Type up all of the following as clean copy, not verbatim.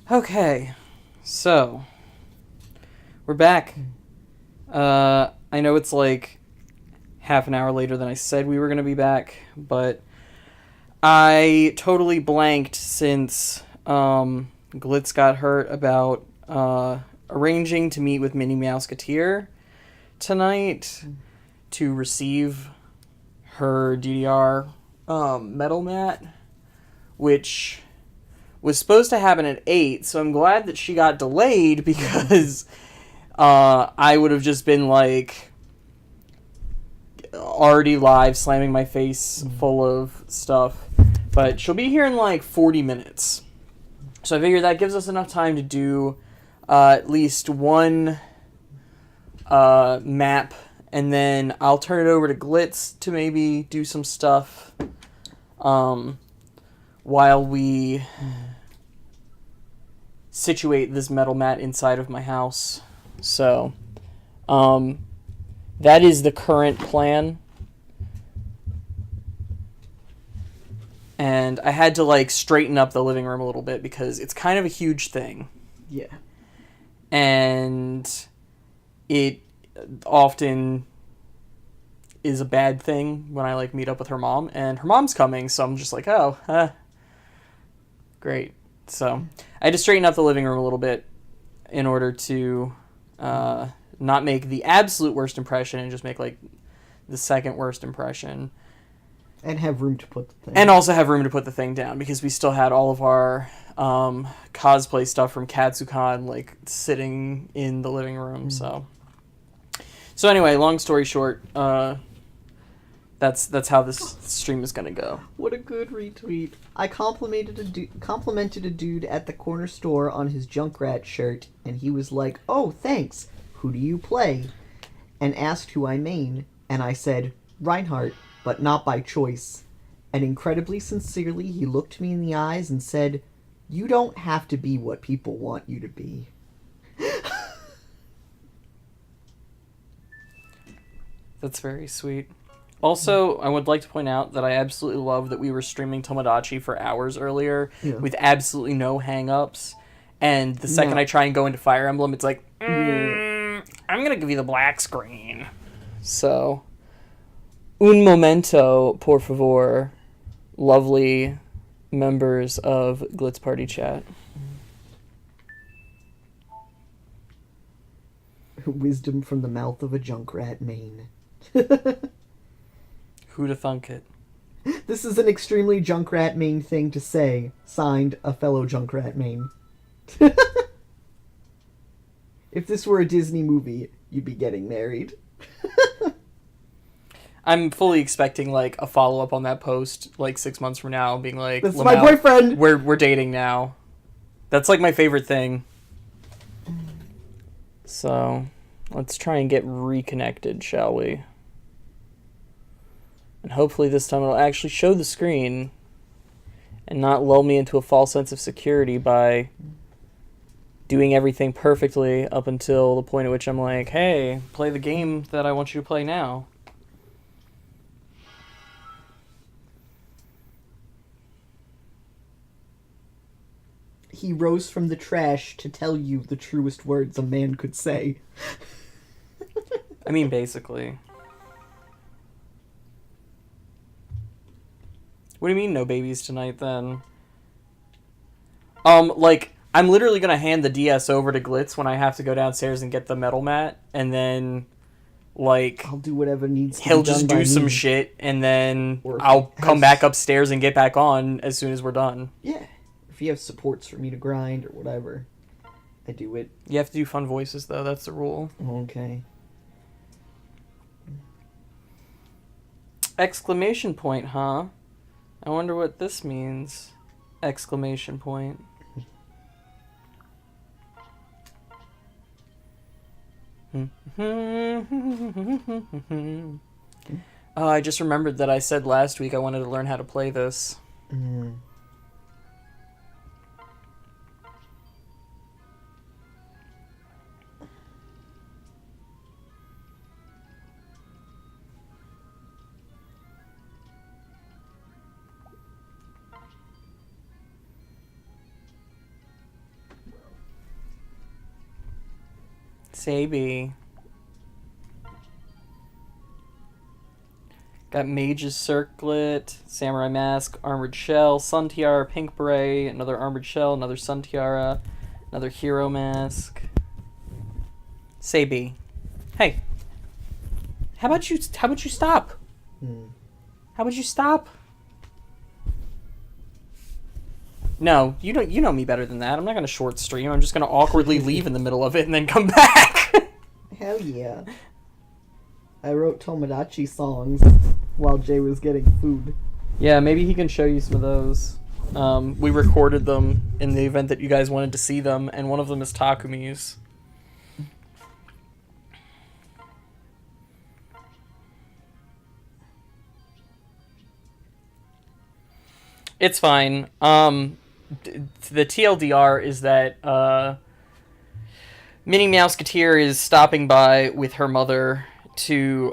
Okay, so we're back. I know it's like half an hour later than I said we were going to be back, but I totally blanked since Glitz got hurt about arranging to meet with Minnie Mouseketeer tonight to receive her DDR metal mat, which was supposed to happen at 8, so I'm glad that she got delayed because I would have just been like already live slamming my face full of stuff. But she'll be here in like 40 minutes. So I figure that gives us enough time to do at least one map, and then I'll turn it over to Glitz to maybe do some stuff while we situate this metal mat inside of my house. So that is the current plan. And I had to like straighten up the living room a little bit because it's kind of a huge thing. Yeah. And it often is a bad thing when I like meet up with her mom, and her mom's coming, so I'm just like, oh, great. So I had to straighten up the living room a little bit in order to not make the absolute worst impression and just make like the second worst impression. And have room to put the thing. And also have room to put the thing down, because we still had all of our cosplay stuff from Katsucon like sitting in the living room. So anyway, long story short, that's how this stream is gonna go. What a good retweet. I complimented a dude at the corner store on his Junkrat shirt, and he was like, "Oh, thanks. Who do you play?" And asked who I main, and I said, "Reinhardt, but not by choice." And incredibly sincerely, he looked me in the eyes and said, "You don't have to be what people want you to be." That's very sweet. Also, I would like to point out that I absolutely love that we were streaming Tomodachi for hours earlier with absolutely no hang-ups. And the second I try and go into Fire Emblem, it's like, I'm going to give you the black screen. So, un momento, por favor, lovely members of Glitz Party Chat. Wisdom from the mouth of a Junkrat main. Who'da thunk it? This is an extremely Junkrat main thing to say. Signed, a fellow Junkrat main. If this were a Disney movie, you'd be getting married. I'm fully expecting like a follow-up on that post like 6 months from now, being like, "That's my boyfriend! We're dating now." That's like my favorite thing. So, let's try and get reconnected, shall we? And hopefully this time it'll actually show the screen and not lull me into a false sense of security by doing everything perfectly up until the point at which I'm like, hey, play the game that I want you to play now. He rose from the trash to tell you the truest words a man could say. I mean, basically. What do you mean no babies tonight, then? Like, I'm literally gonna hand the DS over to Glitz when I have to go downstairs and get the metal mat, and then, like... I'll do whatever needs to be he'll done just by do some me. shit, and then Or if I'll he come has- back upstairs and get back on as soon as we're done. Yeah. If you have supports for me to grind or whatever, I do it. You have to do fun voices, though. That's the rule. Okay. Exclamation point, huh? I wonder what this means. Exclamation point. Oh, I just remembered that I said last week I wanted to learn how to play this. Sabi. Got Mage's Circlet, Samurai Mask, Armored Shell, Sun Tiara, Pink Beret, another Armored Shell, another Sun Tiara, another Hero Mask. Sabi. Hey. How about you stop? How about you stop? No, you know me better than that. I'm not gonna short stream. I'm just gonna awkwardly leave in the middle of it and then come back. Hell yeah. I wrote Tomodachi songs while Jay was getting food. Yeah, maybe he can show you some of those. We recorded them in the event that you guys wanted to see them, and one of them is Takumi's. It's fine. The TLDR is that Minnie Mouseketeer is stopping by with her mother to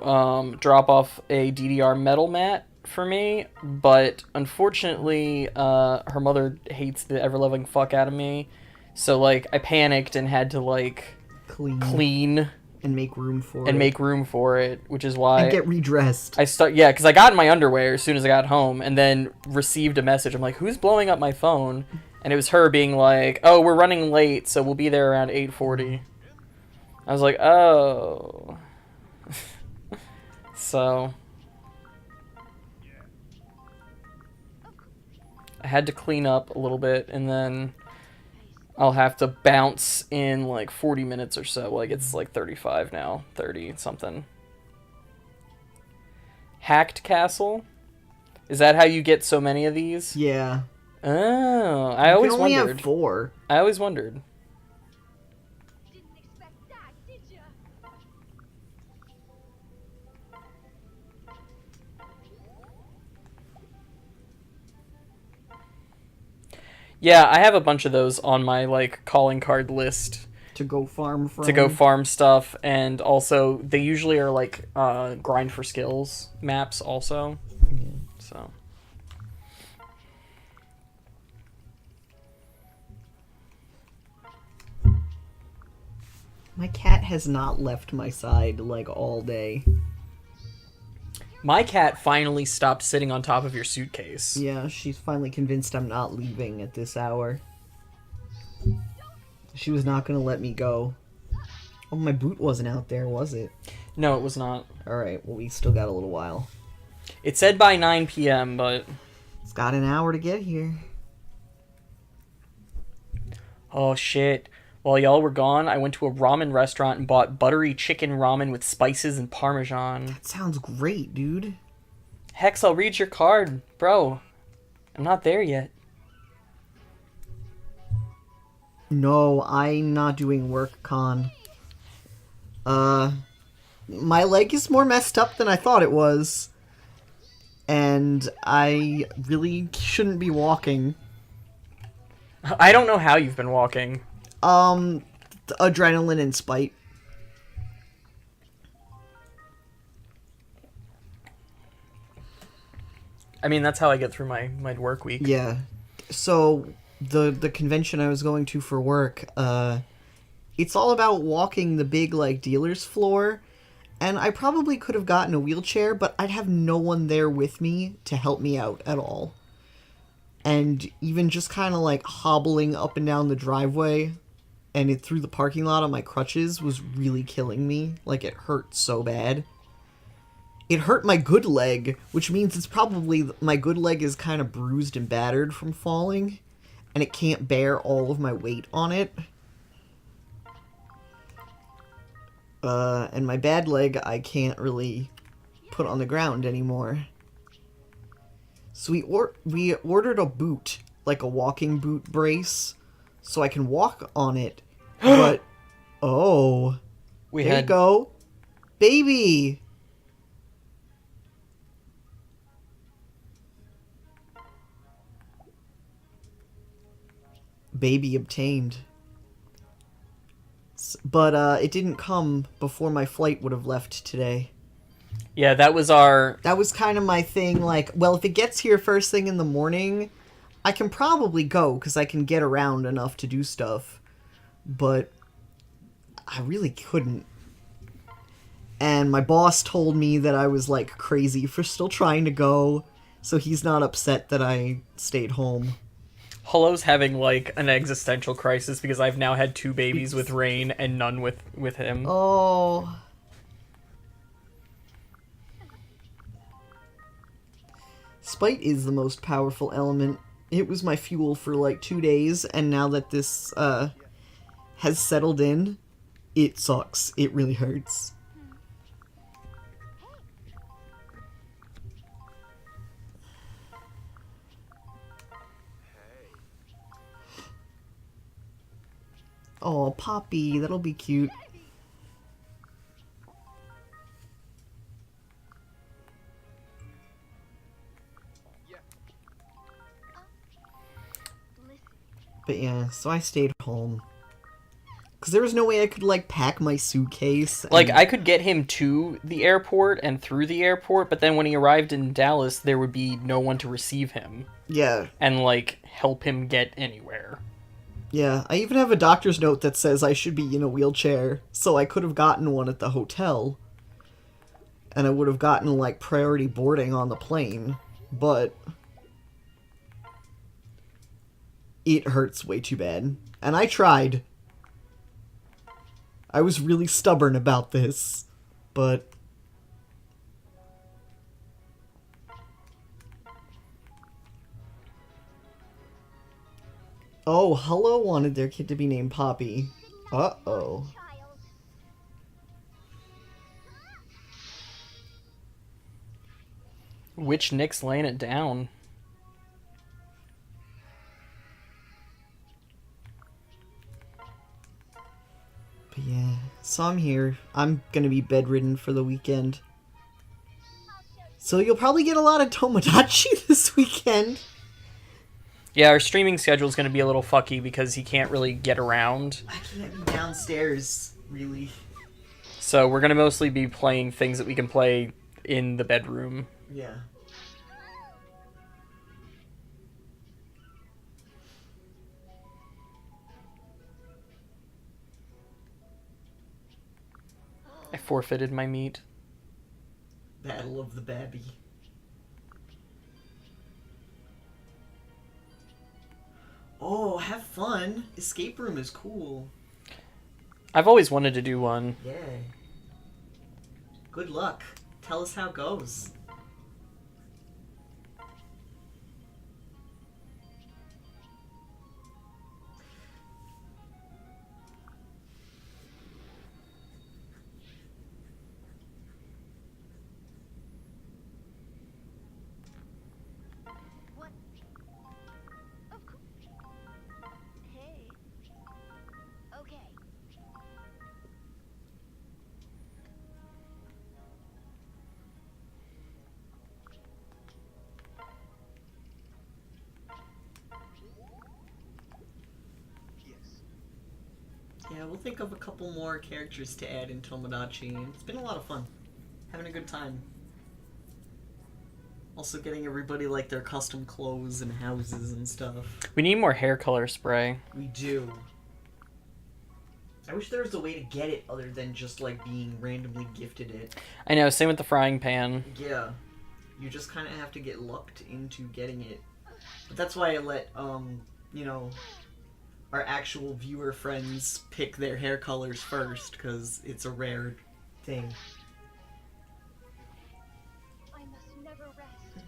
drop off a DDR metal mat for me, but unfortunately her mother hates the ever-loving fuck out of me, so like I panicked and had to like clean and make room for it, which is why and get redressed. Because I got in my underwear as soon as I got home, and then received a message. I'm like, who's blowing up my phone? And it was her being like, oh, we're running late, so we'll be there around 8:40. I was like, oh. So I had to clean up a little bit, and then I'll have to bounce in like 40 minutes or so. Like, it's like 35 now, 30 something. Hacked Castle? Is that how you get so many of these? Yeah. Oh, I always only wondered. Have 4. I always wondered. Didn't expect that, did ya? Yeah, I have a bunch of those on my like calling card list To go farm from. to go farm stuff, and also they usually are like grind for skills maps also. So My cat has not left my side like all day. my cat finally stopped sitting on top of your suitcase. Yeah, she's finally convinced I'm not leaving at this hour. She was not gonna let me go. Oh, my boot wasn't out there, was it? No, it was not. Alright, well, we still got a little while. It said by 9 p.m., but It's got an hour to get here. oh shit. While y'all were gone, I went to a ramen restaurant and bought buttery chicken ramen with spices and parmesan. That sounds great, dude. Hex, I'll read your card. Bro, I'm not there yet. No, I'm not doing work, Con. My leg is more messed up than I thought it was. And I really shouldn't be walking. I don't know how you've been walking. Adrenaline and spite. I mean, that's how I get through my work week. Yeah. So, the convention I was going to for work, it's all about walking the big, like, dealer's floor, and I probably could have gotten a wheelchair, but I'd have no one there with me to help me out at all. And even just kind of, like, hobbling up and down the driveway and it through the parking lot on my crutches was really killing me. Like, it hurt so bad. It hurt my good leg, which means it's probably... My good leg is kind of bruised and battered from falling, and it can't bear all of my weight on it. And my bad leg I can't really put on the ground anymore. So we ordered a boot, like a walking boot brace, so I can walk on it. But oh, there you go, baby. Baby obtained. But it didn't come before my flight would have left today. Yeah, that was kind of my thing, like, well, if it gets here first thing in the morning, I can probably go, because I can get around enough to do stuff. But I really couldn't. And my boss told me that I was like crazy for still trying to go, so he's not upset that I stayed home. Hello's having like an existential crisis because I've now had 2 babies with Rain and none with him. Oh. Spite is the most powerful element. It was my fuel for like 2 days, and now that this has settled in, it sucks. It really hurts. Oh, Poppy, that'll be cute. But yeah, so I stayed home. Because there was no way I could, like, pack my suitcase. Like, I could get him to the airport and through the airport, but then when he arrived in Dallas, there would be no one to receive him. Yeah. And, like, help him get anywhere. Yeah, I even have a doctor's note that says I should be in a wheelchair, so I could have gotten one at the hotel. And I would have gotten, like, priority boarding on the plane. But it hurts way too bad. And I tried. I was really stubborn about this. But oh, Hello wanted their kid to be named Poppy. Uh-oh. Child. Which Nick's laying it down? But yeah, so I'm here. I'm gonna be bedridden for the weekend. So you'll probably get a lot of Tomodachi this weekend. Yeah, our streaming schedule is going to be a little fucky because he can't really get around. I can't be downstairs, really. So we're going to mostly be playing things that we can play in the bedroom. Yeah. I forfeited my meat. Battle of the Babby. Oh, have fun. Escape room is cool. I've always wanted to do one. Yeah. Good luck. Tell us how it goes. What? Of course. Hey. Okay. Yeah, we'll think of a couple more characters to add in Tomodachi. It's been a lot of fun. Having a good time. Also getting everybody like their custom clothes and houses and stuff. We need more hair color spray. We do. I wish there was a way to get it other than just like being randomly gifted it. I know, same with the frying pan. Yeah. You just kind of have to get lucked into getting it. But that's why I let, you know, our actual viewer friends pick their hair colors first, because it's a rare thing. I must never rest.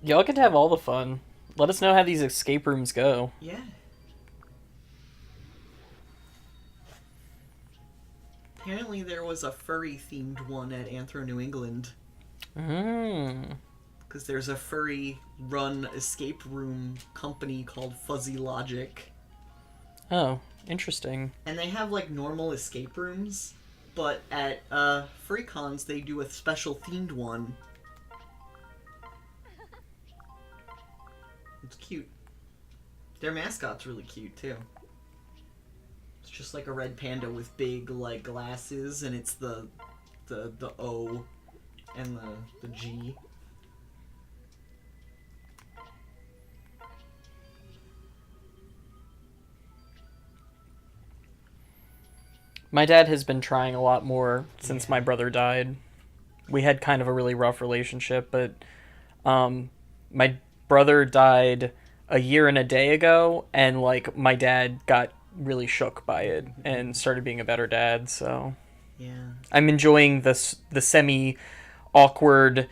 Y'all get to have all the fun. Let us know how these escape rooms go. Yeah. Apparently there was a furry-themed one at Anthro New England. Because there's a furry-run escape room company called Fuzzy Logic. Oh, interesting. And they have, like, normal escape rooms, but at FurryCons they do a special themed one. It's cute. Their mascot's really cute, too. It's just like a red panda with big like glasses, and it's the O and the G. My dad has been trying a lot more since my brother died. We had kind of a really rough relationship, but my brother died a year and a day ago, and like my dad got really shook by it and started being a better dad. So Yeah. I'm enjoying the semi awkward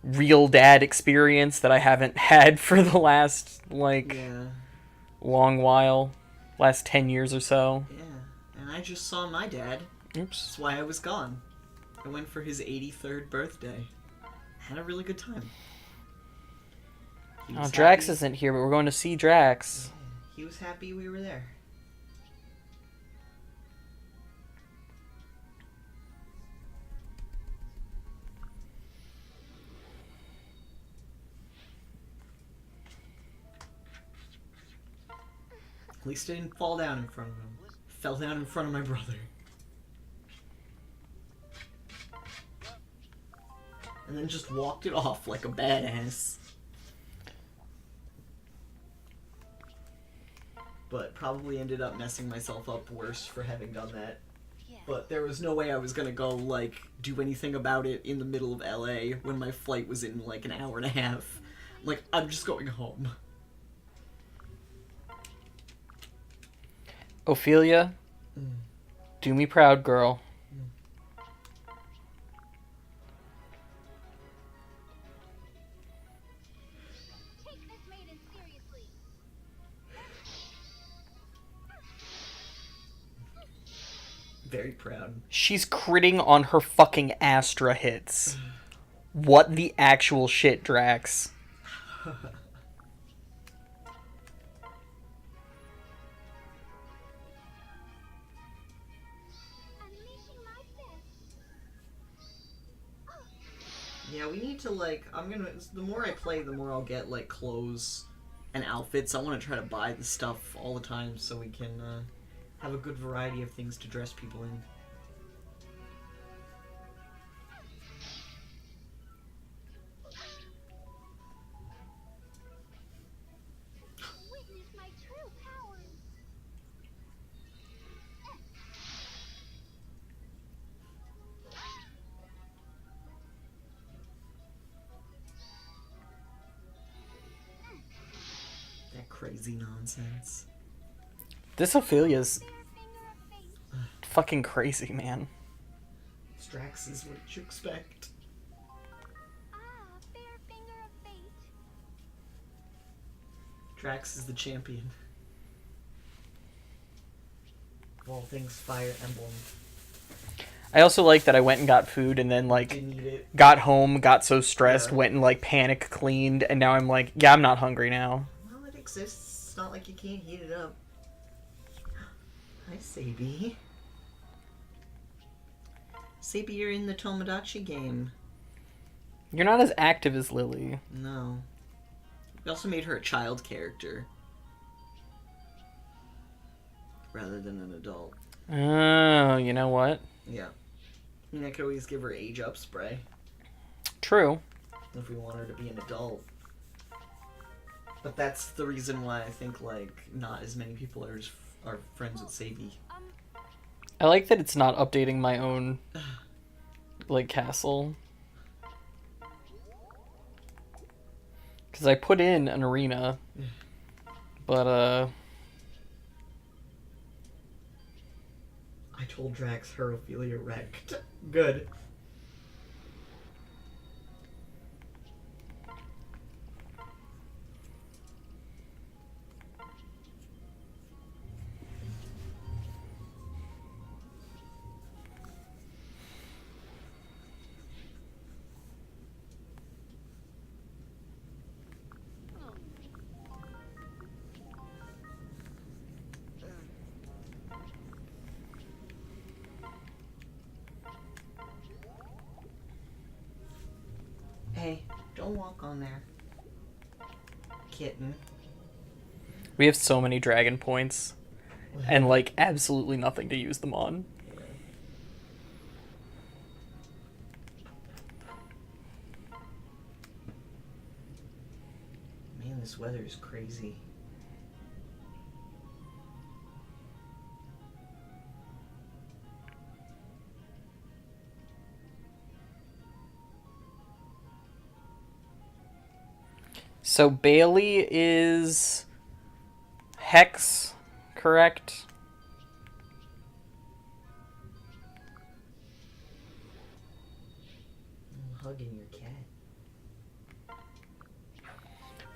real dad experience that I haven't had for the last like long while, last 10 years or so. Yeah. And I just saw my dad. Oops. That's why I was gone. I went for his 83rd birthday. Had a really good time. Oh, Drax isn't here, but we're going to see Drax. Yeah, he was happy we were there. At least I didn't fall down in front of him. Fell down in front of my brother. And then just walked it off like a badass. But probably ended up messing myself up worse for having done that. But there was no way I was gonna go, like, do anything about it in the middle of LA when my flight was in, like, an hour and a half. Like, I'm just going home. Ophelia, do me proud, girl. Take this maiden seriously. Very proud. She's critting on her fucking Astra hits. What the actual shit, Drax? Unleashing my best. Yeah, we need to, like, the more I play, the more I'll get, like, clothes and outfits. I want to try to buy the stuff all the time so we can, have a good variety of things to dress people in. Witness my true powers. That crazy nonsense. This Ophelia's Fair finger of fate. fucking crazy, man. Strax is what you expect. Fair finger of fate. Drax is the champion. Of all things Fire Emblem. I also like that I went and got food and then, like, Didn't eat it. got home, got so stressed, Yeah. went and, like, panic cleaned, and now I'm like, yeah, I'm not hungry now. Well, it exists. It's not like you can't heat it up. Hi, Sabi. Sabi, you're in the Tomodachi game. You're not as active as Lily. No. We also made her a child character. Rather than an adult. Oh, you know what? Yeah. I mean, I could always give her age up spray. True. If we want her to be an adult. But that's the reason why I think, like, not as many people are friends with Sabi. I like that it's not updating my own, like, castle. Because I put in an arena, but, I told Drax her Ophelia wrecked. Good. Hey, don't walk on there. Kitten. we have so many dragon points. and like absolutely nothing to use them on. Man, this weather is crazy. So Bailey is Hex, correct? I'm hugging your cat.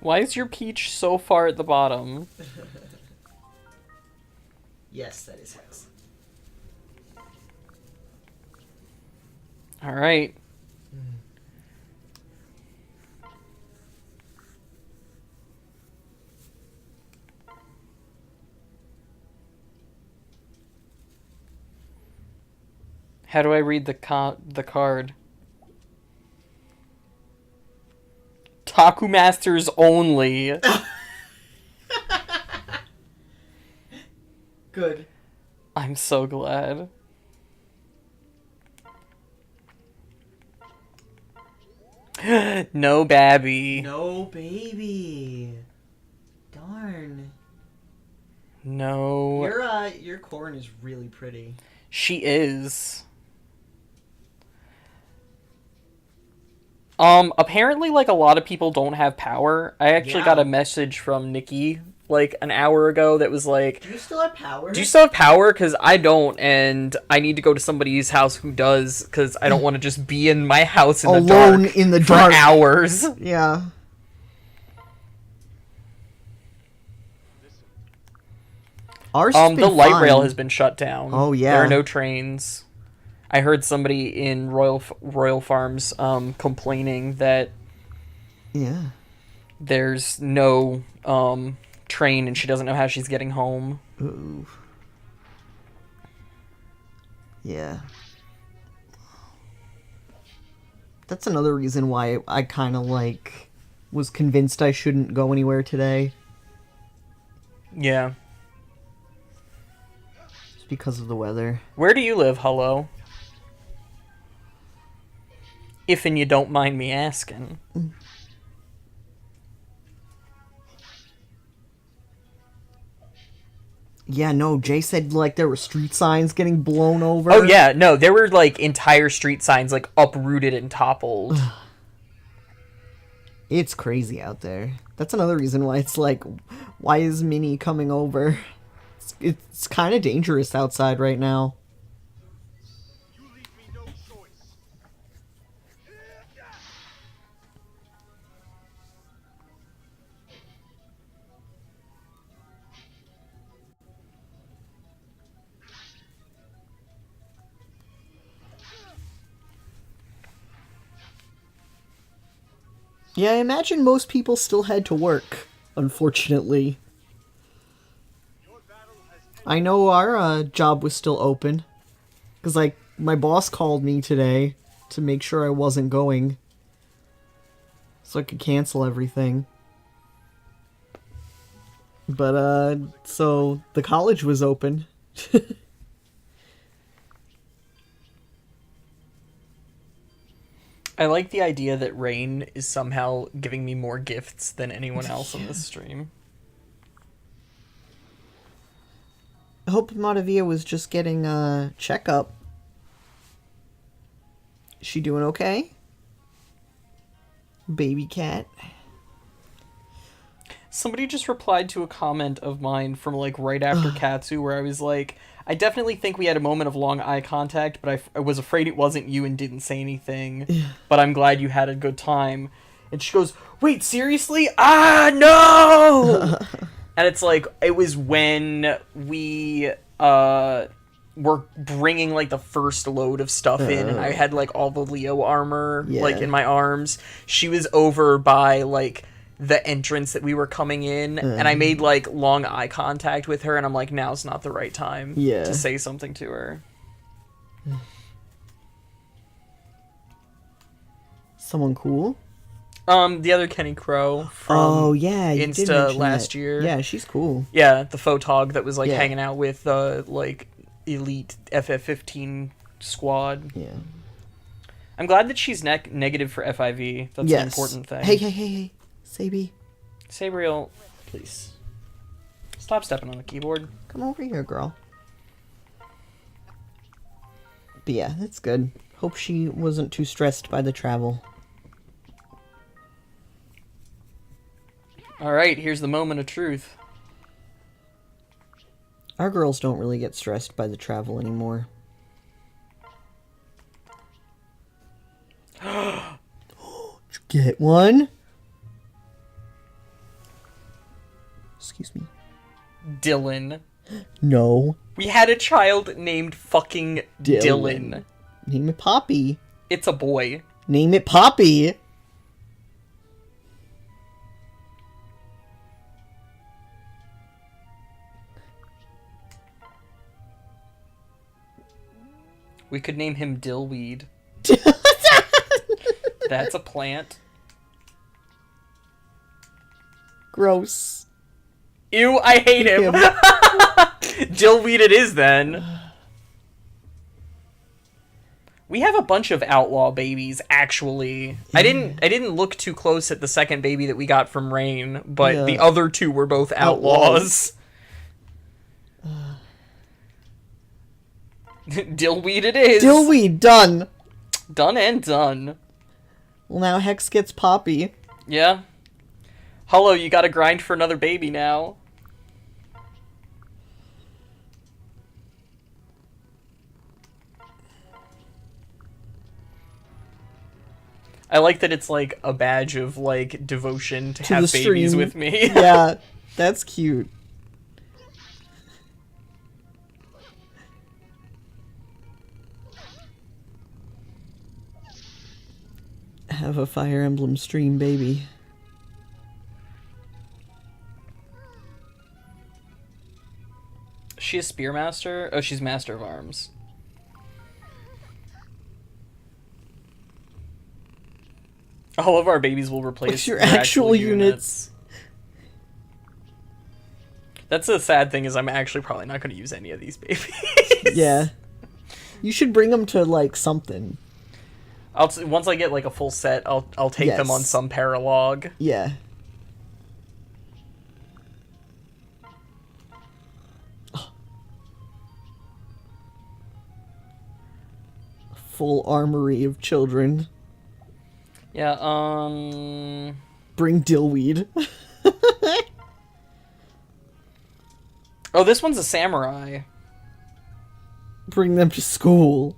Why is your peach so far at the bottom? Yes, that is Hex. All right. How do I read the card? Taku Masters only. Good. I'm so glad. No Babby. No baby. Darn. No. Your corn is really pretty. She is. Apparently, like, a lot of people don't have power. I actually got a message from Nikki, like, an hour ago that was like... Do you still have power? Do you still have power? Because I don't, and I need to go to somebody's house who does, because I don't want to just be in my house in Alone the dark in the for dark. hours. Yeah. Ours has The been light fine. rail has been shut down. Oh, yeah. There are no trains. I heard somebody in Royal Farms complaining that Yeah. there's no train and she doesn't know how she's getting home. Ooh. Yeah. That's another reason why I kind of like was convinced I shouldn't go anywhere today. Yeah. Just because of the weather. Where do you live, Hello? If and you don't mind me asking. Yeah, no, Jay said like there were street signs getting blown over. Oh yeah, no, there were like entire street signs like uprooted and toppled. It's crazy out there. That's another reason why it's like, why is Minnie coming over? It's kind of dangerous outside right now. You leave me no choice. Yeah, I imagine most people still had to work, unfortunately. I know our job was still open. Because, like, my boss called me today to make sure I wasn't going. So I could cancel everything. But, so the college was open. I like the idea that Rain is somehow giving me more gifts than anyone else on this stream. I hope Matavia was just getting a checkup. Is she doing okay? Baby cat. Somebody just replied to a comment of mine from like right after Katsu where I was like, I definitely think we had a moment of long eye contact, but I was afraid it wasn't you and didn't say anything. But I'm glad you had a good time. And she goes, wait, seriously? Ah, no! And it's like, it was when we were bringing like the first load of stuff in, and I had like all the Leo armor like in my arms. She was over by like the entrance that we were coming in, and I made like long eye contact with her, and I'm like, now's not the right time to say something to her. Someone cool? The other Kenny Crow from Oh yeah, you did Insta mention last that. year. Yeah, she's cool. Yeah, the photog that was like Yeah. hanging out with like elite FF15 squad. Yeah. I'm glad that she's negative for FIV. That's Yes. an important thing. Hey, Sabi, Sabriel, please stop stepping on the keyboard. come over here, girl. But yeah, that's good. Hope she wasn't too stressed by the travel. All right, here's the moment of truth. Our girls don't really get stressed by the travel anymore. Did you get one? Excuse me. Dylan. No. We had a child named fucking Dylan. Name it Poppy. It's a boy. Name it Poppy. We could name him Dillweed. That's a plant. Gross. Ew, I hate him. Dillweed it is then. We have a bunch of outlaw babies, actually. I didn't look too close at the second baby that we got from Rain, but Yeah. the other two were both outlaws. Dillweed it is. Dillweed, done. Done and done. Well, now Hex gets Poppy. Yeah. Hello, you gotta grind for another baby now. I like that it's like a badge of like devotion to have the babies stream. with me. Yeah, that's cute. Have a Fire Emblem stream, baby. Is she a spearmaster? Oh, she's master of arms. All of our babies will replace What's your their actual units? That's the sad thing is I'm actually probably not going to use any of these babies. Yeah. You should bring them to, like, something. Once I get like a full set, I'll take them on Yes. some paralog. Yeah. Full armory of children. Yeah, Bring Dillweed. Oh, this one's a samurai. Bring them to school.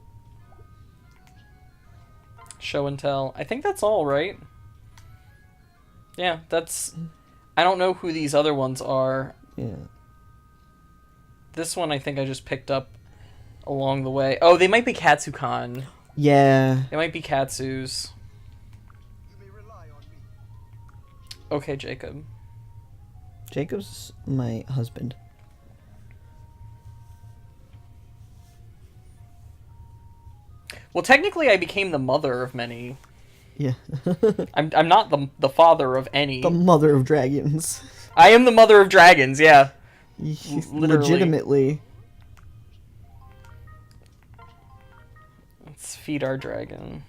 Show and tell. I think that's all, right? Yeah, that's... I don't know who these other ones are. Yeah. This one I think I just picked up along the way. Oh, they might be Katsukan. Yeah. They might be Katsu's. Okay, Jacob. Jacob's my husband. Well, technically I became the mother of many. Yeah. I'm not the father of any. The mother of dragons. I am the mother of dragons, yeah. Literally. Legitimately. Let's feed our dragon.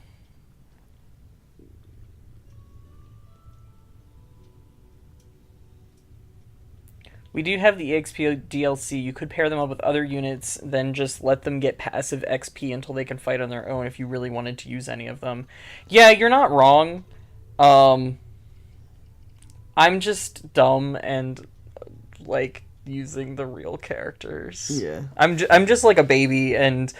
We do have the EXP DLC. You could pair them up with other units, then just let them get passive XP until they can fight on their own if you really wanted to use any of them. Yeah, you're not wrong. I'm just dumb and, like, using the real characters. Yeah. I'm just like a baby, and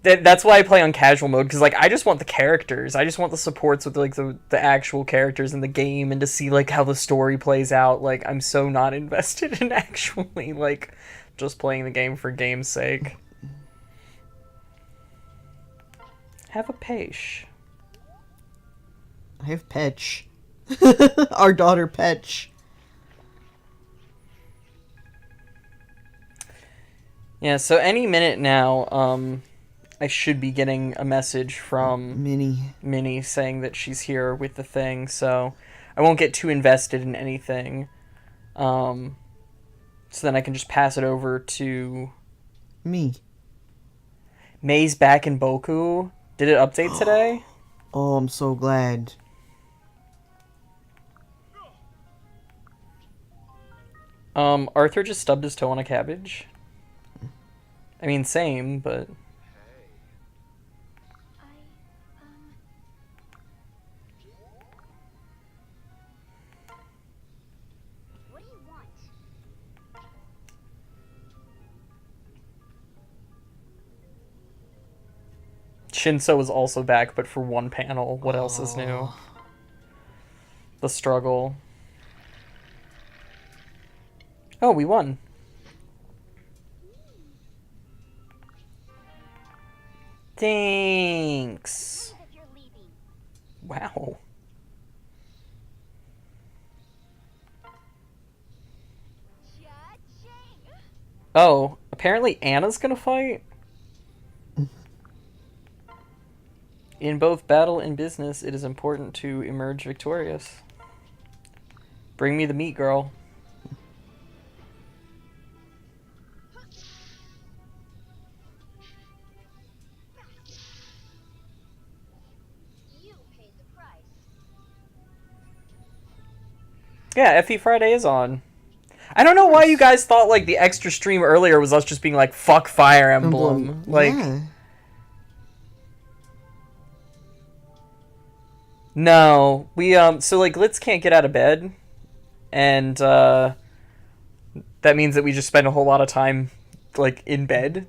that's why I play on casual mode, because like I just want the characters. I just want the supports with like the actual characters in the game, and to see like how the story plays out. Like I'm so not invested in actually like just playing the game for game's sake. Have a Peish. I have Petch. Our daughter Petch. Yeah, so any minute now, I should be getting a message from Minnie saying that she's here with the thing, so I won't get too invested in anything. So then I can just pass it over to Me. May's back in Boku. Did it update today? Oh, I'm so glad. Arthur just stubbed his toe on a cabbage. I mean, same, but... What do you want? Shinso is also back, but for one panel. What else is new? The struggle. Oh, we won. Thanks. That you're leaving. Wow. Cha-ching. Oh, apparently Anna's gonna fight? In both battle and business, it is important to emerge victorious. Bring me the meat, girl. You paid the price. Yeah, FE Friday is on. I don't know why you guys thought, like, the extra stream earlier was us just being like, fuck Fire Emblem. Like, yeah. no. We, so, like, Litz can't get out of bed. And, that means that we just spend a whole lot of time, like, in bed.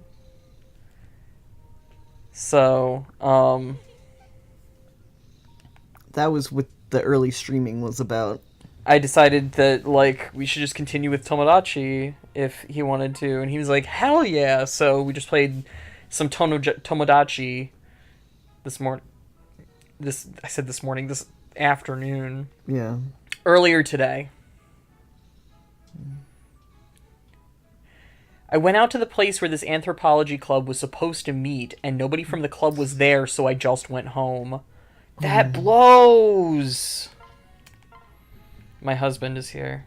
So, That was what the early streaming was about. I decided that, like, we should just continue with Tomodachi if he wanted to. And he was like, hell yeah! So we just played some Tomodachi this morning. This afternoon. Yeah. Earlier today. I went out to the place where this anthropology club was supposed to meet, and nobody from the club was there, so I just went home. That blows! My husband is here.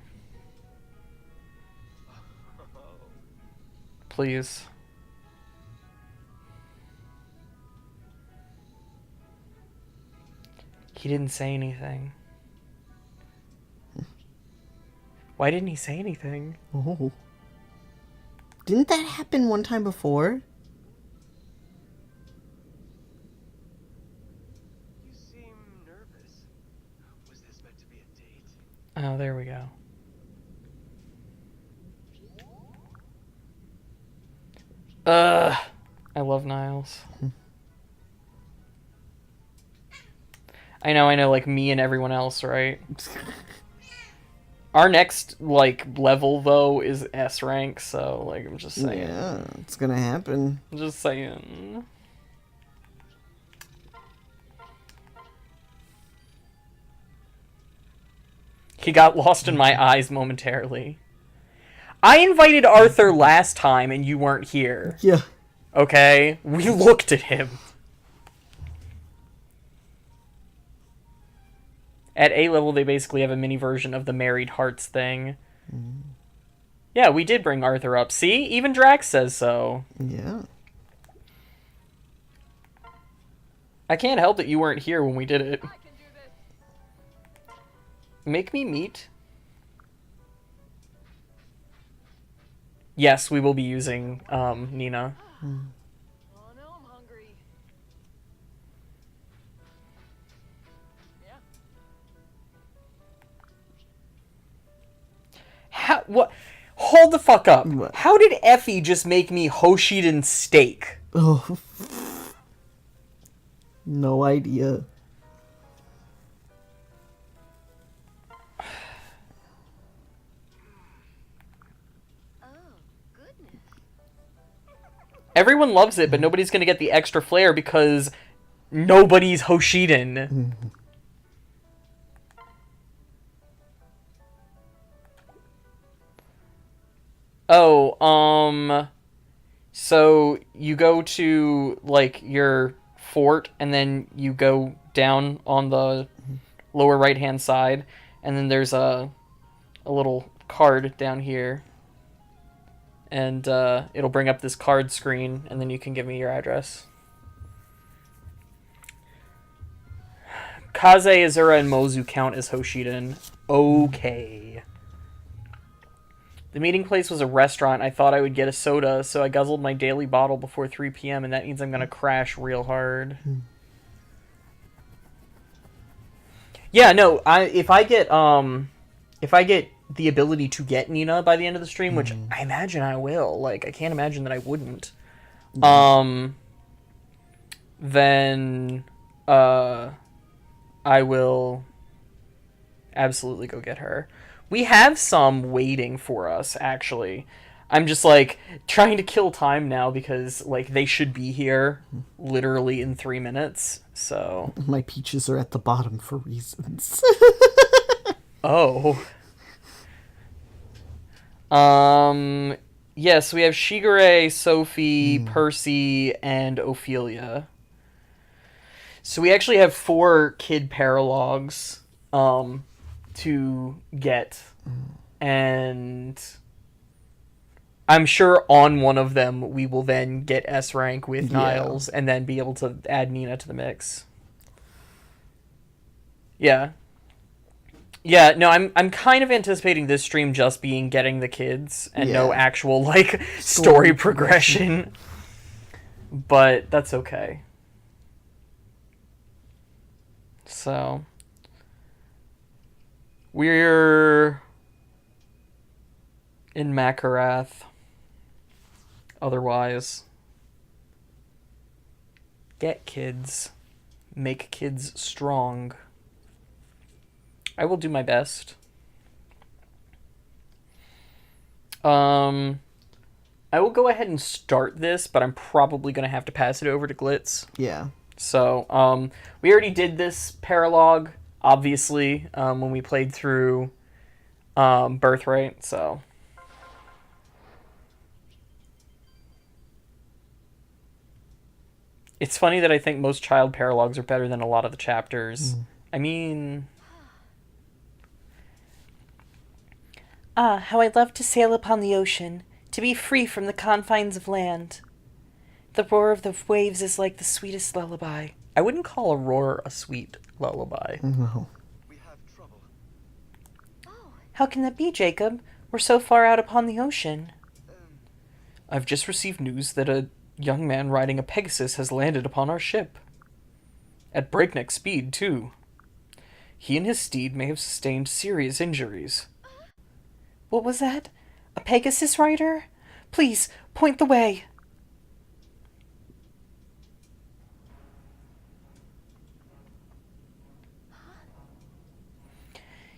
Please. He didn't say anything. Why didn't he say anything? Oh. Didn't that happen one time before? You seem nervous. Was this meant to be a date? Oh, there we go. I love Niles. I know, like me and everyone else, right? Our next, like, level, though, is S rank, so, like, I'm just saying. Yeah, it's gonna happen. I'm just saying. He got lost in my eyes momentarily. I invited Arthur last time and you weren't here. Yeah. Okay? We looked at him. At A level, they basically have a mini version of the Married Hearts thing. Yeah, we did bring Arthur up. See? Even Drax says so. Yeah. I can't help that you weren't here when we did it. I can do this. Make me meat. Yes, we will be using Nina. Oh no, I'm hungry. Yeah. How, what? Hold the fuck up. What? How did Effie just make me Hoshiden steak? Oh. No idea. Oh, goodness. Everyone loves it, but nobody's gonna get the extra flair because nobody's Hoshiden. So you go to like your fort, and then you go down on the lower right hand side, and then there's a little card down here, and it'll bring up this card screen, and then you can give me your address. Kaze, Azura, and Mozu count as Hoshiden. Okay. The meeting place was a restaurant. I thought I would get a soda, so I guzzled my daily bottle before 3 p.m., and that means I'm going to crash real hard. Yeah, no, if I get the ability to get Nina by the end of the stream, which I imagine I will, like, I can't imagine that I wouldn't, then I will absolutely go get her. We have some waiting for us, actually. I'm just, like, trying to kill time now because, like, they should be here literally in 3 minutes, so... My peaches are at the bottom for reasons. Oh. Yes, we have Shigure, Sophie, Percy, and Ophelia. So we actually have 4 kid paralogs to get, and I'm sure on one of them we will then get S rank with Niles, and then be able to add Nina to the mix. Yeah. Yeah, no, I'm kind of anticipating this stream just being getting the kids and no actual, like, story progression. But that's okay. So, we're in Makarath. Otherwise, get kids. Make kids strong. I will do my best. I will go ahead and start this, but I'm probably going to have to pass it over to Glitz. Yeah. So, we already did this paralog, obviously, when we played through Birthright, so... It's funny that I think most child paralogs are better than a lot of the chapters. I mean... Ah, how I love to sail upon the ocean, to be free from the confines of land. The roar of the waves is like the sweetest lullaby. I wouldn't call a roar a sweet lullaby. No. We have trouble. How can that be, Jacob? We're so far out upon the ocean. I've just received news that a young man riding a Pegasus has landed upon our ship. At breakneck speed, too. He and his steed may have sustained serious injuries. What was that? A Pegasus rider? Please, point the way.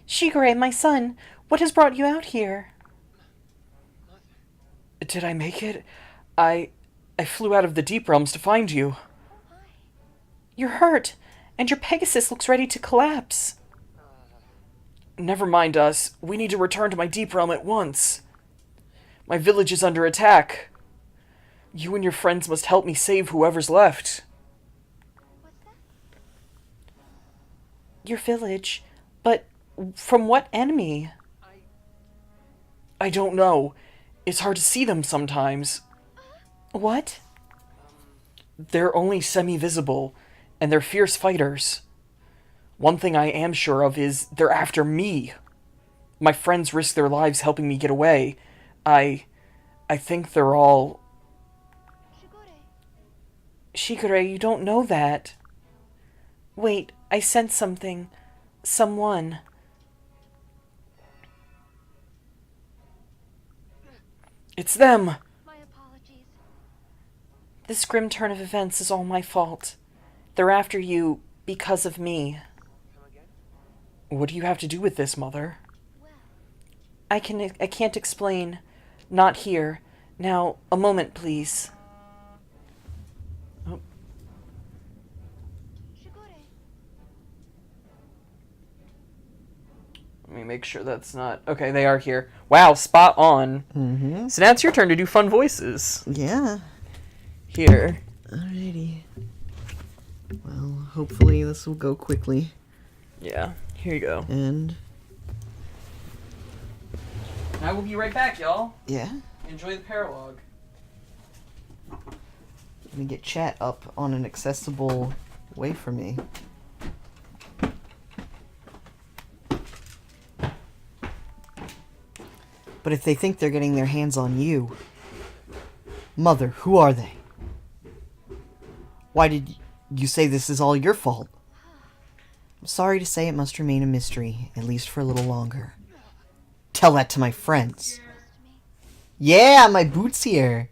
Shigure, my son, what has brought you out here? Did I make it? I flew out of the deep realms to find you. You're hurt, and your Pegasus looks ready to collapse. Never mind us. We need to return to my deep realm at once. My village is under attack. You and your friends must help me save whoever's left. What's that? Your village? But from what enemy? I don't know. It's hard to see them sometimes. What? They're only semi-visible, and they're fierce fighters. One thing I am sure of is they're after me. My friends risk their lives helping me get away. I think they're all... Shigure. Shigure, you don't know that. Wait, I sense something. Someone. It's them! My apologies. This grim turn of events is all my fault. They're after you because of me. Come again? What do you have to do with this, Mother? Well, I can't explain. Not here. Now, a moment, please. Shigure. Let me make sure that's not... Okay, they are here. Wow, spot on. Mm-hmm. So now it's your turn to do fun voices. Yeah. Here. Alrighty. Well, hopefully this will go quickly. Yeah, here you go. And I will be right back, y'all. yeah, Enjoy the paralog. let me get chat up on an accessible way for me. But if they think they're getting their hands on you, Mother, who are they? Why did you say this is all your fault? I'm sorry to say it must remain a mystery, at least for a little longer. Tell that to my friends. Yeah, my boots here.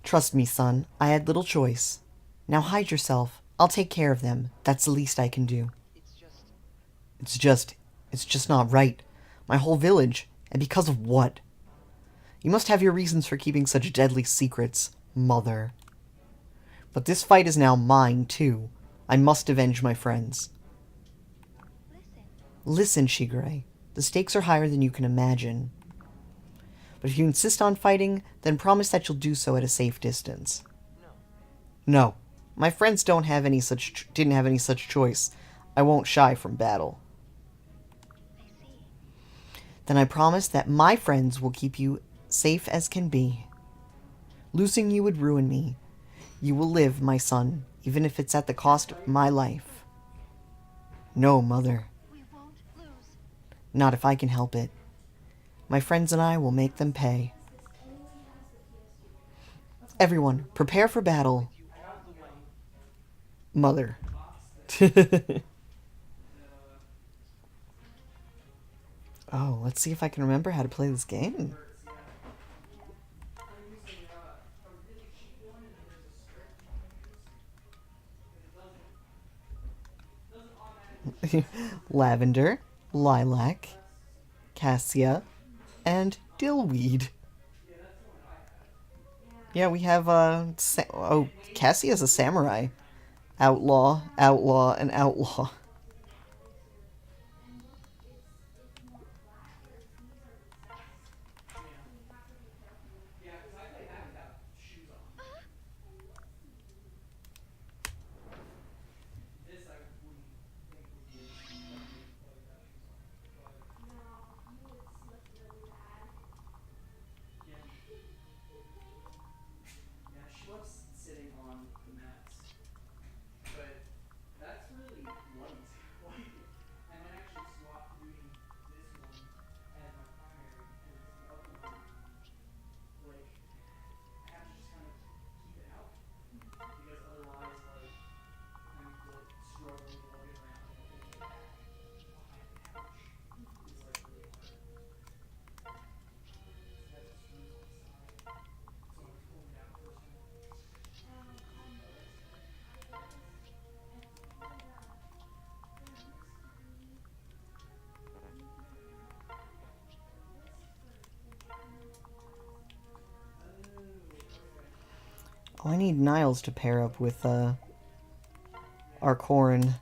Trust me, son. I had little choice. Now hide yourself. I'll take care of them. That's the least I can do. It's just not right. My whole village. And because of what? You must have your reasons for keeping such deadly secrets, Mother. But this fight is now mine, too. I must avenge my friends. Listen, Shigure. The stakes are higher than you can imagine. But if you insist on fighting, then promise that you'll do so at a safe distance. No. My friends didn't have any such choice. I won't shy from battle. Then I promise that my friends will keep you safe as can be. Losing you would ruin me. You will live, my son, even if it's at the cost of my life. No, Mother. We won't lose. Not if I can help it. My friends and I will make them pay. Everyone, prepare for battle. Mother. Oh, let's see if I can remember how to play this game. Lavender, lilac, cassia, and dillweed. Yeah, we have Cassia's a samurai. Outlaw, outlaw, and outlaw. Oh, I need Niles to pair up with our Corrin.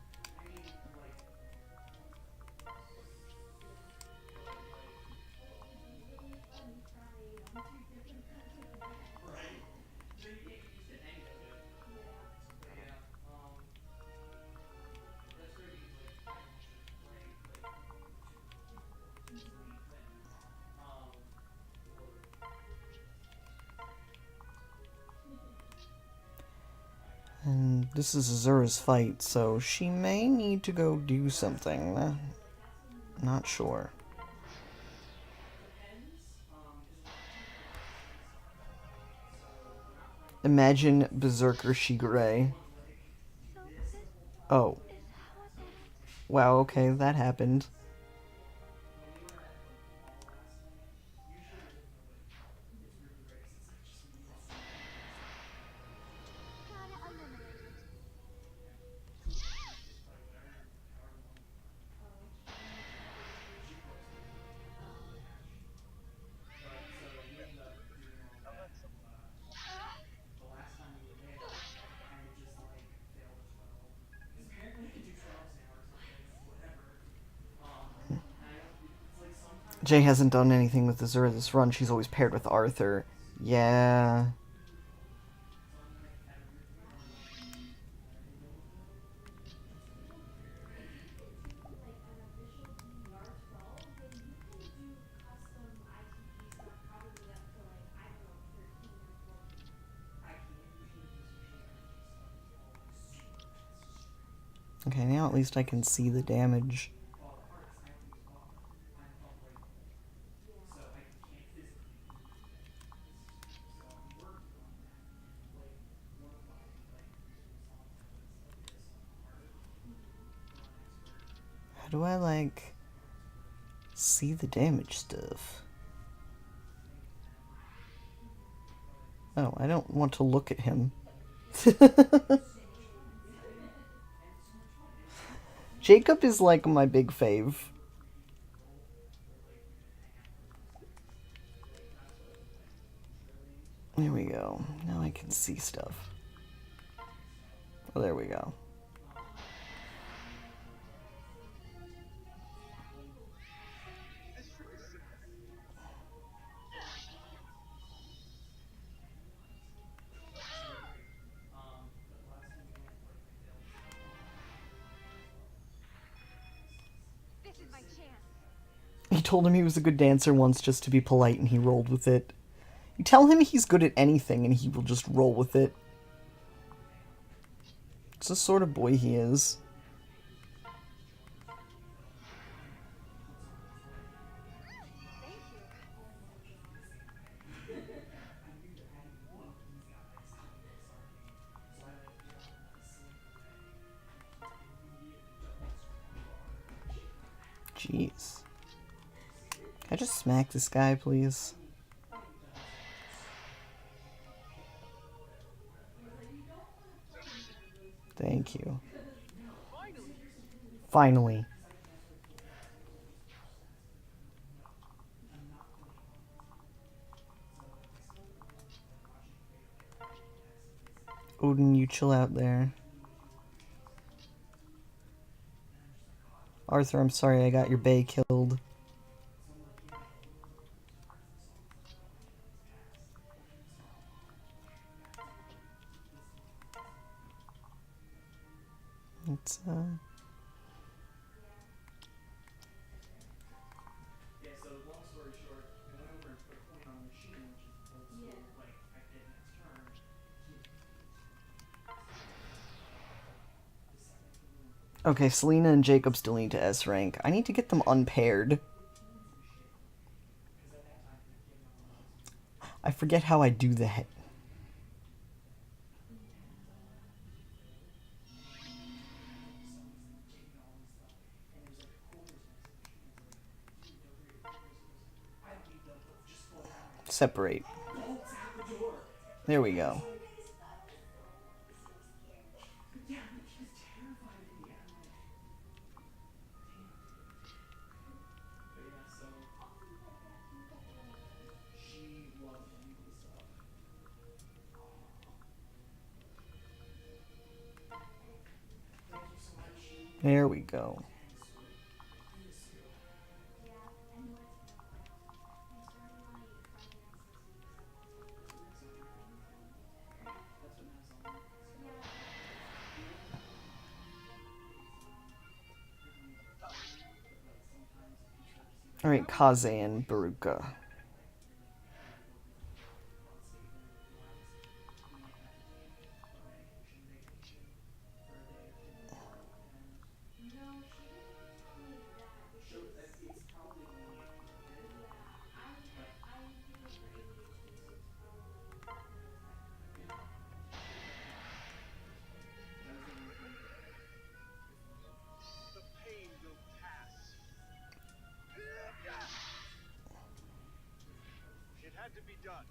And this is Azura's fight, so she may need to go do something. Not sure. Imagine Berserker Shigure. Oh. Wow, okay, that happened. Jay hasn't done anything with Azura this run. She's always paired with Arthur. Yeah. Okay, now at least I can see the damage. How do I, like, see the damage stuff? Oh, I don't want to look at him. Jacob is like my big fave. There we go. Now I can see stuff. Oh, there we go. This is my chance. He told him he was a good dancer once just to be polite, and he rolled with it. You tell him he's good at anything, and he will just roll with it. It's the sort of boy he is. Jeez. Can I just smack this guy, please? Thank you. Finally. Odin, you chill out there. Arthur, I'm sorry I got your bae killed. It's, Okay, Selena and Jacob still need to S rank. I need to get them unpaired. I forget how I do that. Separate. There we go. There we go. Alright, Kaze and Baruka. The pain will pass. It had to be done.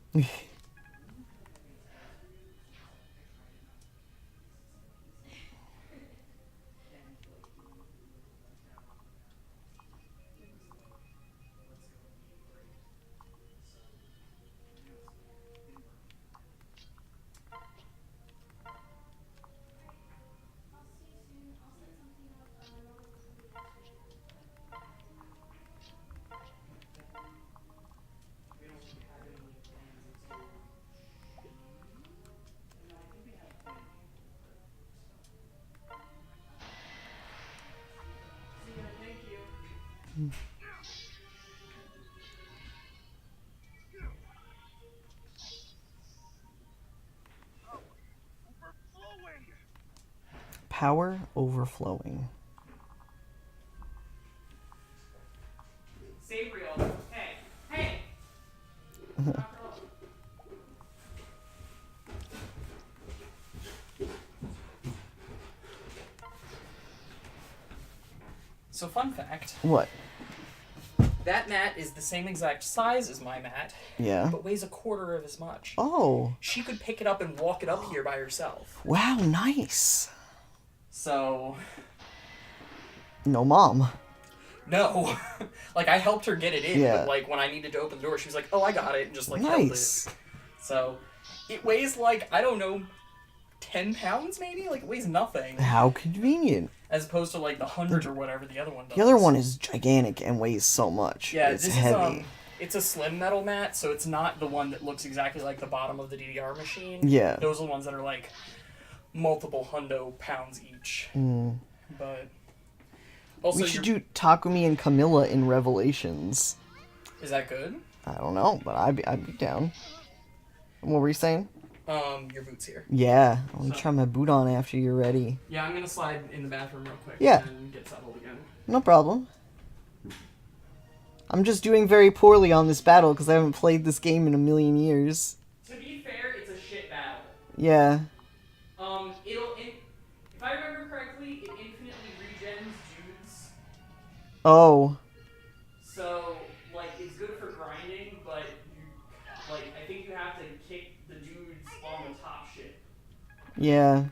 Power overflowing. Sabriel, hey, hey! So fun fact, What? that mat is the same exact size as my mat, Yeah. but weighs a quarter of as much. Oh. She could pick it up and walk it up here by herself. Wow, nice. So, No mom. no. Like, I helped her get it in, Yeah. but, like, when I needed to open the door, she was like, oh, I got it, and just, like, Nice. held it. So, it weighs, like, I don't know, 10 pounds, maybe? Like, it weighs nothing. How convenient. As opposed to, like, the 100 or whatever the other one does. The other one is gigantic and weighs so much. Yeah, it's this heavy. is, it's a slim metal mat, so it's not the one that looks exactly like the bottom of the DDR machine. Yeah. Those are the ones that are, like, multiple hundo pounds each. Mm. But... Also, We should do Takumi and Camilla in Revelations. Is that good? I don't know, but I'd be down. What were you saying? Your boot's here. Yeah, I'll So- try my boot on after you're ready. Yeah, I'm gonna slide in the bathroom real quick Yeah. and get settled again. No problem. I'm just doing very poorly on this battle because I haven't played this game in a million years. To be fair, it's a shit battle. Yeah. If I remember correctly, it infinitely regens dudes. Oh. So, like, it's good for grinding, but I think you have to kick the dudes on the top shit. Yeah.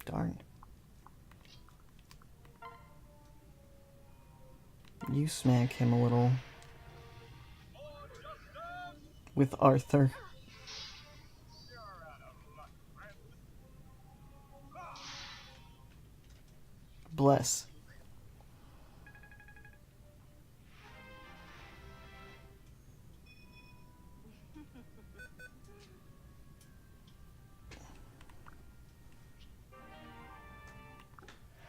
Darn. You smack him a little. With Arthur. Bless.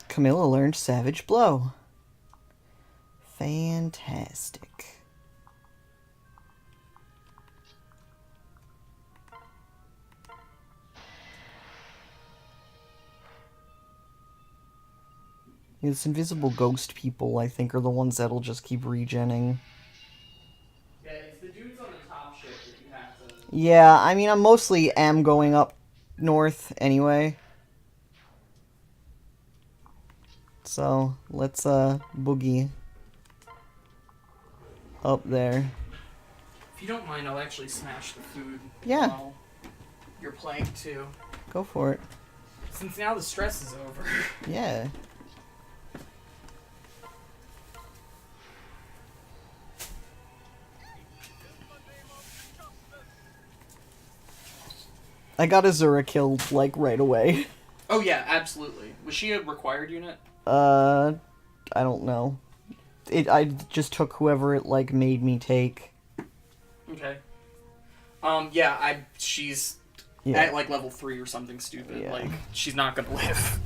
Camilla learned Savage Blow. Fantastic. These invisible ghost people, I think, are the ones that'll just keep regenning. Yeah, it's the dudes on the top shit that you have to... Yeah, I mean, I mostly am going up north anyway. So, let's, boogie up there. If you don't mind, I'll actually smash the food Yeah. while you're playing, too. Go for it. Since now the stress is over. Yeah. I got Azura killed, like, right away. Oh, yeah, absolutely. Was she a required unit? I don't know. I just took whoever it, like, made me take. Okay. She's Yeah. at, like, level 3 or something stupid. Yeah. Like, she's not gonna live.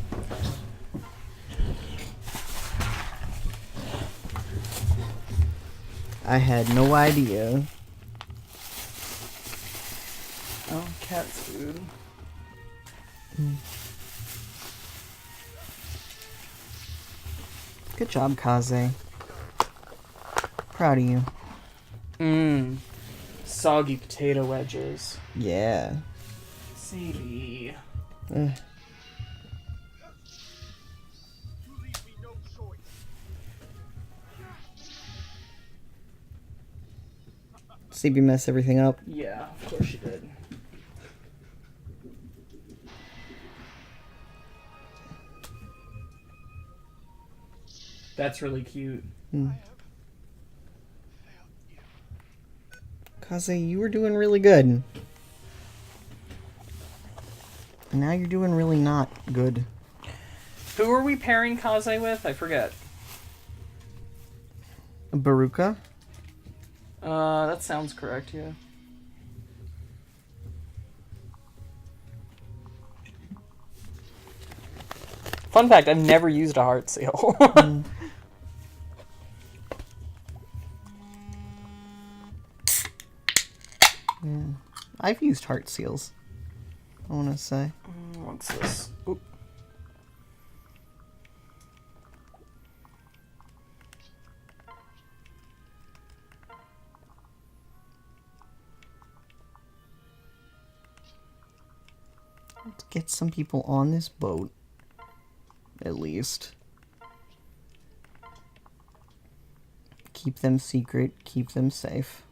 I had no idea. Oh, cat's food. Good job, Kaze. Proud of you. Mmm. Soggy potato wedges. Yeah. Sadie. Eh. CB mess everything up. Yeah, of course she did. That's really cute. Kaze, you were doing really good. And now you're doing really not good. Who are we pairing Kaze with? I forget. Baruka? That sounds correct, yeah. Fun fact, I've never used a heart seal. Yeah. I've used heart seals, I want to say. What's this? Oop. Let's get some people on this boat, at least. Keep them secret, keep them safe.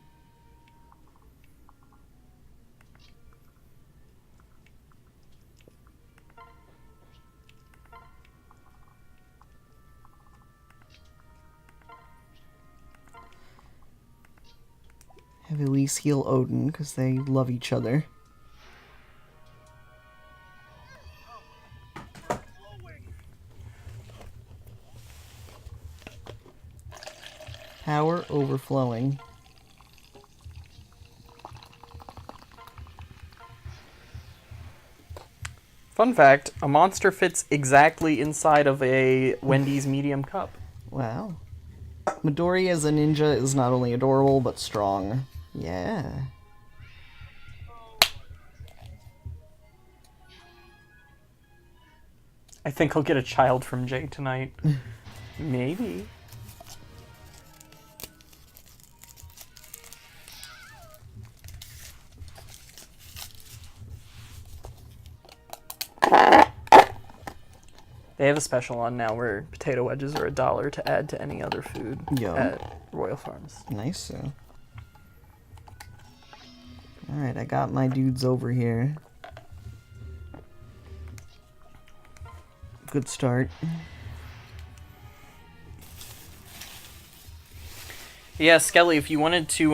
Have Elise heal Odin, because they love each other. Power overflowing. Fun fact, a monster fits exactly inside of a Wendy's medium cup. Wow. Midori as a ninja is not only adorable, but strong. Yeah. I think I'll get a child from Jay tonight. Maybe. They have a special on now where potato wedges are $1 to add to any other food Yum. at Royal Farms. Nice, so. Alright, I got my dudes over here. Good start. Yeah, Skelly, if you wanted to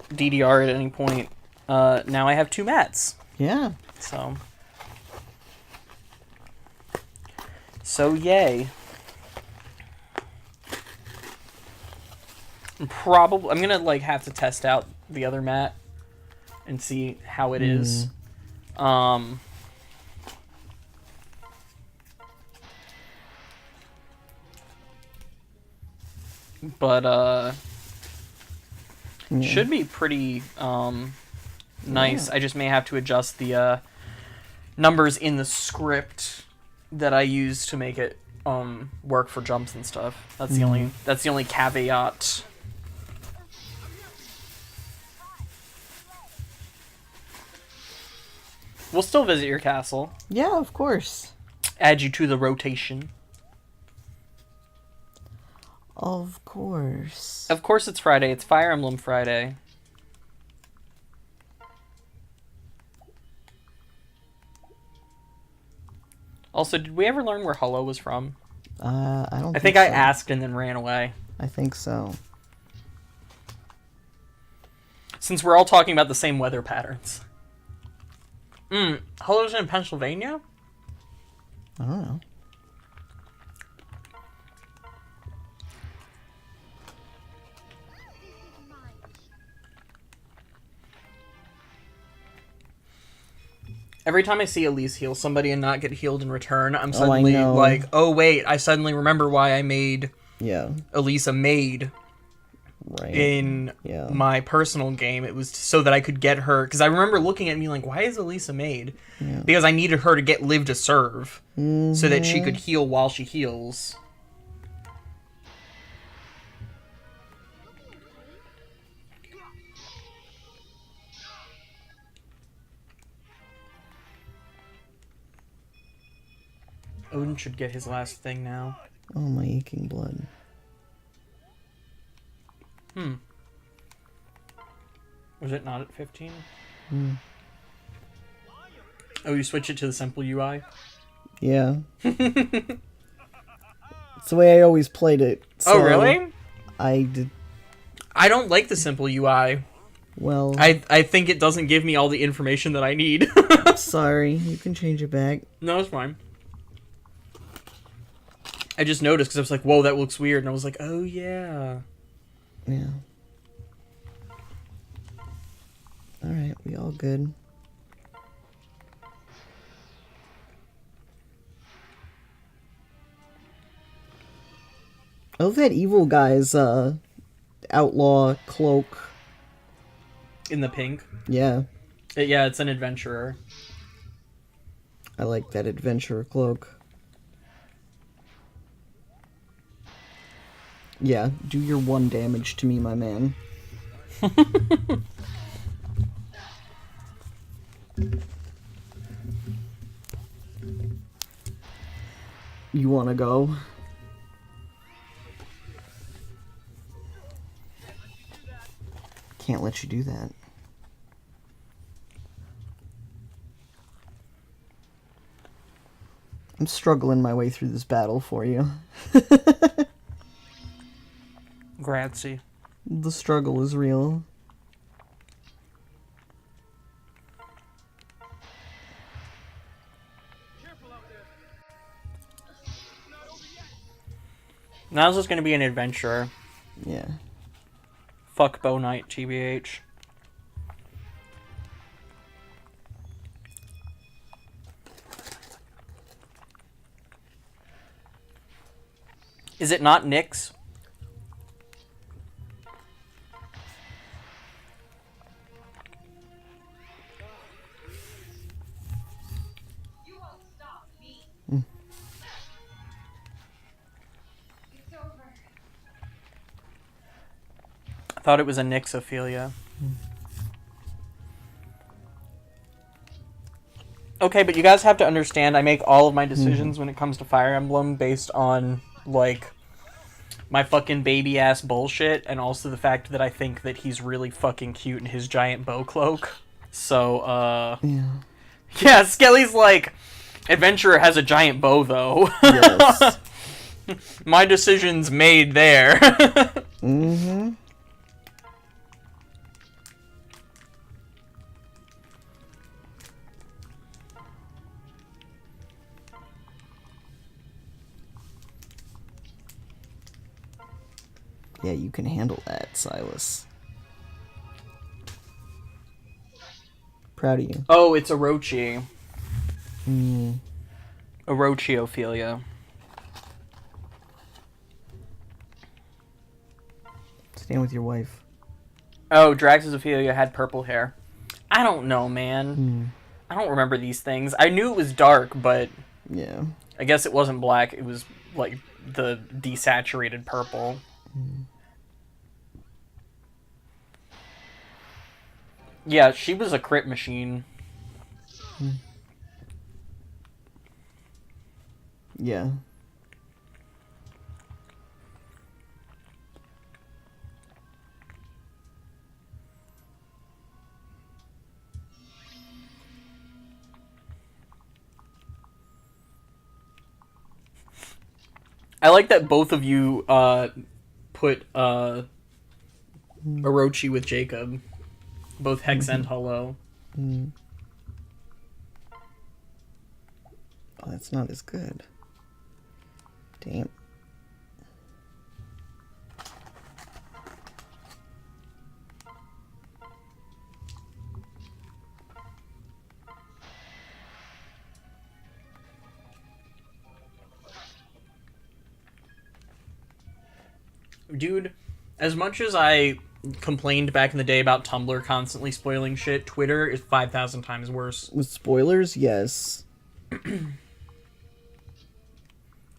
DDR at any point, now I have 2 mats. Yeah. So yay. I'm gonna like have to test out the other mat and see how it is. But should be pretty nice. I just may have to adjust the numbers in the script that I use to make it work for jumps and stuff. That's the only caveat. We'll still visit your castle. Yeah, of course. Add you to the rotation. Of course. Of course it's Friday. It's Fire Emblem Friday. Also, did we ever learn where Hullo was from? I don't I think so. I asked and then ran away. I think so. Since we're all talking about the same weather patterns. Hullo's in Pennsylvania? I don't know. Every time I see Elise heal somebody and not get healed in return, I'm suddenly know. like, oh wait, I suddenly remember why I made Yeah. Elise a maid Right. in my personal game. It was so that I could get her, because I remember looking at me like, why is Elise a maid? Yeah. Because I needed her to get live to serve, so that she could heal while she heals. Odin should get his last thing now. Oh, my aching blood. Was it not at 15? Oh, you switch it to the simple UI? Yeah. It's the way I always played it. So Oh, really? I did. I don't like the simple UI. Well, I think it doesn't give me all the information that I need. sorry. You can change it back. No, it's fine. I just noticed because I was like, whoa, that looks weird. And I was like, oh, yeah. Yeah. Alright, we all good. I love that evil guy's outlaw cloak. In the pink. Yeah, Yeah, it's an adventurer. I like that adventurer cloak. Yeah, do your 1 damage to me, my man. You wanna go? Can't let you do that. I'm struggling my way through this battle for you. Grazie. The struggle is real. Now this is going to be an adventurer. Yeah. Fuck Bow Knight, TBH. Is it not Nyx? You won't stop me. It's over. I thought it was a Nyx Ophelia. Okay, but you guys have to understand, I make all of my decisions when it comes to Fire Emblem based on, like, my fucking baby-ass bullshit, and also the fact that I think that he's really fucking cute in his giant bow cloak. So, Yeah. yeah, Skelly's like, Adventurer has a giant bow, though. Yes. My decision's made there. Mm-hmm. Yeah, you can handle that, Silas. Proud of you. Oh, it's Orochi. Mm. Orochi Ophelia. Stand with your wife. Oh, Drax's Ophelia had purple hair. I don't know, man. Mm. I don't remember these things. I knew it was dark, but Yeah. I guess it wasn't black. It was, like, the desaturated purple. Mm. Yeah, she was a crit machine. Yeah. I like that both of you put Orochi with Jacob. Both Hex and Hollow. Mm. Oh, that's not as good. Damn. Dude, as much as I complained back in the day about Tumblr constantly spoiling shit, Twitter is 5,000 times worse. With spoilers, yes.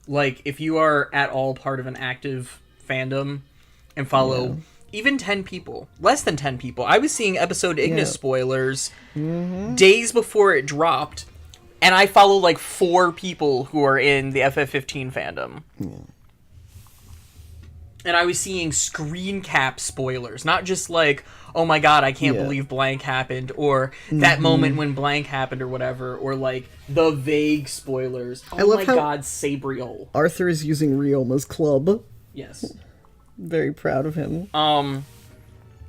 Like, if you are at all part of an active fandom and follow even 10 people, less than 10 people, I was seeing episode Ignis spoilers days before it dropped, and I follow like 4 people who are in the FF15 fandom. Yeah. And I was seeing screen cap spoilers, not just like, oh my god, I can't believe blank happened, or that moment when blank happened, or whatever, or like the vague spoilers. Oh I love my how god, Sabriel. Arthur is using Rioma's club. Yes. Very proud of him.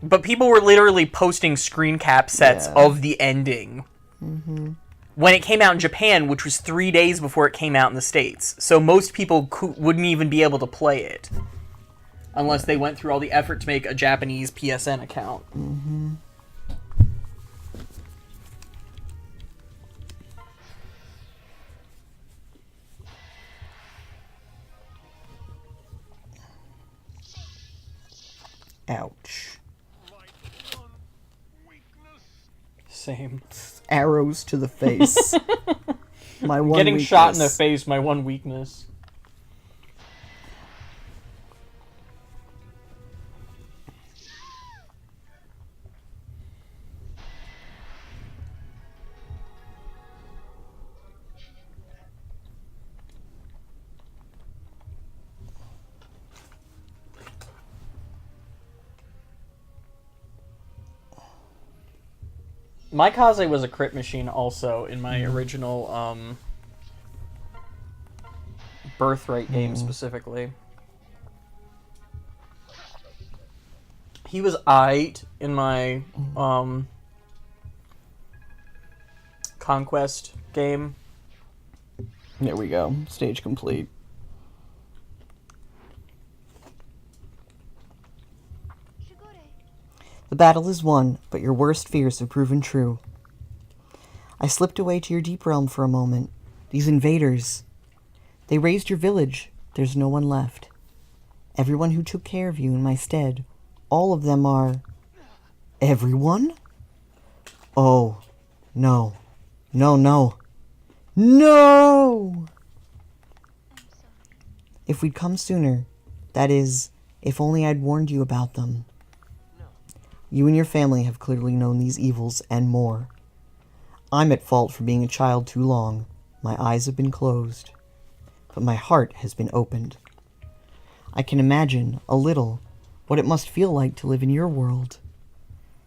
But people were literally posting screen cap sets Yeah. of the ending. when it came out in Japan, which was 3 days before it came out in the States. So most people wouldn't even be able to play it unless they went through all the effort to make a Japanese PSN account. Mm-hmm. Ouch. Same. Arrows to the face. My one Getting weakness. shot in the face, my one weakness. My Kaze was a crit machine also in my original Birthright game specifically. He was aight in my Conquest game. There we go. Stage complete. The battle is won, but your worst fears have proven true. I slipped away to your deep realm for a moment. These invaders, they razed your village. There's no one left. Everyone who took care of you in my stead, all of them are... Everyone? Oh, no. No, no. No! If we'd come sooner, that is, if only I'd warned you about them. You and your family have clearly known these evils and more. I'm at fault for being a child too long. My eyes have been closed, but my heart has been opened. I can imagine, a little, what it must feel like to live in your world.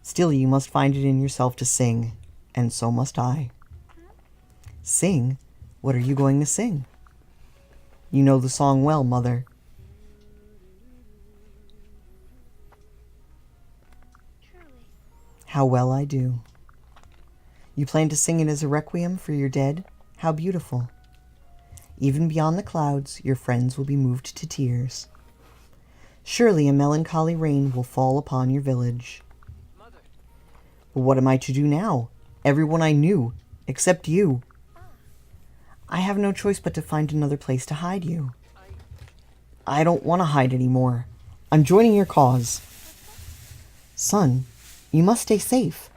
Still, you must find it in yourself to sing, and so must I. Sing? What are you going to sing? You know the song well, Mother. How well I do. You plan to sing it as a requiem for your dead? How beautiful. Even beyond the clouds, your friends will be moved to tears. Surely a melancholy rain will fall upon your village. But what am I to do now? Everyone I knew, except you. I have no choice but to find another place to hide you. I don't want to hide anymore. I'm joining your cause. Son, you must stay safe.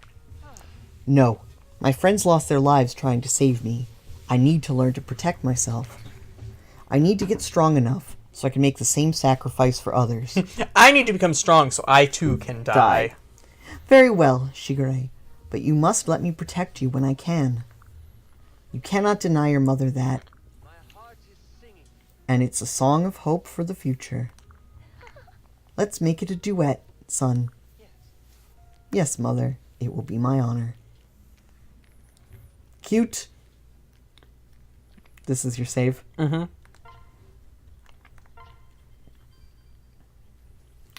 No, my friends lost their lives trying to save me. I need to learn to protect myself. I need to get strong enough so I can make the same sacrifice for others. I need to become strong so I too can die. Very well, Shigure, but you must let me protect you when I can. You cannot deny your mother that. And it's a song of hope for the future. Let's make it a duet, son. Yes, Mother, it will be my honor. Cute. This is your save? Mm-hmm.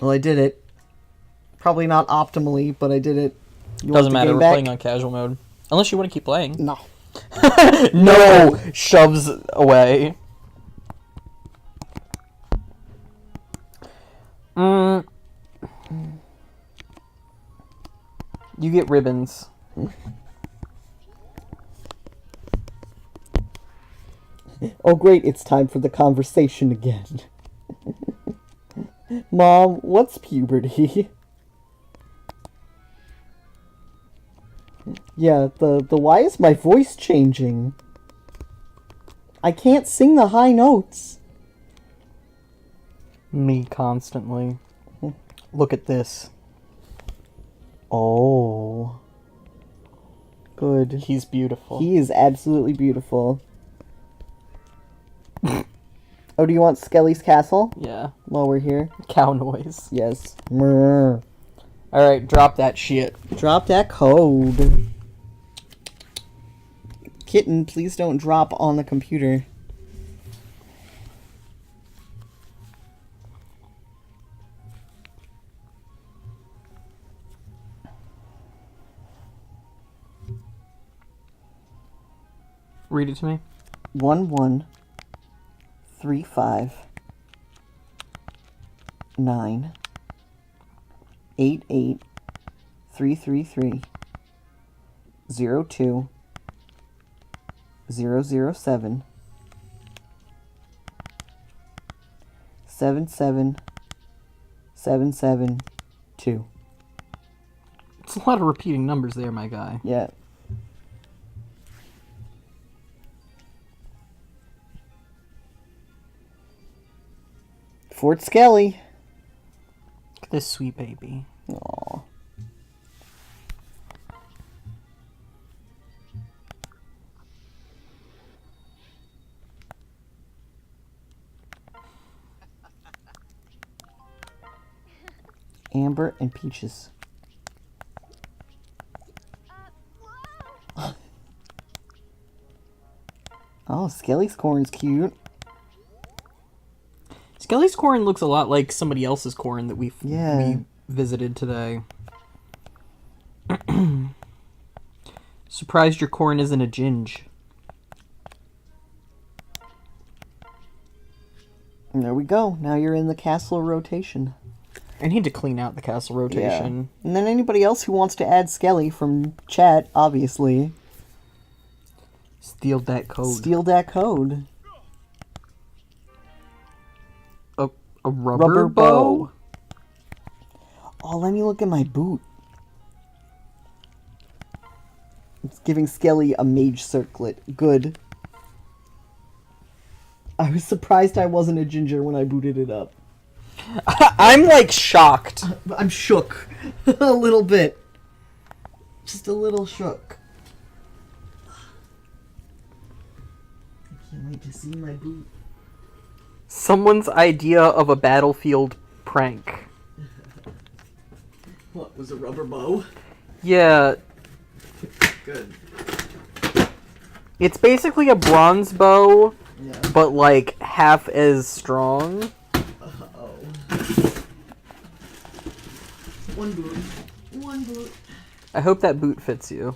Well, I did it. Probably not optimally, but I did it. You want Doesn't the matter, game we're back? playing on casual mode. Unless you want to keep playing. No. No! Shoves away. You get ribbons. Oh great, it's time for the conversation again. Mom, what's puberty? Yeah, the why is my voice changing? I can't sing the high notes. Me constantly. Look at this. Oh. Good. He's beautiful. He is absolutely beautiful. Oh, do you want Skelly's castle? Yeah. While we're here? Cow noise. Yes. Mrr. Alright, drop that shit. Drop that code. Kitten, please don't drop on the computer. Read it to me. 11359 88333 02 007 77772. It's a lot of repeating numbers there, my guy. Yeah. Fort Skelly. Look at this sweet baby. Aww. Amber and Peaches. Whoa! Oh, Skelly's corn's cute. Skelly's corn looks a lot like somebody else's corn that we Yeah. visited today. Surprised your corn isn't a ginge. And there we go. Now you're in the castle rotation. I need to clean out the castle rotation. Yeah. And then anybody else who wants to add Skelly from chat, obviously, Steal that code. steal that code. A rubber, Rubber bow? bow. Oh, let me look at my boot. It's giving Skelly a mage circlet. Good. I was surprised I wasn't a ginger when I booted it up. I'm like shocked. I'm shook. A little bit. Just a little shook. I can't wait to see my boot. Someone's idea of a battlefield prank. What, was a rubber bow? Yeah, Good. it's basically a bronze bow, Yeah. but like half as strong. Oh. One boot. One boot. I hope that boot fits you.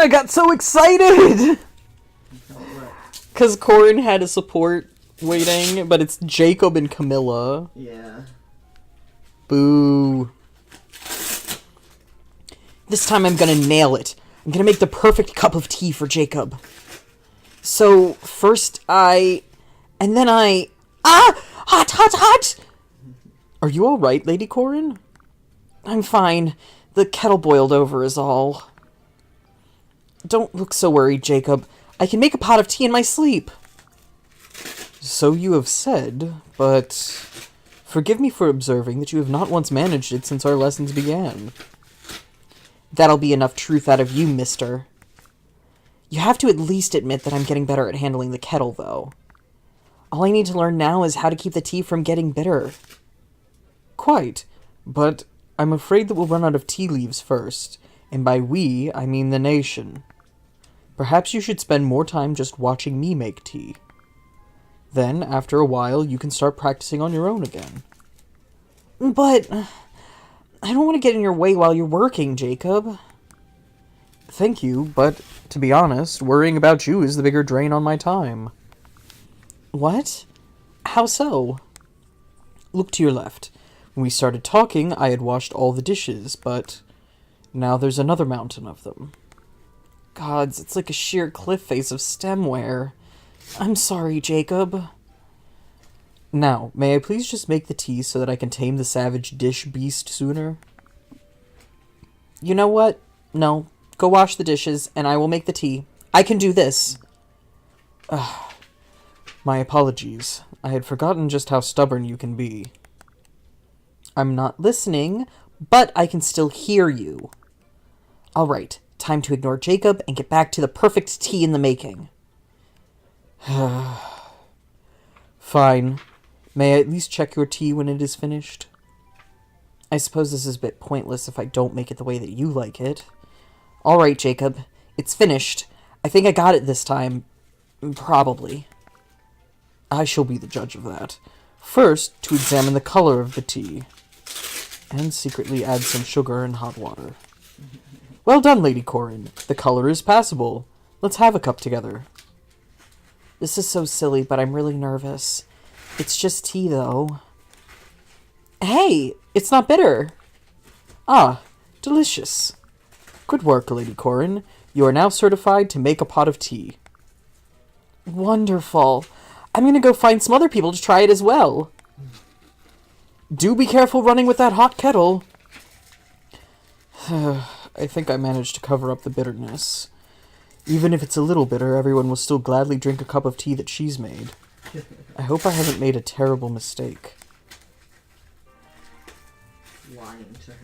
I got so excited! Because Corin had a support waiting, but it's Jacob and Camilla. Yeah. Boo. This time I'm gonna nail it. I'm gonna make the perfect cup of tea for Jacob. So, first and then I... Ah! Hot, hot, hot! Are you alright, Lady Corin? I'm fine. The kettle boiled over is all. Don't look so worried, Jacob. I can make a pot of tea in my sleep. So you have said, but... Forgive me for observing that you have not once managed it since our lessons began. That'll be enough truth out of you, mister. You have to at least admit that I'm getting better at handling the kettle, though. All I need to learn now is how to keep the tea from getting bitter. Quite, but I'm afraid that we'll run out of tea leaves first, and by we, I mean the nation. Perhaps you should spend more time just watching me make tea. Then, after a while, you can start practicing on your own again. But I don't want to get in your way while you're working, Jacob. Thank you, but to be honest, worrying about you is the bigger drain on my time. What? How so? Look to your left. When we started talking, I had washed all the dishes, but now there's another mountain of them. Gods, it's like a sheer cliff face of stemware. I'm sorry, Jacob. Now, may I please just make the tea so that I can tame the savage dish beast sooner? You know what? No. Go wash the dishes, and I will make the tea. I can do this. Ugh. My apologies. I had forgotten just how stubborn you can be. I'm not listening, but I can still hear you. All right, time to ignore Jacob and get back to the perfect tea in the making. Fine. May I at least check your tea when it is finished? I suppose this is a bit pointless if I don't make it the way that you like it. All right, Jacob. It's finished. I think I got it this time. Probably. I shall be the judge of that. First, to examine the color of the tea. And secretly add some sugar and hot water. Well done, Lady Corin. The color is passable. Let's have a cup together. This is so silly, but I'm really nervous. It's just tea, though. Hey, it's not bitter. Ah, delicious. Good work, Lady Corin. You are now certified to make a pot of tea. Wonderful. I'm going to go find some other people to try it as well. Do be careful running with that hot kettle. I think I managed to cover up the bitterness. Even if it's a little bitter, everyone will still gladly drink a cup of tea that she's made. I hope I haven't made a terrible mistake. Lying to her.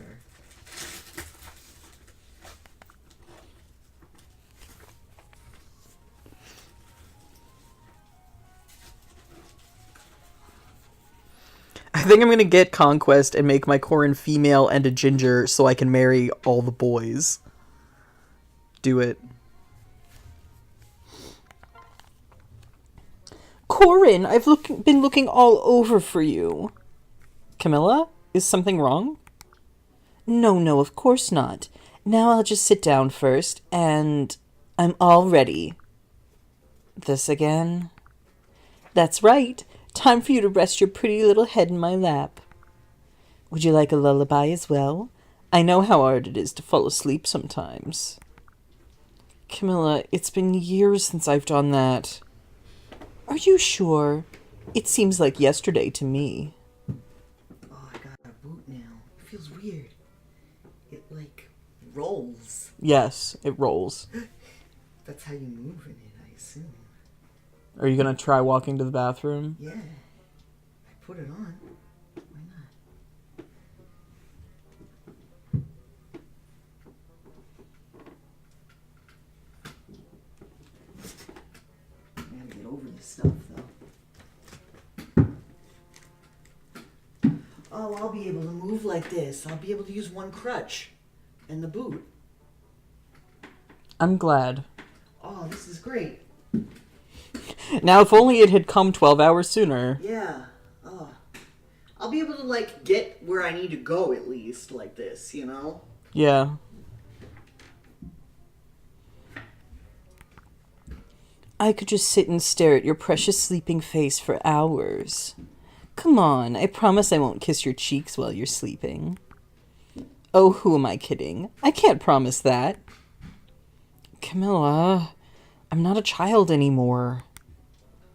I think I'm going to get Conquest and make my Corin female and a ginger so I can marry all the boys. Do it. Corin, I've been looking all over for you. Camilla, is something wrong? No, of course not. Now I'll just sit down first, and I'm all ready. This again? That's right. Time for you to rest your pretty little head in my lap. Would you like a lullaby as well? I know how hard it is to fall asleep sometimes. Camilla, it's been years since I've done that. Are you sure? It seems like yesterday to me. Oh, I got a boot now. It feels weird. It, rolls. Yes, it rolls. That's how you move in it, I assume. Are you going to try walking to the bathroom? Yeah. I put it on. Why not? I gotta get over this stuff, though. Oh, I'll be able to move like this. I'll be able to use one crutch. And the boot. I'm glad. Oh, this is great. Now, if only it had come 12 hours sooner. Yeah. Oh. I'll be able to, get where I need to go, at least, like this, you know? Yeah. I could just sit and stare at your precious sleeping face for hours. Come on, I promise I won't kiss your cheeks while you're sleeping. Oh, who am I kidding? I can't promise that. Camilla, I'm not a child anymore.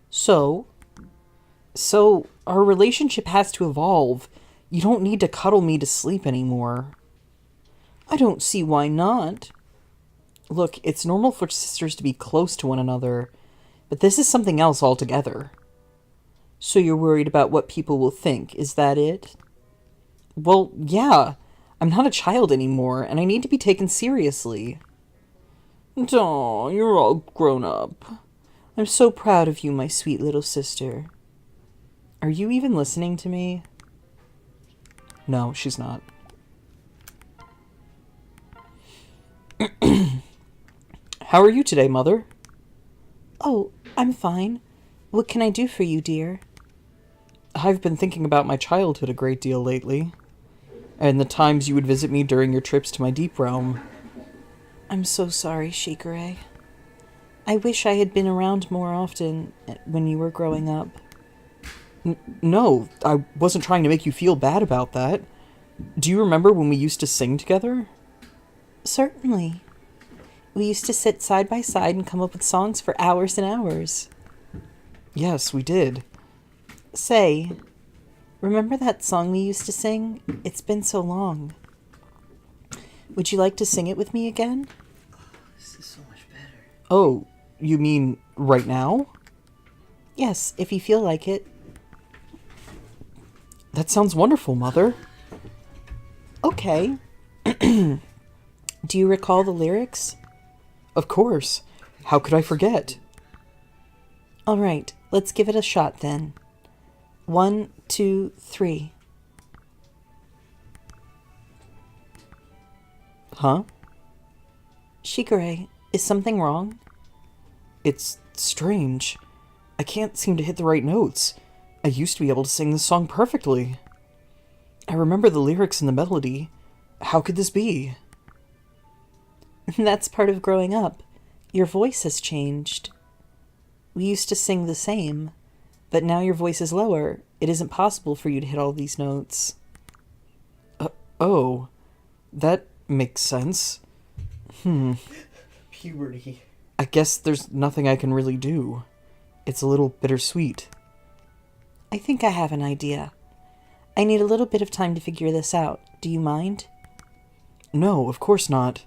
So our relationship has to evolve. You don't need to cuddle me to sleep anymore. I don't see why not. Look, it's normal for sisters to be close to one another, but this is something else altogether. So you're worried about what people will think, is that it? Well, yeah. I'm not a child anymore, and I need to be taken seriously. Aw, you're all grown up. I'm so proud of you, my sweet little sister. Are you even listening to me? No, she's not. How are you today, Mother? Oh, I'm fine. What can I do for you, dear? I've been thinking about my childhood a great deal lately, and the times you would visit me during your trips to my deep realm. I'm so sorry, Shikare. I wish I had been around more often when you were growing up. No, I wasn't trying to make you feel bad about that. Do you remember when we used to sing together? Certainly. We used to sit side by side and come up with songs for hours and hours. Yes, we did. Say, remember that song we used to sing? It's been so long. Would you like to sing it with me again? Oh, this is so much better. Oh, you mean right now? Yes, if you feel like it. That sounds wonderful, Mother. Okay. Do you recall the lyrics? Of course. How could I forget? All right, let's give it a shot then. 1, 2, 3. Huh? Shikare, is something wrong? It's strange. I can't seem to hit the right notes. I used to be able to sing this song perfectly. I remember the lyrics and the melody. How could this be? That's part of growing up. Your voice has changed. We used to sing the same, but now your voice is lower. It isn't possible for you to hit all these notes. Oh, that makes sense. Puberty. I guess there's nothing I can really do. It's a little bittersweet. I think I have an idea. I need a little bit of time to figure this out. Do you mind? No, of course not.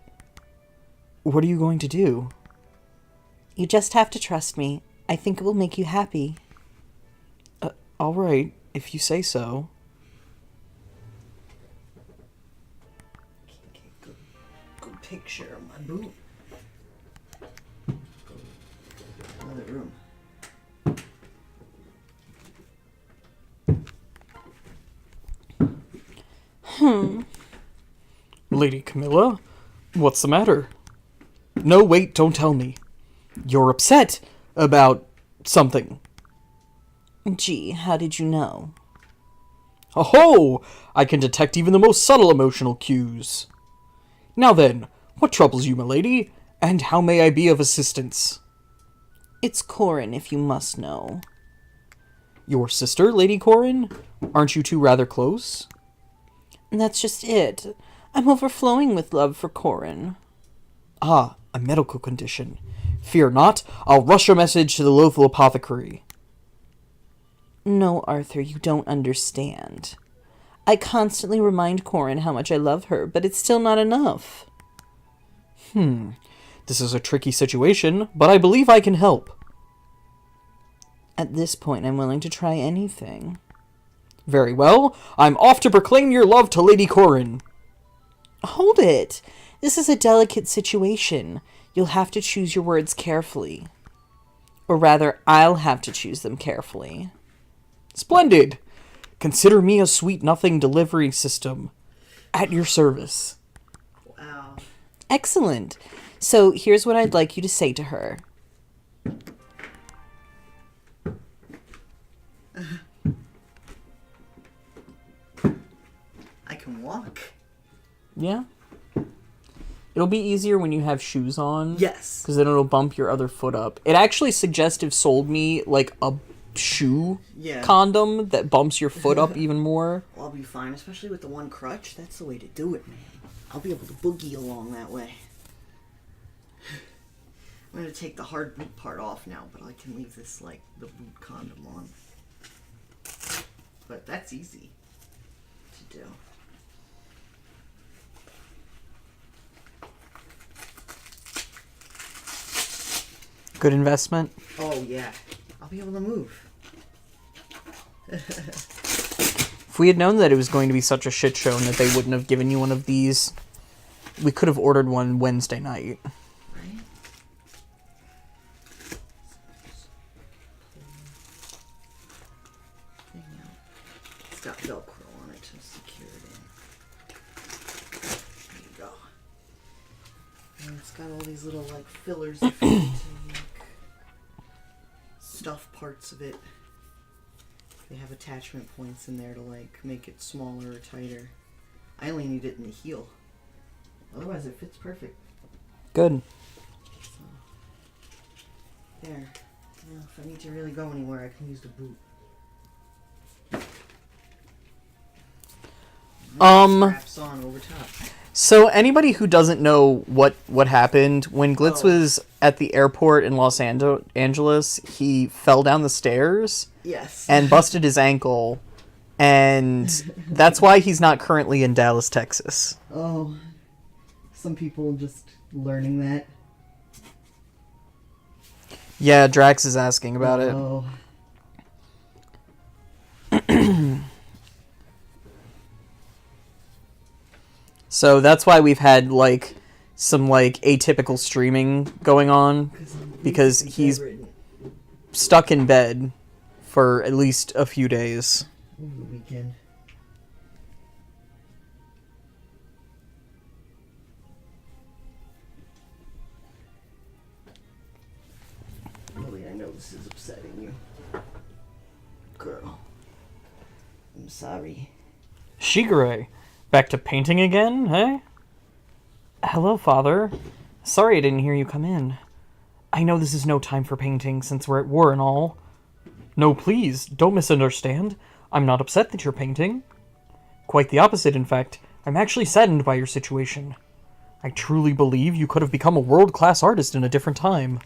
What are you going to do? You just have to trust me. I think it will make you happy. All right, if you say so. Okay, good picture of my boot. Another room. Lady Camilla, what's the matter? No, wait, don't tell me. You're upset about something. Gee, how did you know? Oh, I can detect even the most subtle emotional cues. Now then, what troubles you, milady, and how may I be of assistance? It's Corin, if you must know. Your sister, Lady Corin? Aren't you two rather close? That's just it. I'm overflowing with love for Corin. Ah, a medical condition. Fear not, I'll rush a message to the local apothecary. No, Arthur, you don't understand. I constantly remind Corin how much I love her, but it's still not enough. This is a tricky situation, but I believe I can help. At this point, I'm willing to try anything. Very well, I'm off to proclaim your love to Lady Corin. Hold it! This is a delicate situation. You'll have to choose your words carefully. Or rather, I'll have to choose them carefully. Splendid! Consider me a sweet-nothing delivery system. At your service. Wow. Excellent. So here's what I'd like you to say to her. I can walk. Yeah? It'll be easier when you have shoes on. Yes. Because then it'll bump your other foot up. It actually suggestive sold me, like, a shoe condom that bumps your foot up even more. Well, I'll be fine, especially with the one crutch. That's the way to do it, man. I'll be able to boogie along that way. I'm gonna take the hard boot part off now, but I can leave this, like, the boot condom on. But that's easy to do. Good investment. Oh, yeah. I'll be able to move. If we had known that it was going to be such a shit show and that they wouldn't have given you one of these, we could have ordered one Wednesday night. Right? It's got Velcro on it to secure it in. There you go. And it's got all these little, like, fillers if you need to, like, stuff parts of it. They have attachment points in there to, like, make it smaller or tighter. I only need it in the heel. Otherwise, it fits perfect. Good. So, there. Now, if I need to really go anywhere, I can use the boot. Straps on over top. So anybody who doesn't know what happened, when Glitz was at the airport in Los Angeles, he fell down the stairs Yes. and busted his ankle, and that's why he's not currently in Dallas, Texas. Oh, some people just learning that. Yeah, Drax is asking about it. Oh. So that's why we've had, like, some, like, atypical streaming going on, because he's stuck in bed for at least a few days. Over the weekend. Lily, I know this is upsetting you. Girl. I'm sorry. Shigure, back to painting again, eh? Hello, Father. Sorry I didn't hear you come in. I know this is no time for painting since we're at war and all. No, please, don't misunderstand. I'm not upset that you're painting. Quite the opposite, in fact. I'm actually saddened by your situation. I truly believe you could have become a world-class artist in a different time.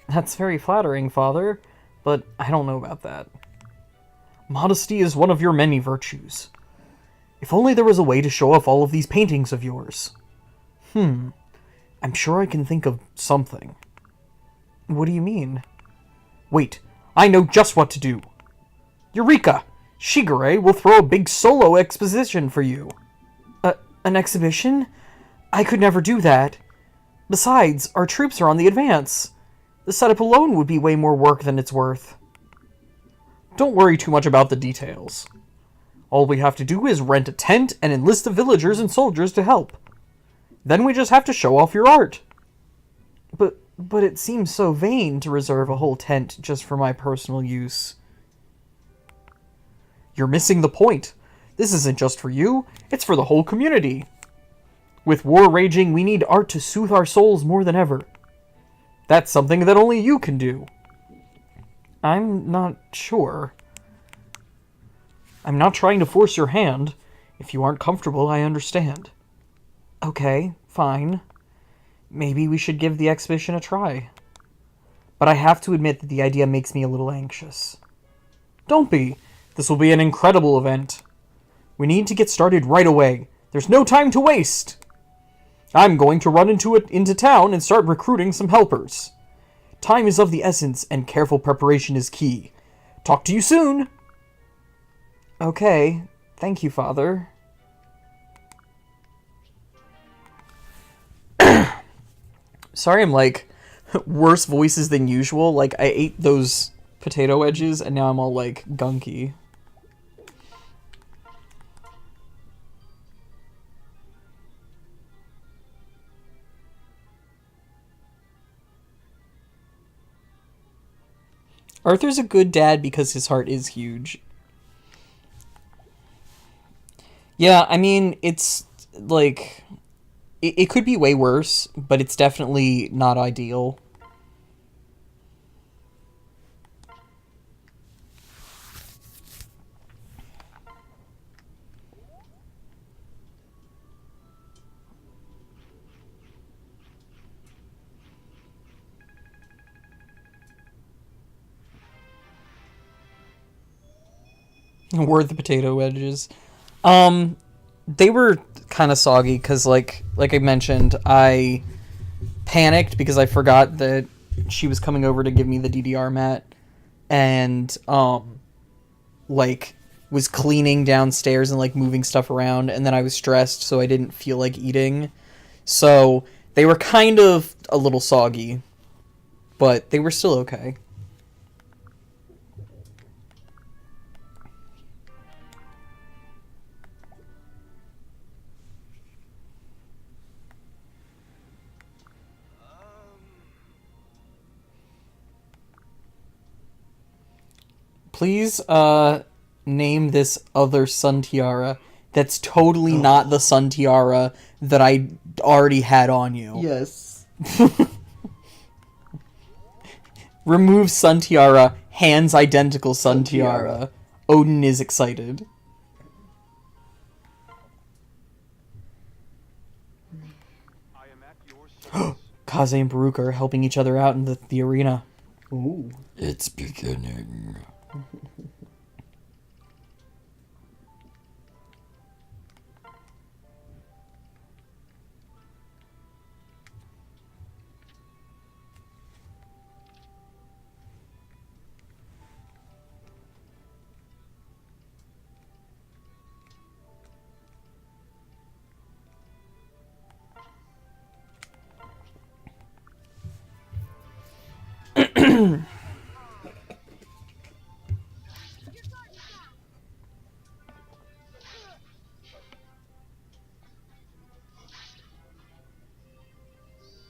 That's very flattering, Father, but I don't know about that. Modesty is one of your many virtues. If only there was a way to show off all of these paintings of yours. I'm sure I can think of something. What do you mean? Wait, I know just what to do. Eureka! Shigure will throw a big solo exposition for you. An exhibition? I could never do that. Besides, our troops are on the advance. The setup alone would be way more work than it's worth. Don't worry too much about the details. All we have to do is rent a tent and enlist the villagers and soldiers to help. Then we just have to show off your art. But it seems so vain to reserve a whole tent just for my personal use. You're missing the point. This isn't just for you, it's for the whole community. With war raging, we need art to soothe our souls more than ever. That's something that only you can do. I'm not sure. I'm not trying to force your hand. If you aren't comfortable, I understand. Okay, fine. Maybe we should give the exhibition a try. But I have to admit that the idea makes me a little anxious. Don't be. This will be an incredible event. We need to get started right away. There's no time to waste. I'm going to run into town and start recruiting some helpers. Time is of the essence, and careful preparation is key. Talk to you soon! Okay, thank you, Father. Sorry I'm, like, worse voices than usual. Like, I ate those potato wedges, and now I'm all, like, gunky. Arthur's a good dad because his heart is huge. Yeah, I mean, it's, like, it could be way worse, but it's definitely not ideal. Were the potato wedges. They were kind of soggy because, like I mentioned, I panicked because I forgot that she was coming over to give me the DDR mat, and like was cleaning downstairs and like moving stuff around, and then I was stressed, so I didn't feel like eating. So they were kind of a little soggy, but they were still okay. Please, name this other sun tiara that's totally not the sun tiara that I already had on you. Yes. Remove sun tiara, hands identical sun tiara. Odin is excited. I am at your service. Kaze and Baruch are helping each other out in the arena. Ooh. It's beginning.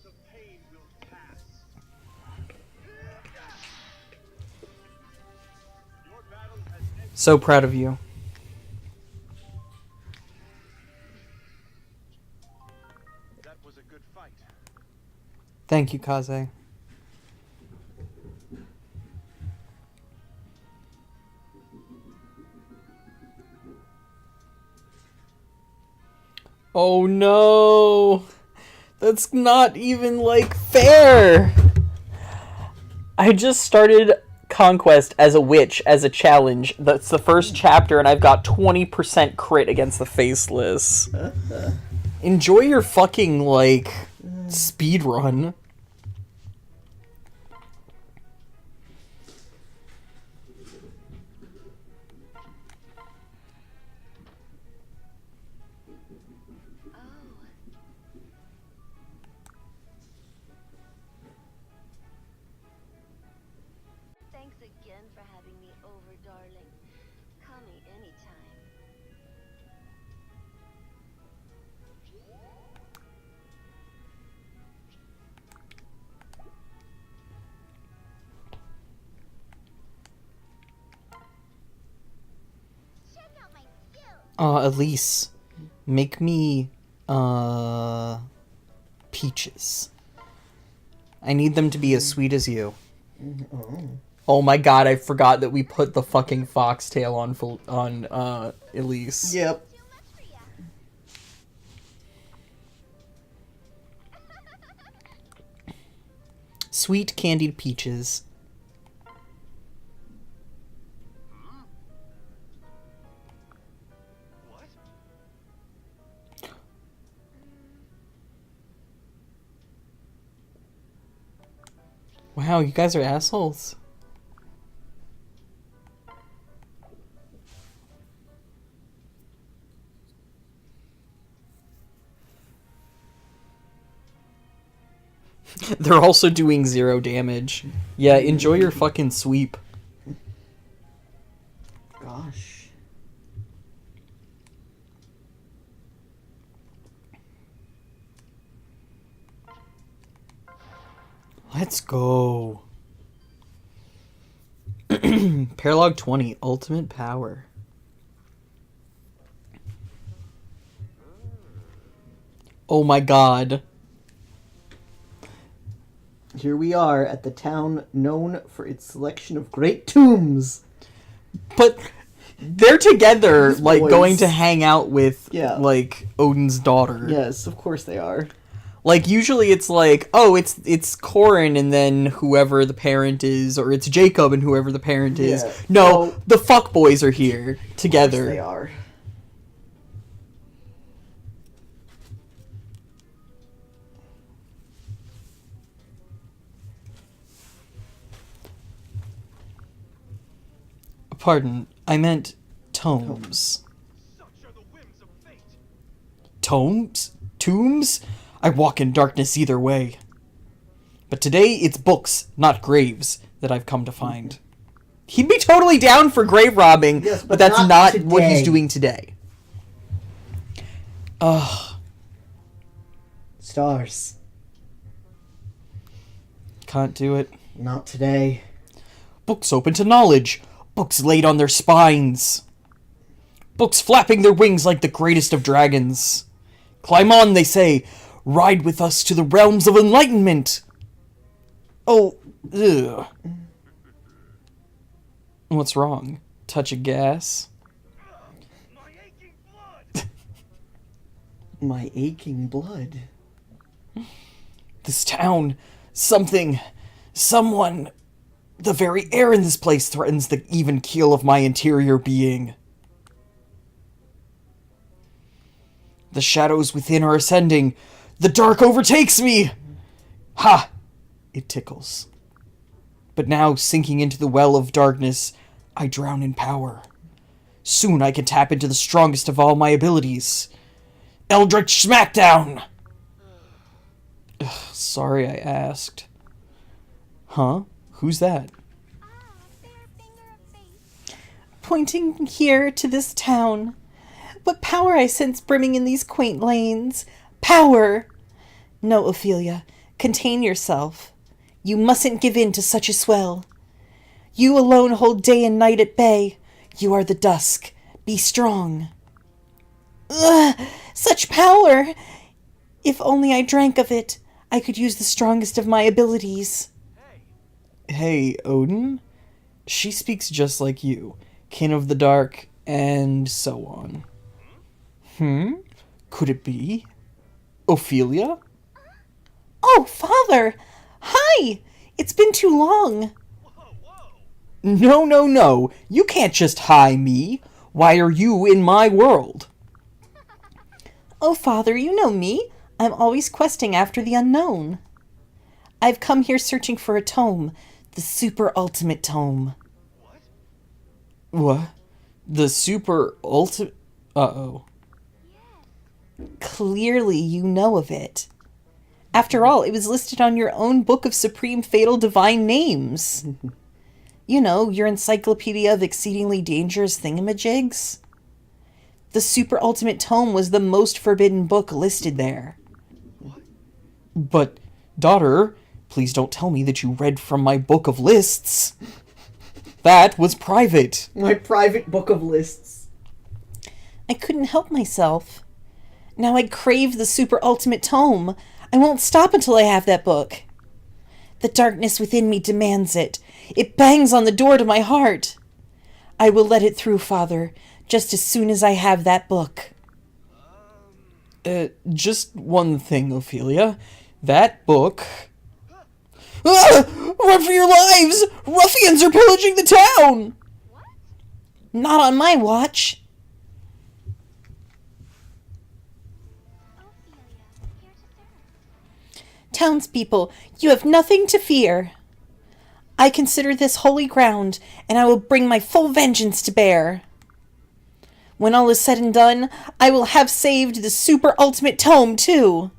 The pain will pass. Your battle has ended. So proud of you. Thank you, Kaze. Oh no! That's not even, like, fair! I just started Conquest as a witch, as a challenge. That's the first chapter, and I've got 20% crit against the Faceless. Enjoy your fucking, like, speed run. Thanks again for having me over, darling. Call me anytime. Check out my skills. Elise, make me, peaches. I need them to be as sweet as you. Oh my god, I forgot that we put the fucking foxtail on Elise. Yep. Too much for ya. Sweet candied peaches. What? Wow, you guys are assholes. They're also doing 0 damage. Yeah, enjoy your fucking sweep. Gosh. Let's go. Paralog 20, ultimate power. Oh my god. Here we are at the town known for its selection of great tombs. But they're together, These like, boys. going to hang out with, Yeah. like, Odin's daughter. Yes, of course they are. Like, usually it's like, oh, it's Corin and then whoever the parent is, or it's Jacob and whoever the parent is. Yeah. No, Oh. the fuckboys are here Of together. course they are. Pardon, I meant tomes. Such are the whims of fate. Tomes? Tombs? I walk in darkness either way. But today it's books, not graves, that I've come to find. He'd be totally down for grave robbing, Yes, but but that's not not what he's today. doing today. Ugh, Stars. can't do it. Not today. Books open to knowledge. Books laid on their spines. Books flapping their wings like the greatest of dragons. Climb on, they say. Ride with us to the realms of enlightenment. Oh, ugh. What's wrong? Touch of gas? My aching blood. My aching blood. This town, something, someone, the very air in this place threatens the even keel of my interior being. The shadows within are ascending. The dark overtakes me! Ha! It tickles. But now, sinking into the well of darkness, I drown in power. Soon I can tap into the strongest of all my abilities. Eldritch Smackdown! Ugh, sorry I asked. Huh? Who's that? Ah, fair finger of fate. Pointing here to this town. What power I sense brimming in these quaint lanes. Power! No, Ophelia, contain yourself. You mustn't give in to such a swell. You alone hold day and night at bay. You are the dusk. Be strong. Ugh, such power! If only I drank of it, I could use the strongest of my abilities. Hey, Odin? She speaks just like you. Kin of the Dark, and so on. Could it be? Ophelia? Oh, Father! Hi! It's been too long. No, no, no. You can't just hi me. Why are you in my world? Oh, Father, you know me. I'm always questing after the unknown. I've come here searching for a tome, the super ultimate tome. What? The super ultimate... Uh-oh. Clearly you know of it. After all, it was listed on your own book of supreme fatal divine names. You know, your encyclopedia of exceedingly dangerous thingamajigs. The super ultimate tome was the most forbidden book listed there. But, daughter, please don't tell me that you read from my book of lists. That was private. My private book of lists. I couldn't help myself. Now I crave the super ultimate tome. I won't stop until I have that book. The darkness within me demands it. It bangs on the door to my heart. I will let it through, Father, just as soon as I have that book. Just one thing, Ophelia. That book... Ah! Run for your lives! Ruffians are pillaging the town! Not on my watch. Ophelia, here to serve. Townspeople, you have nothing to fear. I consider this holy ground, and I will bring my full vengeance to bear. When all is said and done, I will have saved the super ultimate tome, too.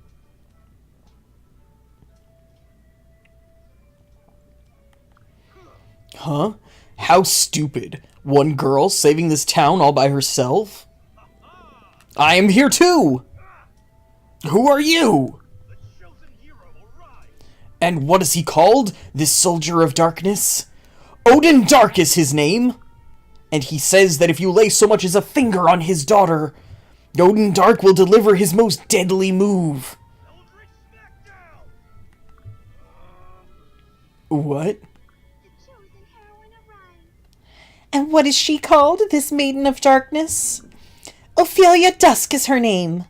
Huh? How stupid. One girl saving this town all by herself? I am here too! Who are you? And what is he called, this soldier of darkness? Odin Dark is his name! And he says that if you lay so much as a finger on his daughter, Odin Dark will deliver his most deadly move. What? The chosen heroine arrives. And what is she called, this maiden of darkness? Ophelia Dusk is her name.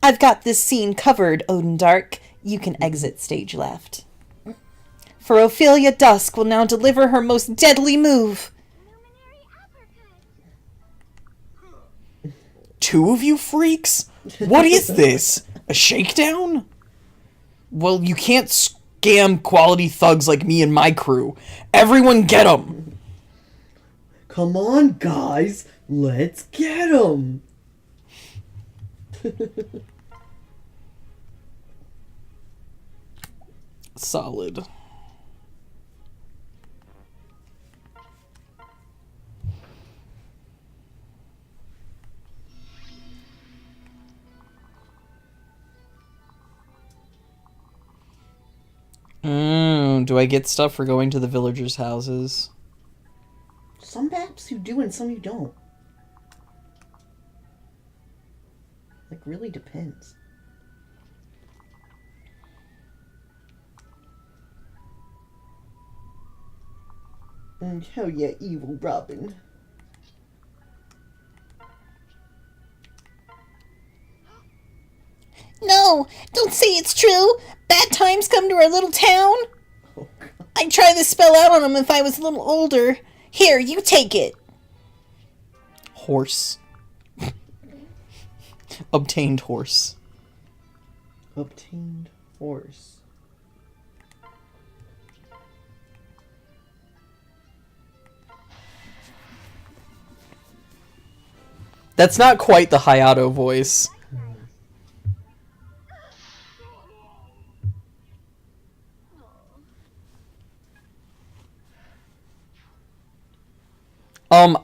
I've got this scene covered, Odin Dark. You can exit stage left. For Ophelia Dusk will now deliver her most deadly move. Luminary uppercut. Two of you freaks? What is this? A shakedown? Well, you can't scam quality thugs like me and my crew. Everyone get 'em! Come on, guys. Let's get 'em. Solid. Do I get stuff for going to the villagers' houses? Some maps you do and some you don't. Like, really depends. And hell yeah, evil Robin. No, don't say it's true. Bad times come to our little town. Oh, God. I'd try this spell out on him if I was a little older. Here, you take it. Horse. Obtained horse. Obtained horse. That's not quite the Hayato voice.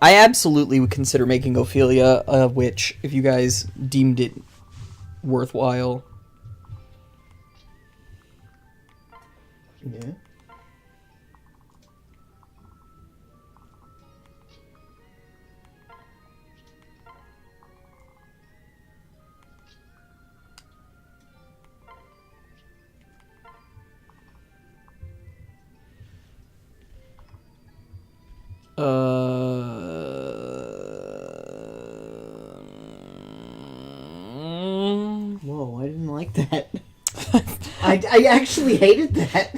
I absolutely would consider making Ophelia a witch if you guys deemed it worthwhile. Yeah. Whoa, I didn't like that. I actually hated that.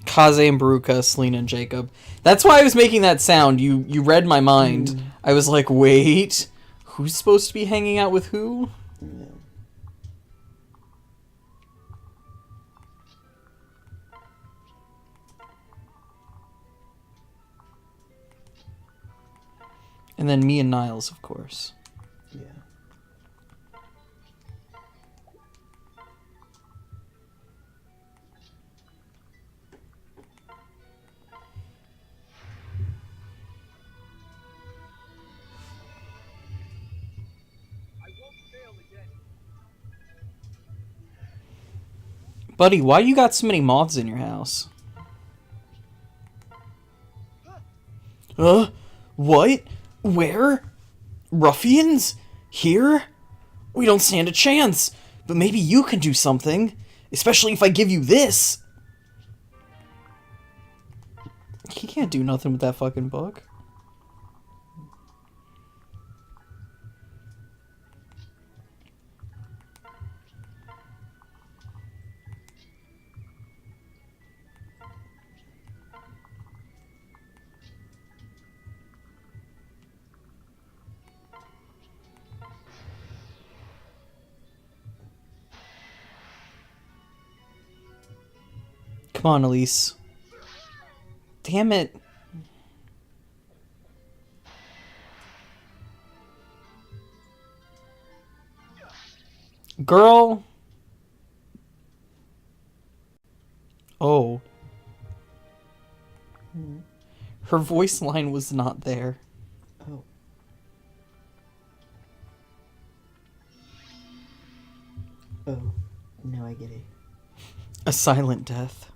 Kaze and Baruka, Selena and Jacob. That's why I was making that sound. You read my mind. I was like, wait, who's supposed to be hanging out with who? Yeah. And then me and Niles, of course. Yeah. I won't fail again. Buddy, why you got so many moths in your house? What? Where? Ruffians? Here? We don't stand a chance. But maybe you can do something. Especially if I give you this. He can't do nothing with that fucking book. Come on, Elise. Damn it. Girl. Oh. Her voice line was not there. Oh. Oh. Now I get it. A silent death.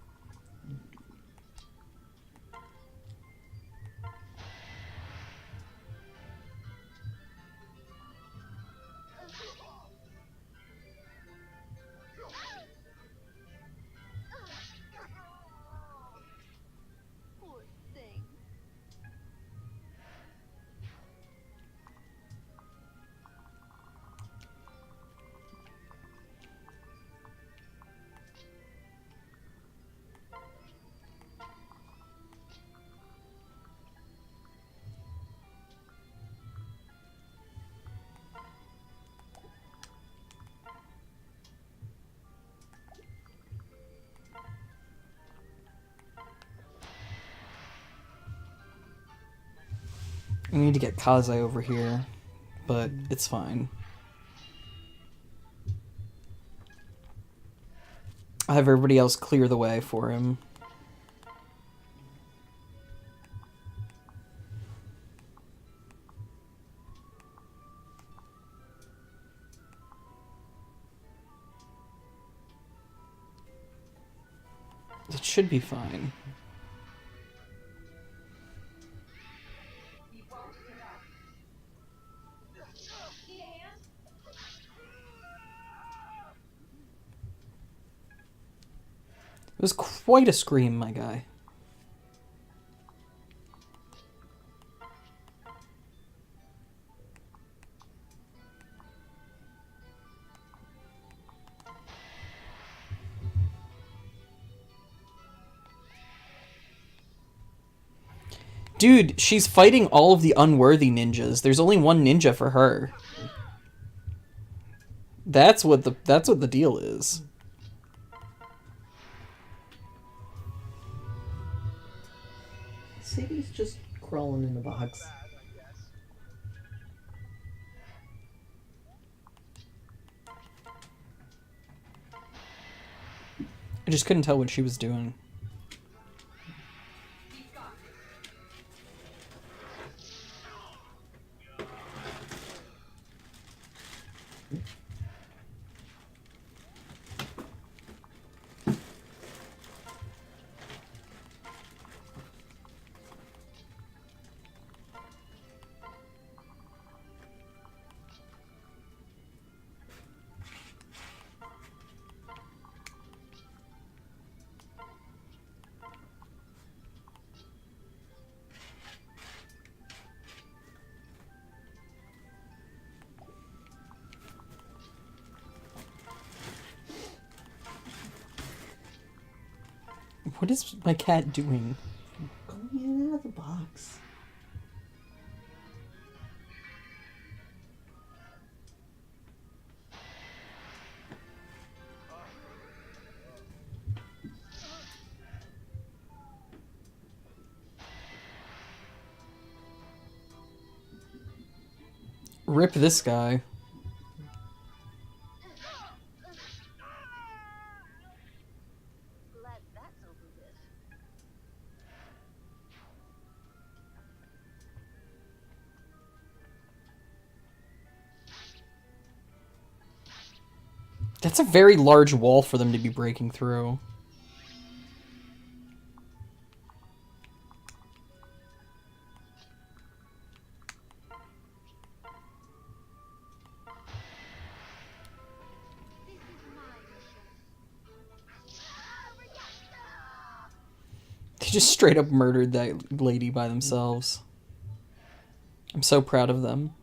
Poor thing. We need to get Kaze over here, but it's fine. I'll have everybody else clear the way for him. It should be fine. It was quite a scream, my guy. Dude, she's fighting all of the unworthy ninjas. There's only one ninja for her. That's what the deal is. Sadie's just crawling in the box. Bad, I guess. I just couldn't tell what she was doing. What is my cat doing? Going in and out of the box. Rip this guy. Glad that's over with. That's a very large wall for them to be breaking through. This is my mission. They just straight up murdered that lady by themselves. I'm so proud of them.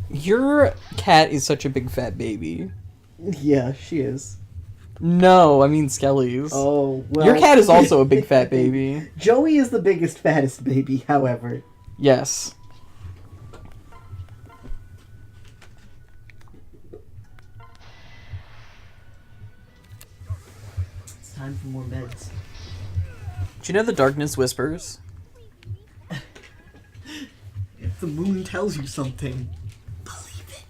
Your cat is such a big fat baby. Yeah, she is. No, I mean Skelly's. Oh, well. Your cat is also a big fat baby. Joey is the biggest, fattest baby, however. Yes. It's time for more meds. Do you know the darkness whispers? If the moon tells you something, believe it.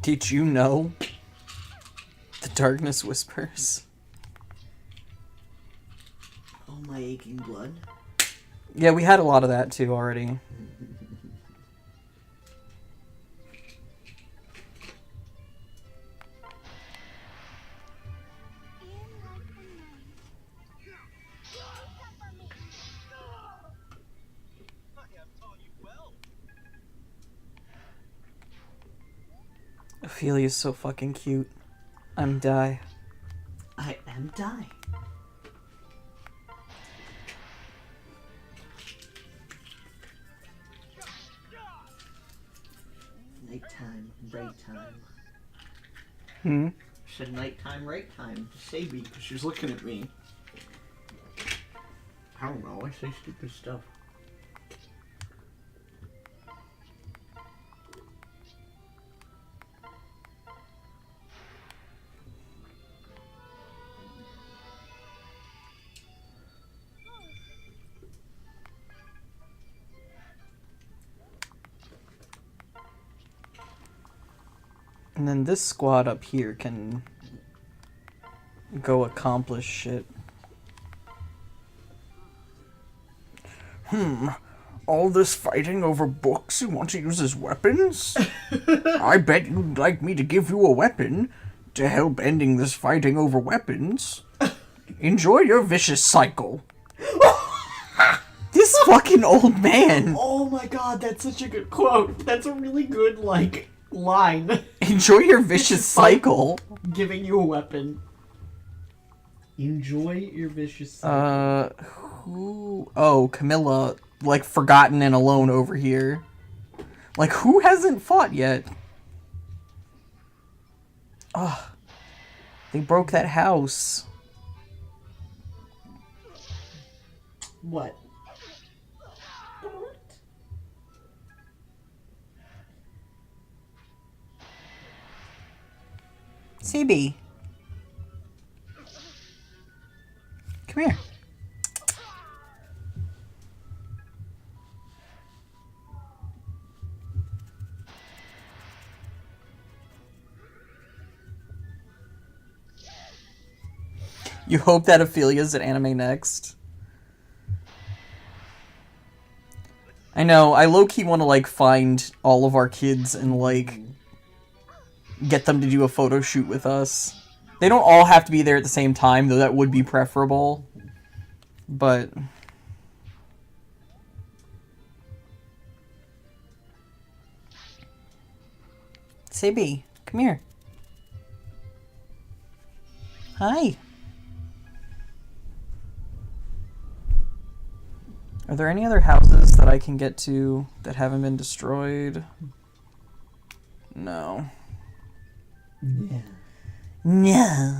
Did you know the darkness whispers? Oh, my aching blood. Yeah, we had a lot of that too already. I have taught you well. Ophelia's so fucking cute. I'm die. I am dying. Nighttime, right time. Hmm? Said nighttime, right time. Sadie, because she's looking at me. I don't know, I say stupid stuff. And then this squad up here can go accomplish shit. All this fighting over books you want to use as weapons? I bet you'd like me to give you a weapon to help ending this fighting over weapons. Enjoy your vicious cycle. This fucking old man. Oh my god, that's such a good quote. That's a really good, line. Enjoy your vicious cycle. Giving you a weapon. Enjoy your vicious cycle. Who? Oh, Camilla, forgotten and alone over here. Who hasn't fought yet? Ugh. They broke that house. What? CB. Come here. You hope that Ophelia's at Anime Next? I know, I low-key want to, find all of our kids and, get them to do a photo shoot with us. They don't all have to be there at the same time, though that would be preferable. But SAB, come here. Hi. Are there any other houses that I can get to that haven't been destroyed? No. Yeah. No.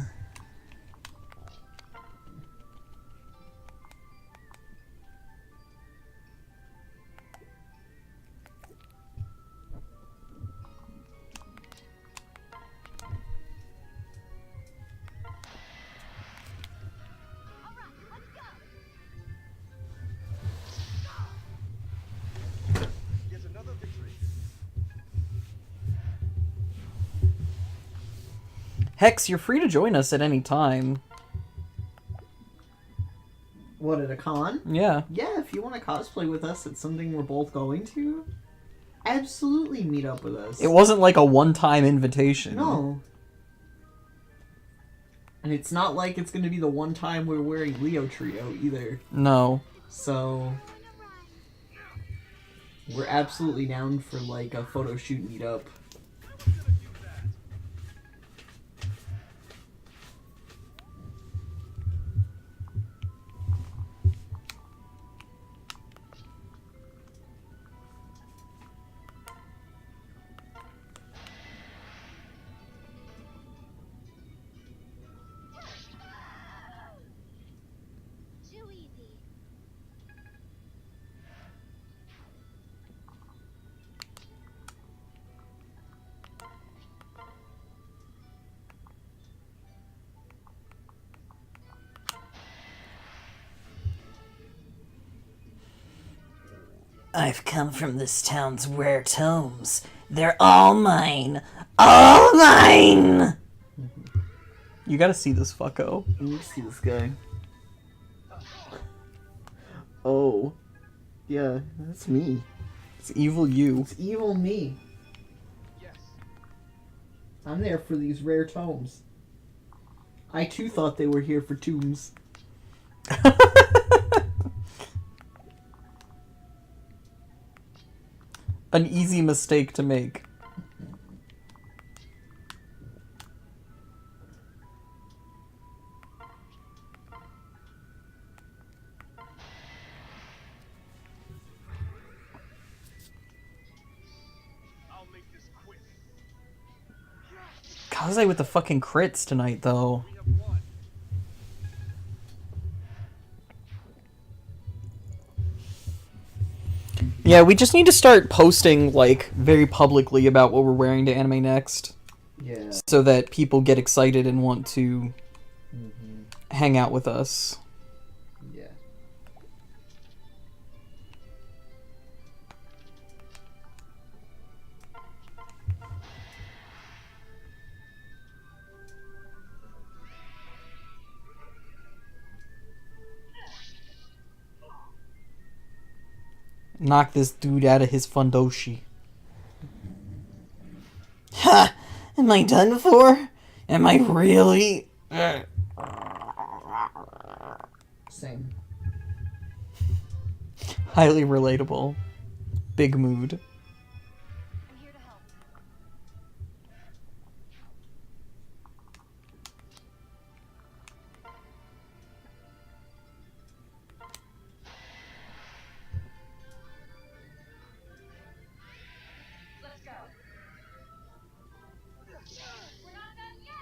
Yet another victory. Hex, you're free to join us at any time. What, at a con? Yeah. Yeah, if you want to cosplay with us, it's something we're both going to. Absolutely meet up with us. It wasn't like a one-time invitation. No. And it's not like it's going to be the one time we're wearing Leo Trio either. No. So, we're absolutely down for like a photo shoot meetup. Too easy. I've come from this town's rare tomes. They're all mine. All mine! You gotta see this fucko. Let me see this guy. Oh. Yeah, that's me. It's evil you. It's evil me. Yes. I'm there for these rare tomes. I too thought they were here for tombs. An easy mistake to make. I'll make this quick. Kaze with the fucking crits tonight, though. We have won. Yeah, we just need to start posting, like, very publicly about what we're wearing to Anime Next. Yeah. So that people get excited and want to hang out with us. Yeah. Knock this dude out of his fundoshi. Ha! Am I done for? Am I really? Same. Highly relatable. Big mood. I'm here to help. Let's go. We're not done yet.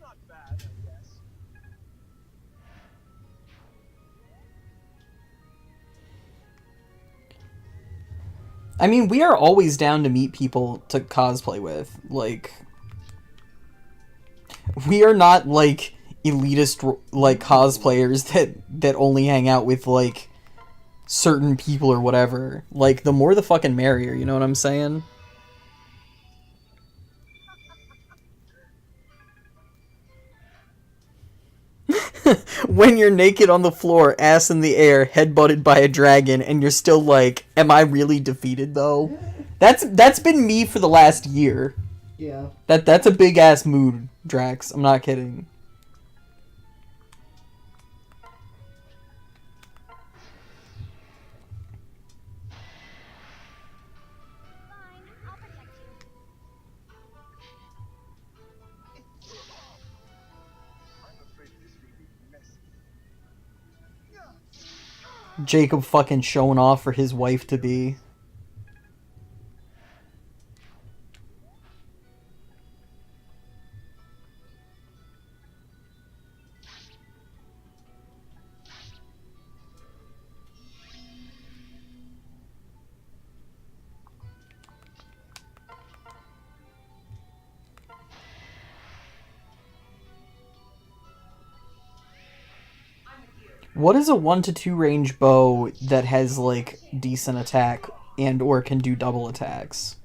Not bad, I guess. I mean, we are always down to meet people to cosplay with. Like, we are not, like, elitist, like, cosplayers that only hang out with, like, certain people or whatever. Like, the more the fucking merrier, you know what I'm saying? When you're naked on the floor, ass in the air, head butted by a dragon, and you're still like, am I really defeated though? That's been me for the last year. Yeah. That's a big ass mood, Drax. I'm not kidding. Fine, I'll Jacob fucking showing off for his wife to be. What is a 1 to 2 range bow that has like decent attack and or can do double attacks?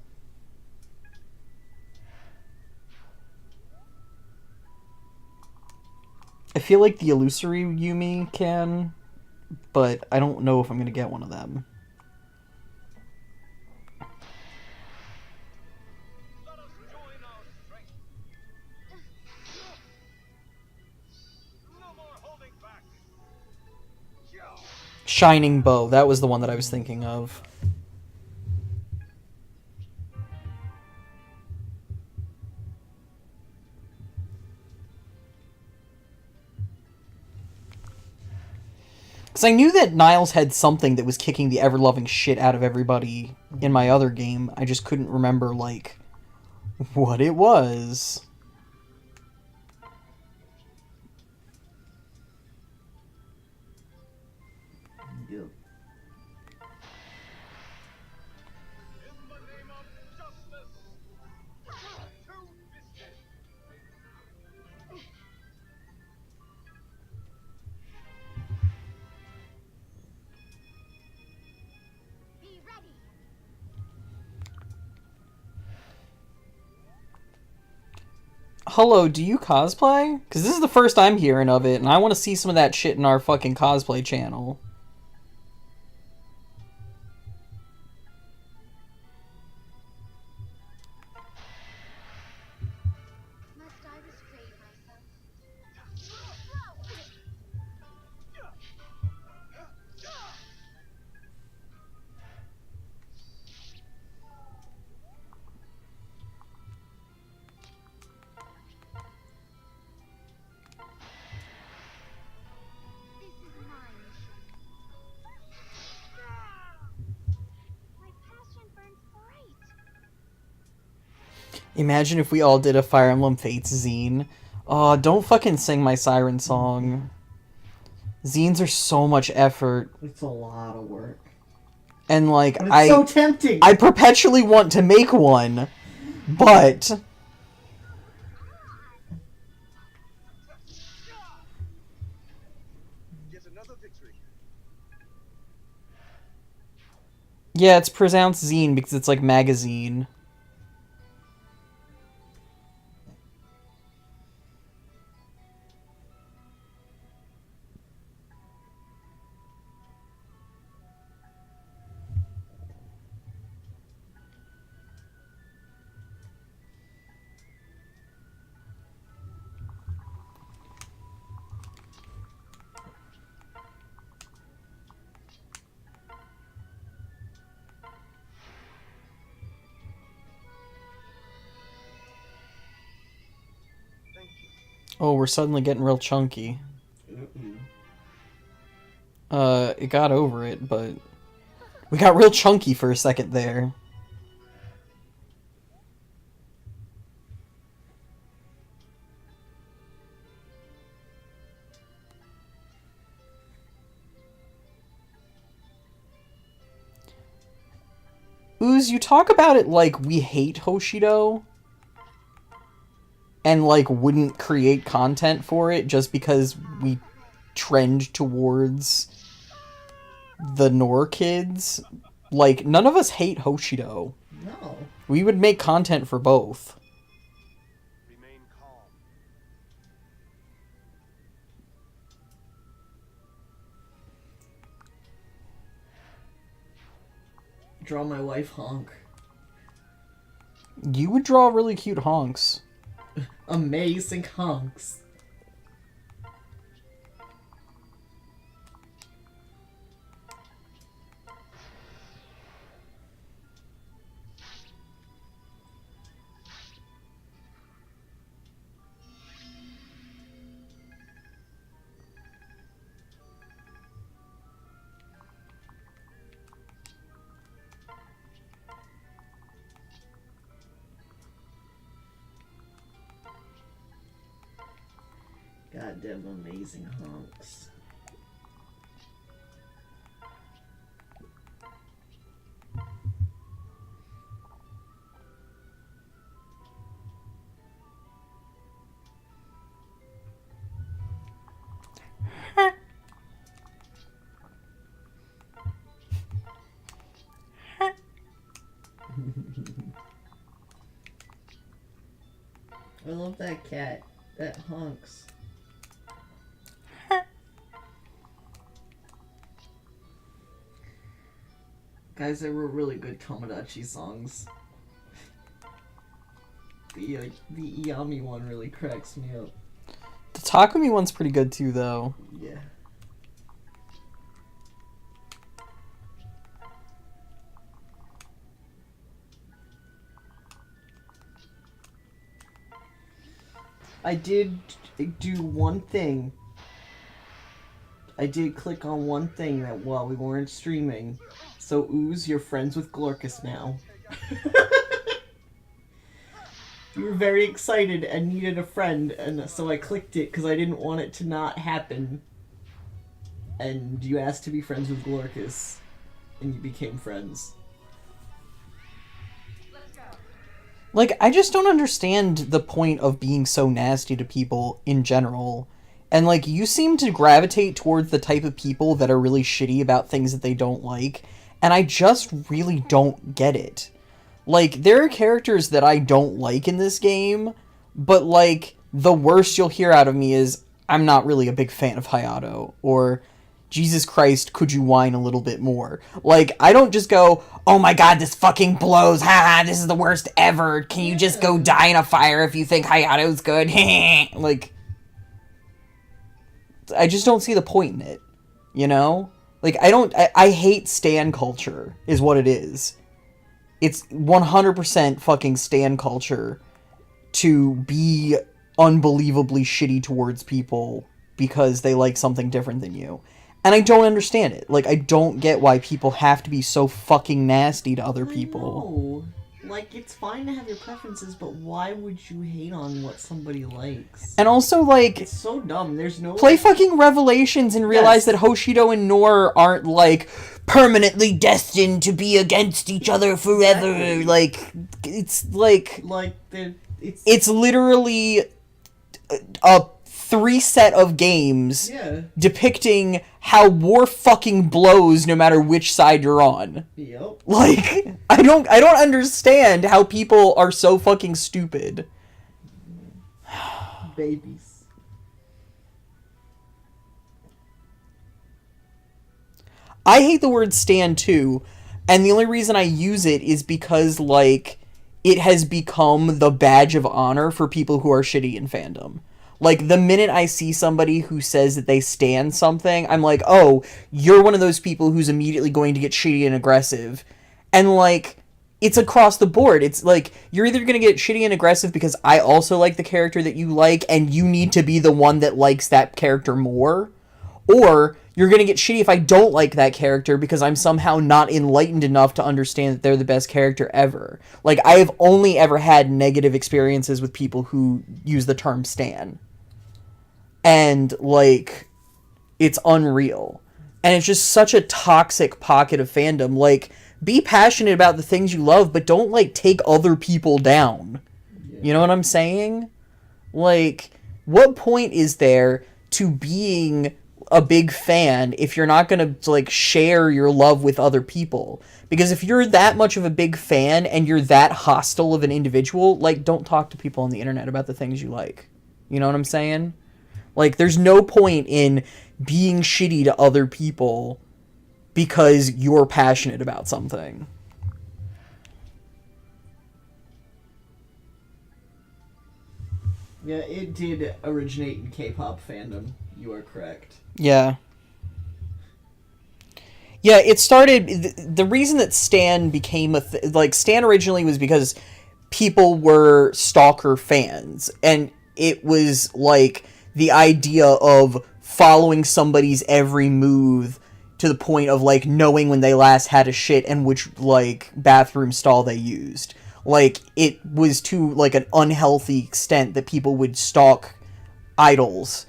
I feel like the illusory Yumi can, but I don't know if I'm gonna get one of them. Shining bow, that was the one that I was thinking of. Because I knew that Niles had something that was kicking the ever-loving shit out of everybody in my other game. I just couldn't remember, like, what it was. Yep. Be ready. Hello, do you cosplay? Because this is the first I'm hearing of it, and I want to see some of that shit in our fucking cosplay channel. Must I restrain myself? This is my mission. My passion burns bright. Imagine if we all did a Fire Emblem Fates zine. Oh, don't fucking sing my siren song. Zines are so much effort. It's a lot of work. And, like, But it's so tempting! I perpetually want to make one, but... Yet another victory. Yeah, it's pronounced zine because it's like magazine. Thank you. Oh, we're suddenly getting real chunky. It got over it, but... We got real chunky for a second there. Ooze, you talk about it like we hate Hoshido and like wouldn't create content for it just because we trend towards the Nor kids. Like, none of us hate Hoshido. No. We would make content for both. Remain calm. Draw my wife honk. You would draw really cute honks. Amazing honks. Goddamn amazing hunks. I love that cat. That hunks. Guys, they wrote really good Tomodachi songs. The Iyami one really cracks me up. The Takumi one's pretty good too, though. Yeah. I did do one thing. I did click on one thing that while we weren't streaming. So, Ooze, you're friends with Glorkus now. You were very excited and needed a friend, and so I clicked it because I didn't want it to not happen. And you asked to be friends with Glorkus, and you became friends. Like, I just don't understand the point of being so nasty to people in general. And, like, you seem to gravitate towards the type of people that are really shitty about things that they don't like. And I just really don't get it. Like, there are characters that I don't like in this game, but, like, the worst you'll hear out of me is, I'm not really a big fan of Hayato, or, Jesus Christ, could you whine a little bit more? Like, I don't just go, oh my god, this fucking blows, haha, this is the worst ever, can you just go die in a fire if you think Hayato's good? Like, I just don't see the point in it, you know? Like, I hate stan culture, is what it is. It's 100% fucking stan culture to be unbelievably shitty towards people because they like something different than you. And I don't understand it. Like, I don't get why people have to be so fucking nasty to other people. No. Like, it's fine to have your preferences, but why would you hate on what somebody likes? And also, like, It's so dumb. There's no... play fucking Revelations and realize Yes. that Hoshido and Nor aren't, like, permanently destined to be against each other forever. Exactly. Like, it's like... Like, it's... It's literally a 3 set of games Yeah. depicting how war fucking blows no matter which side you're on. Yep. Like, I don't understand how people are so fucking stupid. Babies. I hate the word stan too, and the only reason I use it is because, like, it has become the badge of honor for people who are shitty in fandom. Like, the minute I see somebody who says that they stan something, I'm like, oh, you're one of those people who's immediately going to get shitty and aggressive. And, like, it's across the board. It's like, you're either going to get shitty and aggressive because I also like the character that you like, and you need to be the one that likes that character more, or you're going to get shitty if I don't like that character because I'm somehow not enlightened enough to understand that they're the best character ever. Like, I have only ever had negative experiences with people who use the term stan. And, like, it's unreal. And it's just such a toxic pocket of fandom. Like, be passionate about the things you love, but don't, like, take other people down. Yeah. You know what I'm saying? Like, what point is there to being a big fan if you're not gonna, like, share your love with other people? Because if you're that much of a big fan and you're that hostile of an individual, like, don't talk to people on the internet about the things you like. You know what I'm saying? Like, there's no point in being shitty to other people because you're passionate about something. Yeah, it did originate in K-pop fandom. You are correct. Yeah. Yeah, it started... The reason that Stan became a... like, Stan originally was because people were stalker fans. And it was, like, the idea of following somebody's every move to the point of, like, knowing when they last had a shit and which, like, bathroom stall they used. Like, it was to, like, an unhealthy extent that people would stalk idols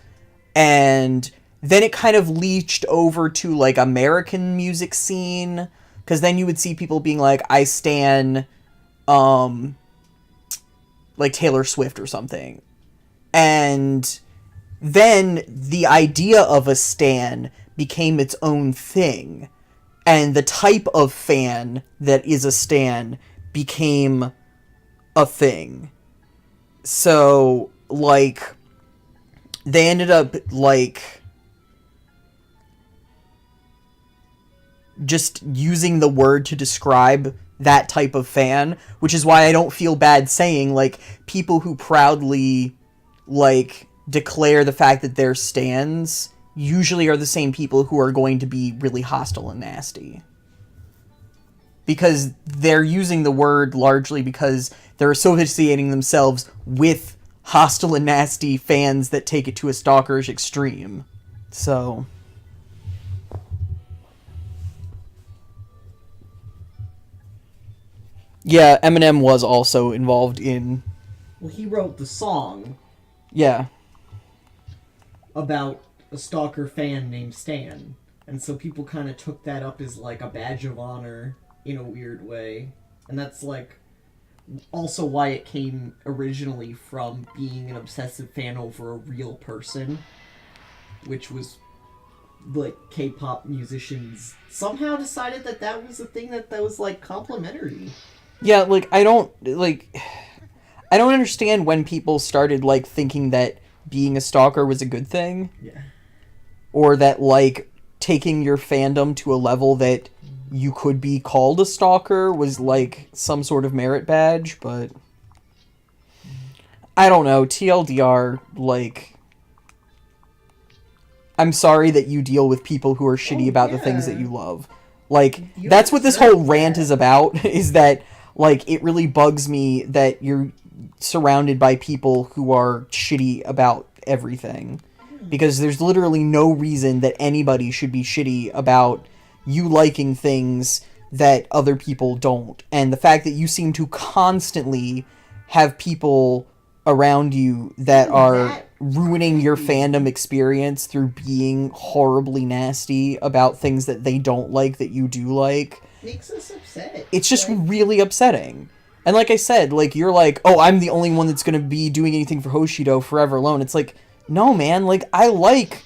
And then it kind of leached over to, like, American music scene, because then you would see people being like, I stan, like, Taylor Swift or something. And then the idea of a stan became its own thing. And the type of fan that is a stan became a thing. So, like, they ended up, like, just using the word to describe that type of fan, which is why I don't feel bad saying, like, people who proudly, like, declare the fact that they're stans usually are the same people who are going to be really hostile and nasty. Because they're using the word largely because they're associating themselves with hostile and nasty fans that take it to a stalkerish extreme. So... yeah, Eminem was also involved in... Well, he wrote the song yeah. about a stalker fan named Stan. And so people kind of took that up as, like, a badge of honor in a weird way. And that's, like, also why it came originally from being an obsessive fan over a real person, which was, like, K-pop musicians somehow decided that that was a thing that was, like, complimentary. Yeah, like, I don't understand when people started, like, thinking that being a stalker was a good thing. Yeah. Or that, like, taking your fandom to a level that you could be called a stalker was, like, some sort of merit badge, but... I don't know, TLDR, like... I'm sorry that you deal with people who are shitty about the things that you love. Like, that's what this whole rant is about, is that, like, it really bugs me that you're surrounded by people who are shitty about everything. Because there's literally no reason that anybody should be shitty about you liking things that other people don't. And the fact that you seem to constantly have people around you that are ruining your fandom experience through being horribly nasty about things that they don't like that you do like makes us upset. It's just really upsetting. And like I said, like, you're like, oh, I'm the only one that's going to be doing anything for Hoshido forever alone. It's like, no, man, like, I like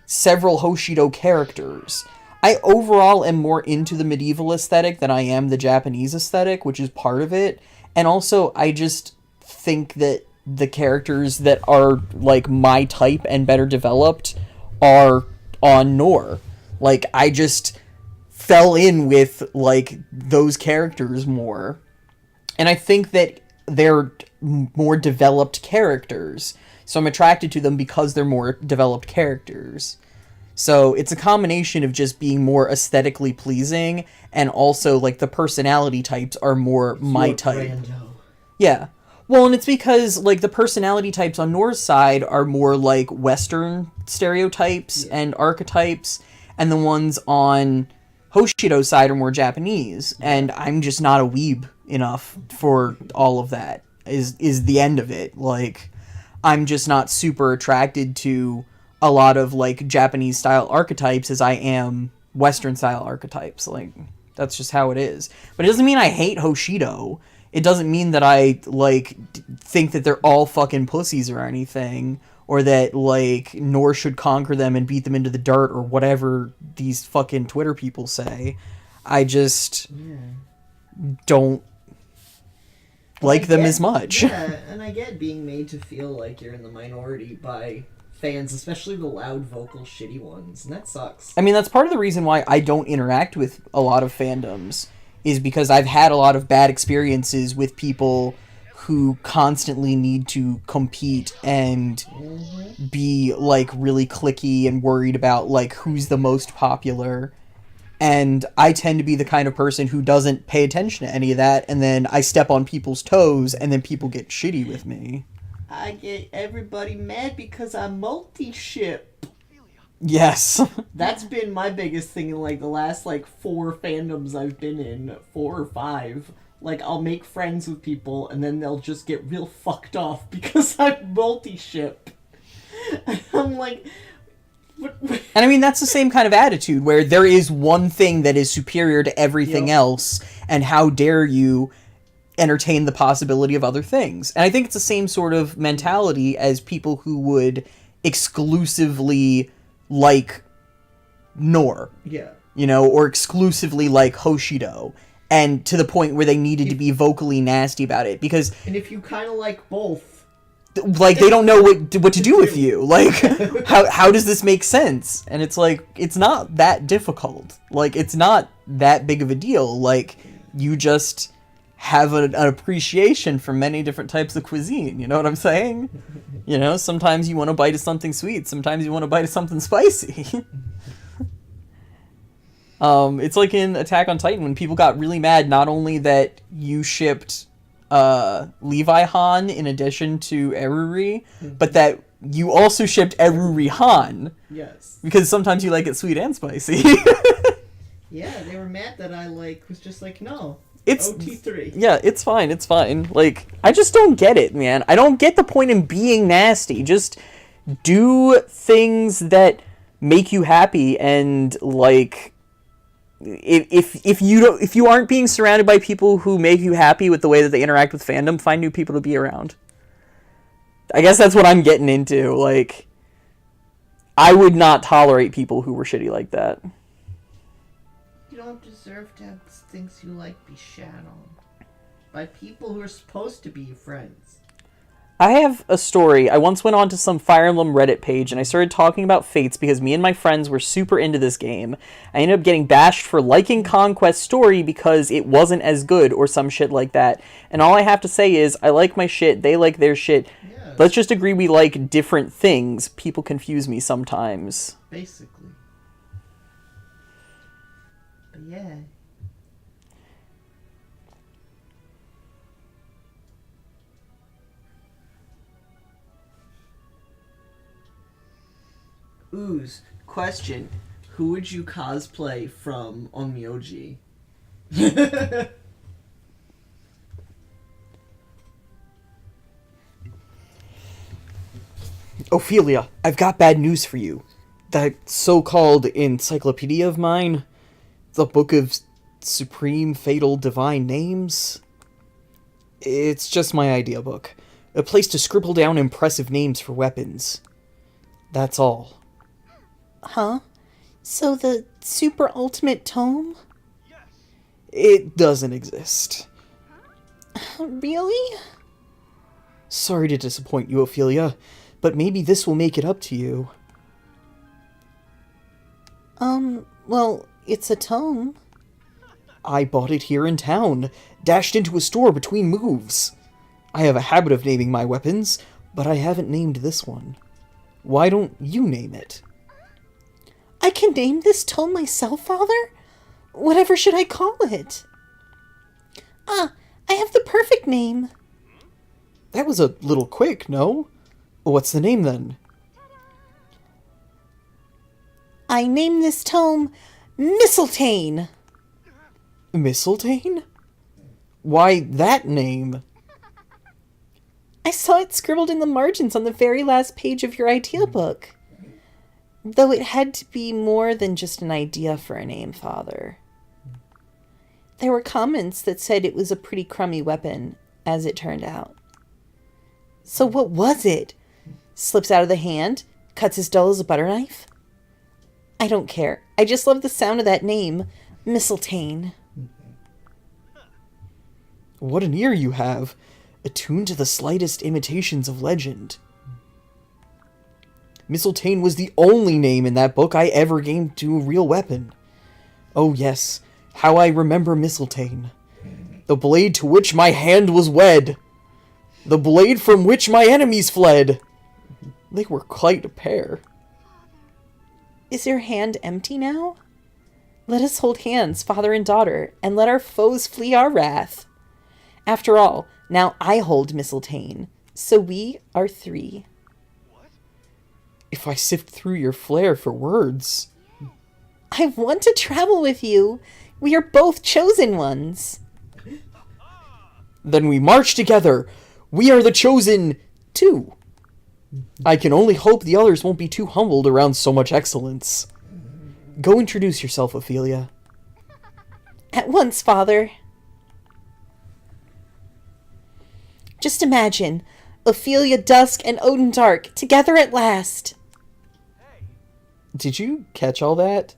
several Hoshido characters. I overall am more into the medieval aesthetic than I am the Japanese aesthetic, which is part of it. And also, I just think that the characters that are, like, my type and better developed are on Nor. Like, I just fell in with, like, those characters more. And I think that they're more developed characters. So I'm attracted to them because they're more developed characters. So it's a combination of just being more aesthetically pleasing, and also, like, the personality types are more my type. Brando. Yeah. Well, and it's because, like, the personality types on Nor's side are more, like, Western stereotypes and archetypes, and the ones on Hoshido's side are more Japanese, and I'm just not a weeb enough for all of that, is the end of it. Like, I'm just not super attracted to a lot of, like, Japanese-style archetypes as I am Western-style archetypes. Like, that's just how it is. But it doesn't mean I hate Hoshido. It doesn't mean that I, like, think that they're all fucking pussies or anything, or that, like, Nor should conquer them and beat them into the dirt, or whatever these fucking Twitter people say. I just don't like them as much. Yeah, and I get being made to feel like you're in the minority by fans, especially the loud, vocal, shitty ones, and that sucks. I mean, that's part of the reason why I don't interact with a lot of fandoms, is because I've had a lot of bad experiences with people who constantly need to compete and be, like, really cliquey and worried about, like, who's the most popular. And I tend to be the kind of person who doesn't pay attention to any of that, and then I step on people's toes, and then people get shitty with me. I get everybody mad because I multi-ship. Yes. That's been my biggest thing in, like, the last, like, 4 fandoms I've been in, 4 or 5. Like, I'll make friends with people, and then they'll just get real fucked off because I multi-ship. I'm like, And I mean, that's the same kind of attitude where there is one thing that is superior to everything else, and how dare you entertain the possibility of other things. And I think it's the same sort of mentality as people who would exclusively like Nor, yeah. or exclusively like Hoshido, and to the point where they needed to be vocally nasty about it, because And if you kind of like both, like they don't know what to do with you. Like, how does this make sense? And it's like, it's not that difficult. Like, it's not that big of a deal. Like, you just have an appreciation for many different types of cuisine. You know what I'm saying? Sometimes you want a bite of something sweet. Sometimes you want a bite of something spicy. It's like in Attack on Titan when people got really mad not only that you shipped Levi Han in addition to Eruri, but that you also shipped Eruri Han. yes. Because sometimes you like it sweet and spicy. Yeah, they were mad that I was just like, no. It's OT3. Yeah, it's fine. Like, I just don't get it, man. I don't get the point in being nasty. Just do things that make you happy, and like, if you aren't being surrounded by people who make you happy with the way that they interact with fandom, find new people to be around. I guess that's what I'm getting into. Like, I would not tolerate people who were shitty like that. You don't deserve to have things you like be shat on by people who are supposed to be your friends. I have a story. I once went on to some Fire Emblem Reddit page, and I started talking about Fates because me and my friends were super into this game. I ended up getting bashed for liking Conquest story because it wasn't as good, or some shit like that. And all I have to say is, I like my shit, they like their shit. Yeah, Let's just agree we like different things. People confuse me sometimes. basically. But yeah. Ooze, question. Who would you cosplay from Onmyoji? Ophelia, I've got bad news for you. That so-called encyclopedia of mine, the Book of Supreme Fatal Divine Names, it's just my idea book. A place to scribble down impressive names for weapons. That's all. Huh? So the super ultimate tome? It doesn't exist. Really? Sorry to disappoint you, Ophelia, but maybe this will make it up to you. Well, it's a tome. I bought it here in town, dashed into a store between moves. I have a habit of naming my weapons, but I haven't named this one. Why don't you name it? I can name this tome myself, Father? Whatever should I call it? Ah, I have the perfect name. That was a little quick, no? What's the name then? I name this tome Mistletoe. Mistletoe? Why that name? I saw it scribbled in the margins on the very last page of your idea book. Though it had to be more than just an idea for a name, Father. There were comments that said it was a pretty crummy weapon, as it turned out. So what was it? Slips out of the hand? Cuts as dull as a butter knife? I don't care. I just love the sound of that name, Mistletoe. What an ear you have, attuned to the slightest imitations of legend. Mistletoe was the only name in that book I ever gave to a real weapon. Oh yes, how I remember Mistletoe. The blade to which my hand was wed. The blade from which my enemies fled. They were quite a pair. Is your hand empty now? Let us hold hands, father and daughter, and let our foes flee our wrath. After all, now I hold Mistletoe, so we are three. If I sift through your flair for words... I want to travel with you. We are both chosen ones. Then we march together. We are the chosen two. I can only hope the others won't be too humbled around so much excellence. Go introduce yourself, Ophelia. At once, father. Just imagine, Ophelia Dusk and Odin Dark together at last. Did you catch all that?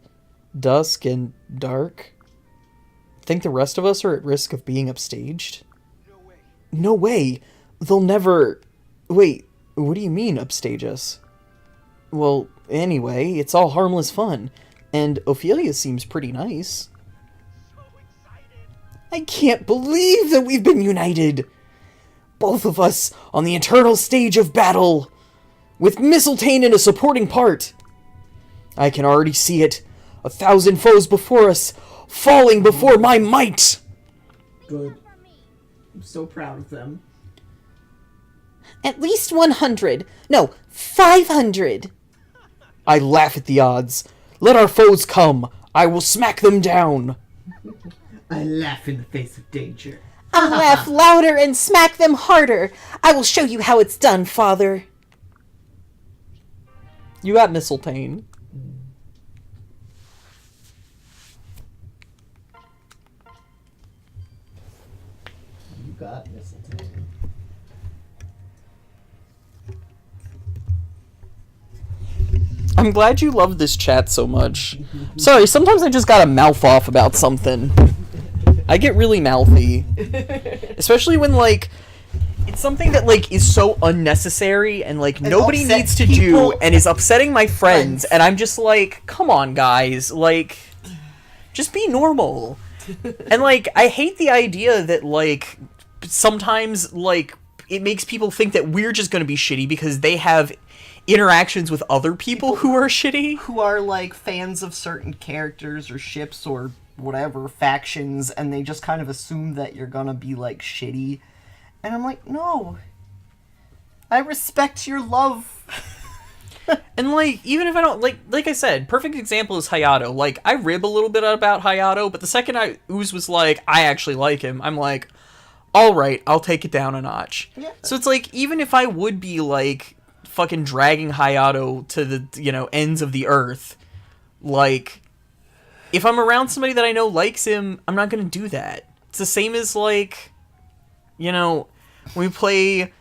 Dusk and dark? Think the rest of us are at risk of being upstaged? No way. No way! They'll never... Wait, what do you mean, upstage us? Well, anyway, it's all harmless fun. And Ophelia seems pretty nice. So excited. I can't believe that we've been united! Both of us on the eternal stage of battle! With Mistletoe in a supporting part! I can already see it. 1,000 foes before us, falling before my might! Good. I'm so proud of them. At least 100. No, 500. I laugh at the odds. Let our foes come. I will smack them down. I laugh in the face of danger. I'll laugh louder and smack them harder. I will show you how it's done, father. You got Mistletoe. You got mistletoe. I'm glad you love this chat so much. Sorry, sometimes I just gotta mouth off about something. I get really mouthy. Especially when, like, it's something that, like, is so unnecessary and, like, nobody upsets needs to people. do and is upsetting my friends. And I'm just like, come on, guys. Like, just be normal. And, like, I hate the idea that, like, sometimes, like, it makes people think that we're just gonna be shitty because they have interactions with other people who are shitty. Who are like fans of certain characters or ships or whatever factions, and they just kind of assume that you're gonna be like shitty. And I'm like, no. I respect your love. And, like, even if I don't, like I said, perfect example is Hayato. Like, I rib a little bit about Hayato, but the second Ooze was like, I actually like him, I'm like, alright, I'll take it down a notch. Yeah. So it's like, even if I would be, like, fucking dragging Hayato to the, you know, ends of the earth, like, if I'm around somebody that I know likes him, I'm not gonna do that. It's the same as, like, you know, when we play,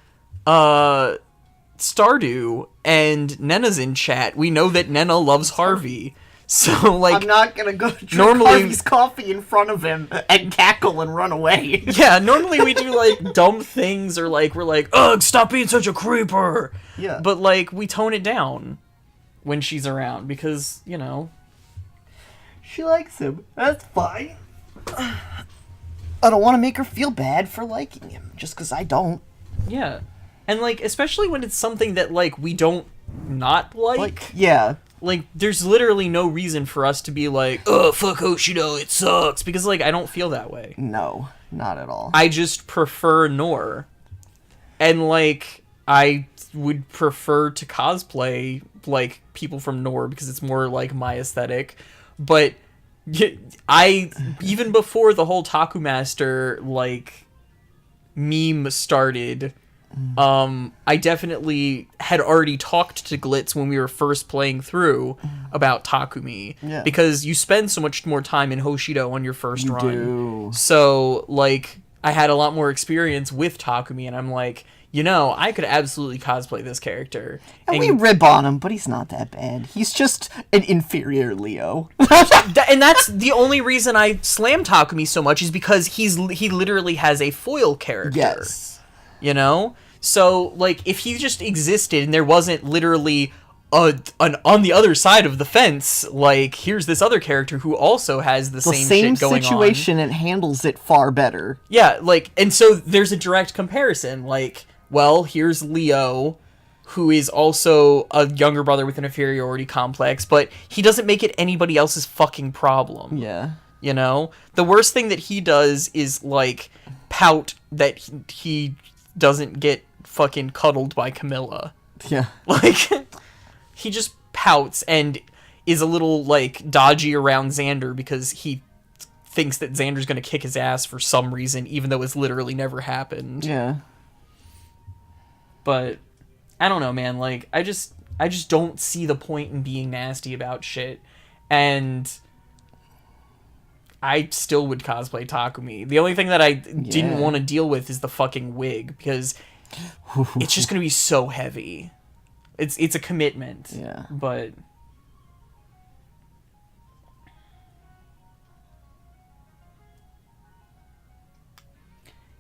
Stardew, and Nena's in chat, we know that Nena loves Harvey. So, like, I'm not gonna go drink normally- Harvey's coffee in front of him and cackle and run away. yeah, normally we do, like, dumb things, or, like, we're like, ugh, stop being such a creeper! Yeah. But, like, we tone it down when she's around, because, you know... She likes him. That's fine. I don't want to make her feel bad for liking him, just because I don't. Yeah. And, like, especially when it's something that, like, we don't not like. Yeah. Like, there's literally no reason for us to be like, ugh, fuck Hoshido, it sucks. Because, like, I don't feel that way. No, not at all. I just prefer Nor. And, like, I would prefer to cosplay, like, people from Nor because it's more, like, my aesthetic. But I, even before the whole Taku Master, like, meme started... I definitely had already talked to Glitz when we were first playing through about Takumi. Yeah. Because you spend so much more time in Hoshido on your first run. do. So, like, I had a lot more experience with Takumi, and I'm like, you know, I could absolutely cosplay this character. And we rib on him, but he's not that bad. He's just an inferior Leo. And that's the only reason I slam Takumi so much, is because he literally has a foil character. Yes. You know? So, like, if he just existed and there wasn't literally an on the other side of the fence, like, here's this other character who also has the same shit going situation and handles it far better. Yeah, like, and so there's a direct comparison. Like, well, here's Leo, who is also a younger brother with an inferiority complex, but he doesn't make it anybody else's fucking problem. Yeah. You know? The worst thing that he does is, like, pout that he doesn't get fucking cuddled by Camilla. Yeah. Like, he just pouts and is a little, like, dodgy around Xander because he thinks that Xander's gonna kick his ass for some reason, even though it's literally never happened. Yeah. But I don't know, man. Like, I just don't see the point in being nasty about shit. And I still would cosplay Takumi. The only thing that I didn't want to deal with is the fucking wig, because it's just going to be so heavy. It's a commitment. Yeah. But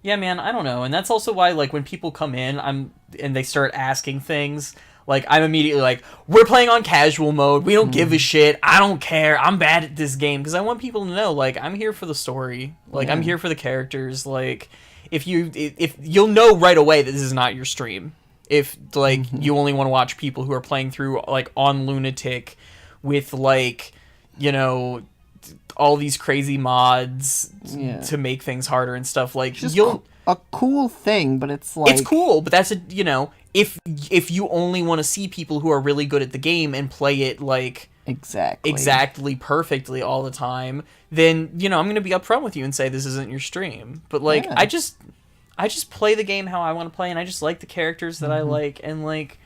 yeah, man, I don't know. And that's also why, like, when people come in, and they start asking things, like, I'm immediately like, we're playing on casual mode. We don't give a shit. I don't care. I'm bad at this game. Because I want people to know, like, I'm here for the story. Like, I'm here for the characters. Like, if you'll know right away that this is not your stream. If, like, you only want to watch people who are playing through, like, on Lunatic with, like, you know, all these crazy mods to make things harder and stuff. Like, Just you'll... a cool thing, but it's like... It's cool, but that's you know, if you only want to see people who are really good at the game and play it, like... Exactly perfectly all the time, then, you know, I'm going to be upfront with you and say this isn't your stream. But, like, I just play the game how I want to play, and I just like the characters that I like, and, like,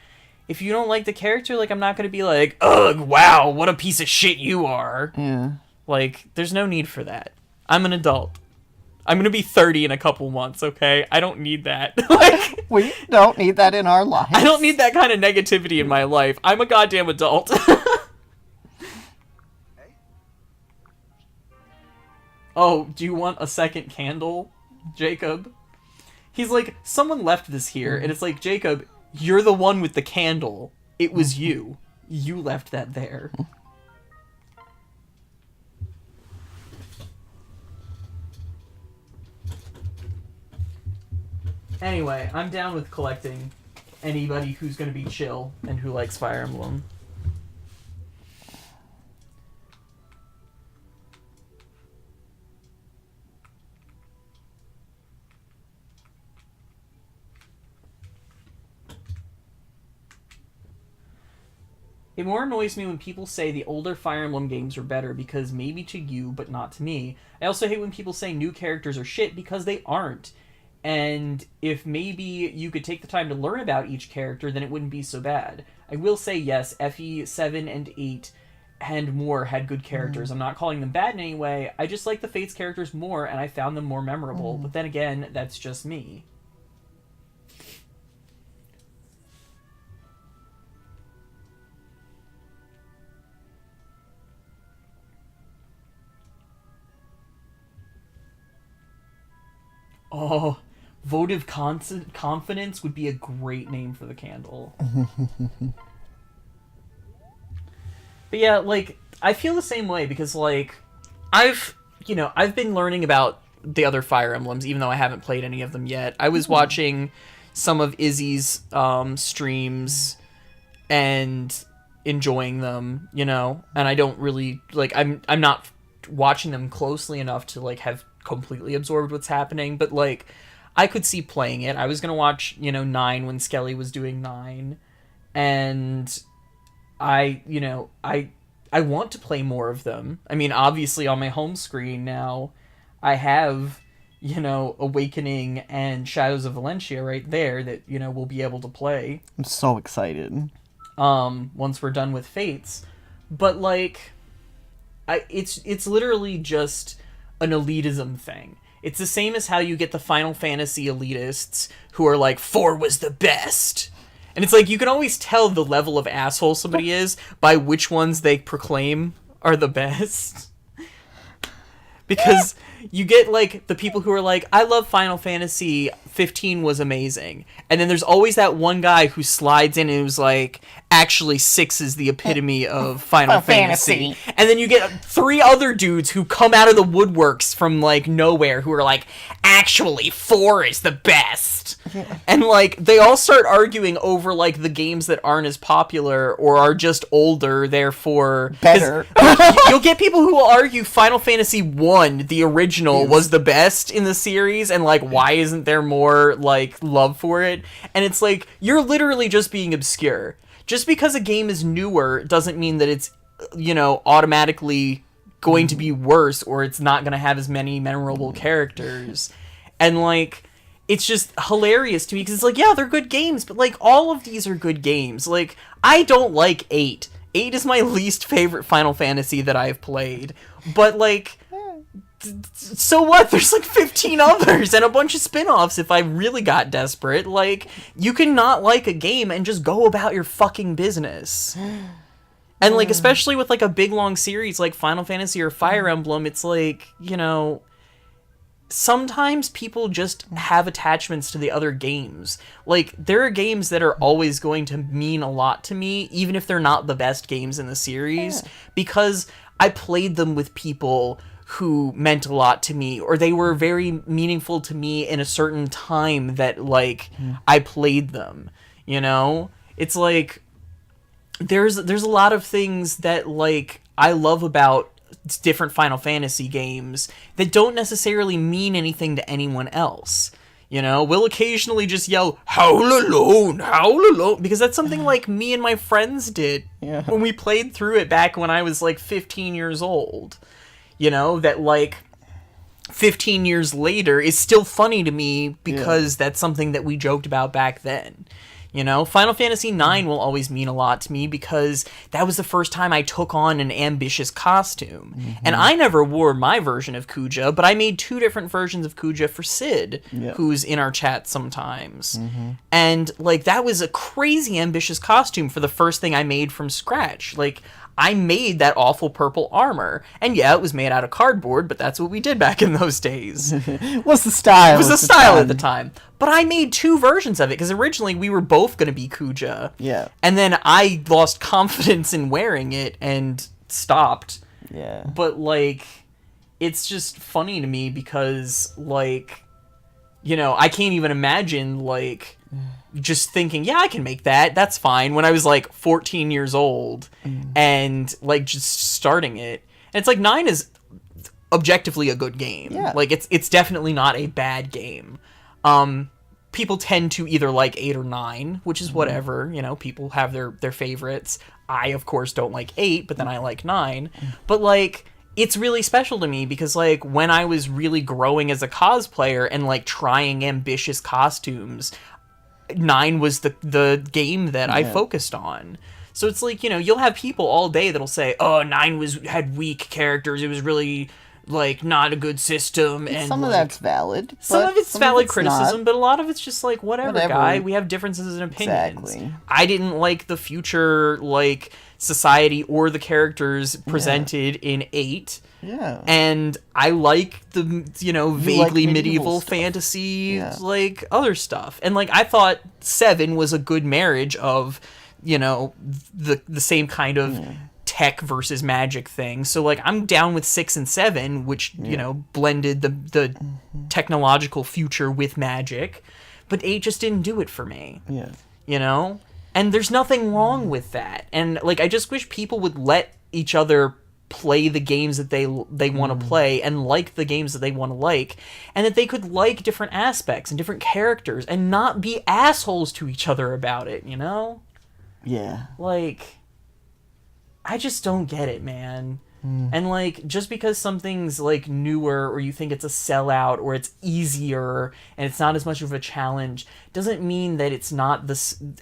if you don't like the character, like, I'm not going to be like, ugh, wow, what a piece of shit you are. Yeah. Like, there's no need for that. I'm an adult. I'm going to be 30 in a couple months, okay? I don't need that. Like, we don't need that in our lives. I don't need that kind of negativity in my life. I'm a goddamn adult. Oh, do you want a second candle, Jacob? He's like, someone left this here, and it's like, Jacob, you're the one with the candle. It was you. You left that there. Anyway, I'm down with collecting anybody who's going to be chill and who likes Fire Emblem. It more annoys me when people say the older Fire Emblem games are better because maybe to you, but not to me. I also hate when people say new characters are shit because they aren't. And if maybe you could take the time to learn about each character, then it wouldn't be so bad. I will say, yes, FE 7 and 8 and more had good characters. I'm not calling them bad in any way. I just like the Fates characters more, and I found them more memorable. But then again, that's just me. Oh, Votive Confidence would be a great name for the candle. But yeah, like, I feel the same way because, like, I've been learning about the other Fire Emblems, even though I haven't played any of them yet. I was watching some of Izzy's streams and enjoying them, you know, and I don't really, like, I'm not watching them closely enough to, like, have completely absorbed what's happening, but, like, I could see playing it. I was gonna watch, 9 when Skelly was doing 9, and I want to play more of them. I mean, obviously on my home screen now, I have, Awakening and Shadows of Valencia right there that, we'll be able to play. I'm so excited. Once we're done with Fates. But, like, it's literally just an elitism thing. It's the same as how you get the Final Fantasy elitists who are like, 4 was the best. And it's like, you can always tell the level of asshole somebody is by which ones they proclaim are the best. Because you get, like, the people who are like, I love Final Fantasy 15 was amazing. And then there's always that one guy who slides in and who's like, actually 6 is the epitome of Final Fantasy. And then you get 3 other dudes who come out of the woodworks from, like, nowhere who are like, actually 4 is the best. And, like, they all start arguing over, like, the games that aren't as popular or are just older, therefore Better. You'll get people who will argue Final Fantasy 1, the original, was the best in the series, and, like, why isn't there more, like, love for it? And it's like, you're literally just being obscure. Just because a game is newer doesn't mean that it's, automatically going to be worse or it's not going to have as many memorable characters. And, like, it's just hilarious to me because it's like, yeah, they're good games, but like all of these are good games. Like I don't like 8. 8 is my least favorite Final Fantasy that I've played, but like, so what? There's like 15 others and a bunch of spin-offs if I really got desperate. Like, you can not like a game and just go about your fucking business. And like, especially with like a big long series like Final Fantasy or Fire Emblem, it's like, you know, sometimes people just have attachments to the other games. Like, there are games that are always going to mean a lot to me, even if they're not the best games in the series, because I played them with people who meant a lot to me, or they were very meaningful to me in a certain time that, like, I played them, you know? It's like, there's a lot of things that, like, I love about different Final Fantasy games that don't necessarily mean anything to anyone else. You know, we'll occasionally just yell, howl alone, because that's something like me and my friends did when we played through it back when I was like 15 years old. You know, that like 15 years later is still funny to me because that's something that we joked about back then. You know, Final Fantasy IX will always mean a lot to me because that was the first time I took on an ambitious costume. And I never wore my version of Kuja, but I made 2 different versions of Kuja for Sid, who's in our chat sometimes. And, like, that was a crazy ambitious costume for the first thing I made from scratch. Like, I made that awful purple armor. And yeah, it was made out of cardboard, but that's what we did back in those days. What's the style? It was the style at the time. But I made 2 versions of it, because originally we were both going to be Kuja. Yeah. And then I lost confidence in wearing it and stopped. Yeah. But, like, it's just funny to me because, like, you know, I can't even imagine, like, just thinking, yeah, I can make that. That's fine. When I was, like, 14 years old and, like, just starting it. And it's like, 9 is objectively a good game. Yeah. Like, it's definitely not a bad game. People tend to either like 8 or 9, which is whatever, you know, people have their favorites. I, of course, don't like 8, but then I like 9. But, like, it's really special to me because, like, when I was really growing as a cosplayer and, like, trying ambitious costumes, 9 was the game that I focused on. So it's like, you know, you'll have people all day that'll say, oh, 9 had weak characters, it was really, like, not a good system. And some of like, that's valid. Some of it's valid criticism, not. but a lot of it's just like, whatever, guy. We have differences in opinions. Exactly. I didn't like the future, like, society or the characters presented in 8. Yeah. And I like the, you know, vaguely like medieval stuff. fantasy, like, other stuff. And, like, I thought 7 was a good marriage of, you know, the same kind of tech versus magic thing. So, like, I'm down with 6 and 7, which, you know, blended the technological future with magic. But 8 just didn't do it for me. Yeah. You know? And there's nothing wrong with that. And, like, I just wish people would let each other play the games that they want to play and like the games that they want to like, and that they could like different aspects and different characters and not be assholes to each other about it, you know? Yeah. Like, I just don't get it, man. And, like, just because something's, like, newer or you think it's a sellout or it's easier and it's not as much of a challenge doesn't mean that it's not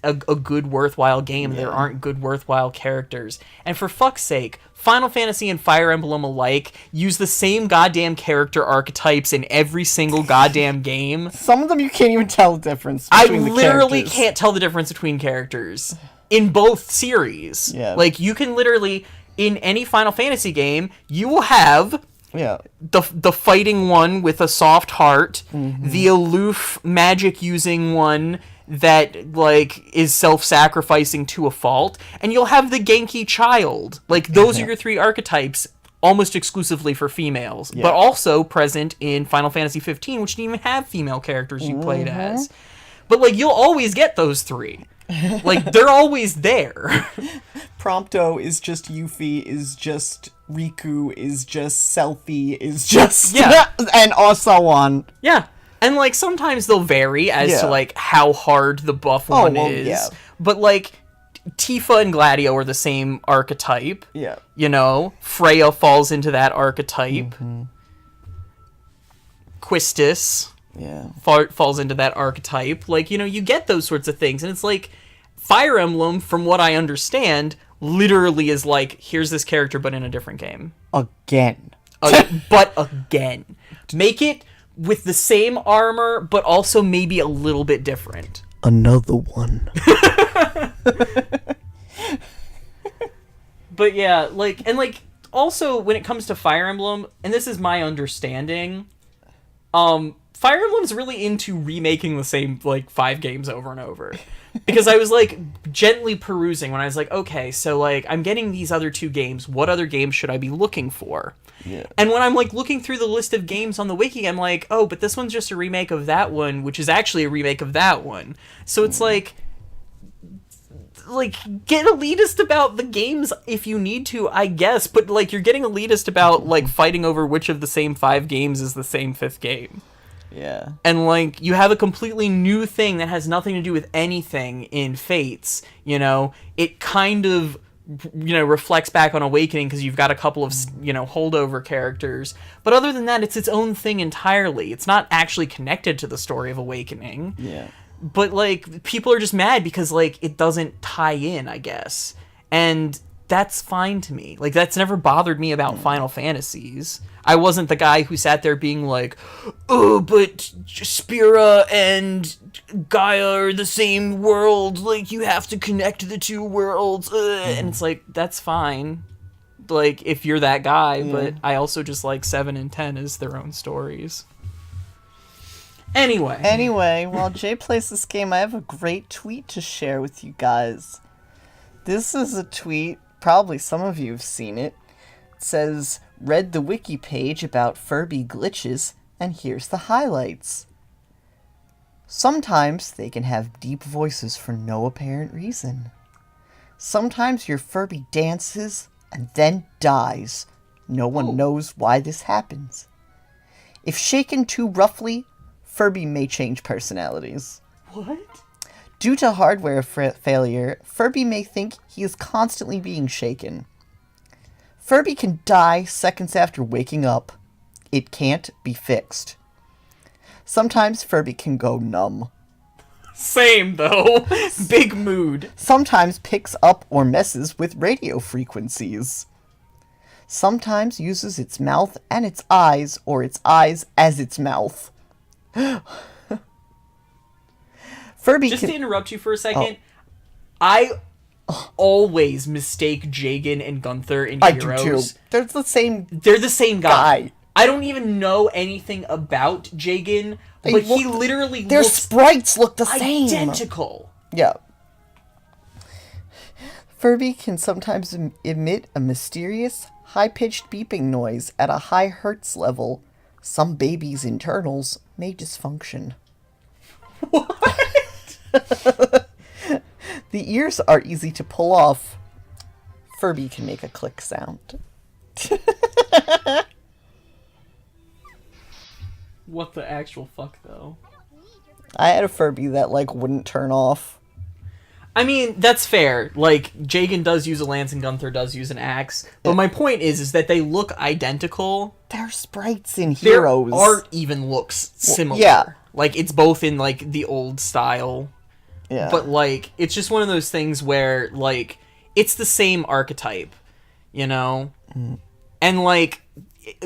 a good, worthwhile game. There aren't good, worthwhile characters. And for fuck's sake, Final Fantasy and Fire Emblem alike use the same goddamn character archetypes in every single goddamn game. Some of them you can't even tell the difference I between the literally characters. can't tell the difference between characters in both series. Yeah. Like, you can literally, in any Final Fantasy game, you will have the fighting one with a soft heart, the aloof magic using one that, like, is self-sacrificing to a fault, and you'll have the Genki child. Like, those are your 3 archetypes almost exclusively for females, but also present in Final Fantasy 15, which didn't even have female characters you played as. But, like, you'll always get those 3. Like, they're always there. Prompto is just Yuffie, is just Riku, is just Selphie, is just... and also on. Yeah. And, like, sometimes they'll vary as to, like, how hard the buff one is. Yeah. But, like, Tifa and Gladio are the same archetype. Yeah. You know? Freya falls into that archetype. Quistis, Yeah. falls into that archetype. Like, you know, you get those sorts of things, and it's like Fire Emblem, from what I understand, literally is like, here's this character but in a different game. Again. But again. Make it with the same armor, but also maybe a little bit different. Another one. But yeah, like, and like, also when it comes to Fire Emblem, and this is my understanding, Fire Emblem's really into remaking the same, like, 5 games over and over. Because I was, like, gently perusing when I was like, okay, so, like, I'm getting these other 2 games. What other games should I be looking for? Yeah. And when I'm, like, looking through the list of games on the wiki, I'm like, oh, but this one's just a remake of that one, which is actually a remake of that one. So it's like, get elitist about the games if you need to, I guess. But, like, you're getting elitist about, like, fighting over which of the same 5 games is the same 5th game. Yeah. And, like, you have a completely new thing that has nothing to do with anything in Fates, you know? It kind of, you know, reflects back on Awakening because you've got a couple of, you know, holdover characters. But other than that, it's its own thing entirely. It's not actually connected to the story of Awakening. Yeah. But, like, people are just mad because, like, it doesn't tie in, I guess. And that's fine to me. Like, that's never bothered me about Final Fantasies. I wasn't the guy who sat there being like, oh, but Spira and Gaia are the same world. Like, you have to connect the 2 worlds. And it's like, that's fine. Like, if you're that guy. But I also just like 7 and 10 as their own stories. Anyway, While Jay plays this game, I have a great tweet to share with you guys. This is a tweet, probably some of you have seen it. It says, read the wiki page about Furby glitches, and here's the highlights. Sometimes they can have deep voices for no apparent reason. Sometimes your Furby dances and then dies. No one knows why this happens. If shaken too roughly, Furby may change personalities. what? Due to hardware failure, Furby may think he is constantly being shaken. Furby can die seconds after waking up. It can't be fixed. Sometimes Furby can go numb. Same, though. Big mood. Sometimes picks up or messes with radio frequencies. Sometimes uses its mouth and its eyes, or its eyes as its mouth. Furby Just can... to interrupt you for a second, I always mistake Jagan and Gunther in I Heroes. do too. They're the same They're the same guy. guy. I don't even know anything about Jagan, but he literally Their looks sprites look the same. identical. Yeah. Furby can sometimes emit a mysterious, high-pitched beeping noise at a high hertz level. Some babies' internals may dysfunction. What? The ears are easy to pull off. Furby can make a click sound. What the actual fuck, though? I had a Furby that, like, wouldn't turn off. I mean, that's fair. Like, Jagan does use a lance and Gunther does use an axe. But my point is that they look identical. They're sprites in Their Heroes. art even looks similar. yeah. Like, it's both in, like, the old style. Yeah. But, like, it's just one of those things where, like, it's the same archetype, you know? And, like,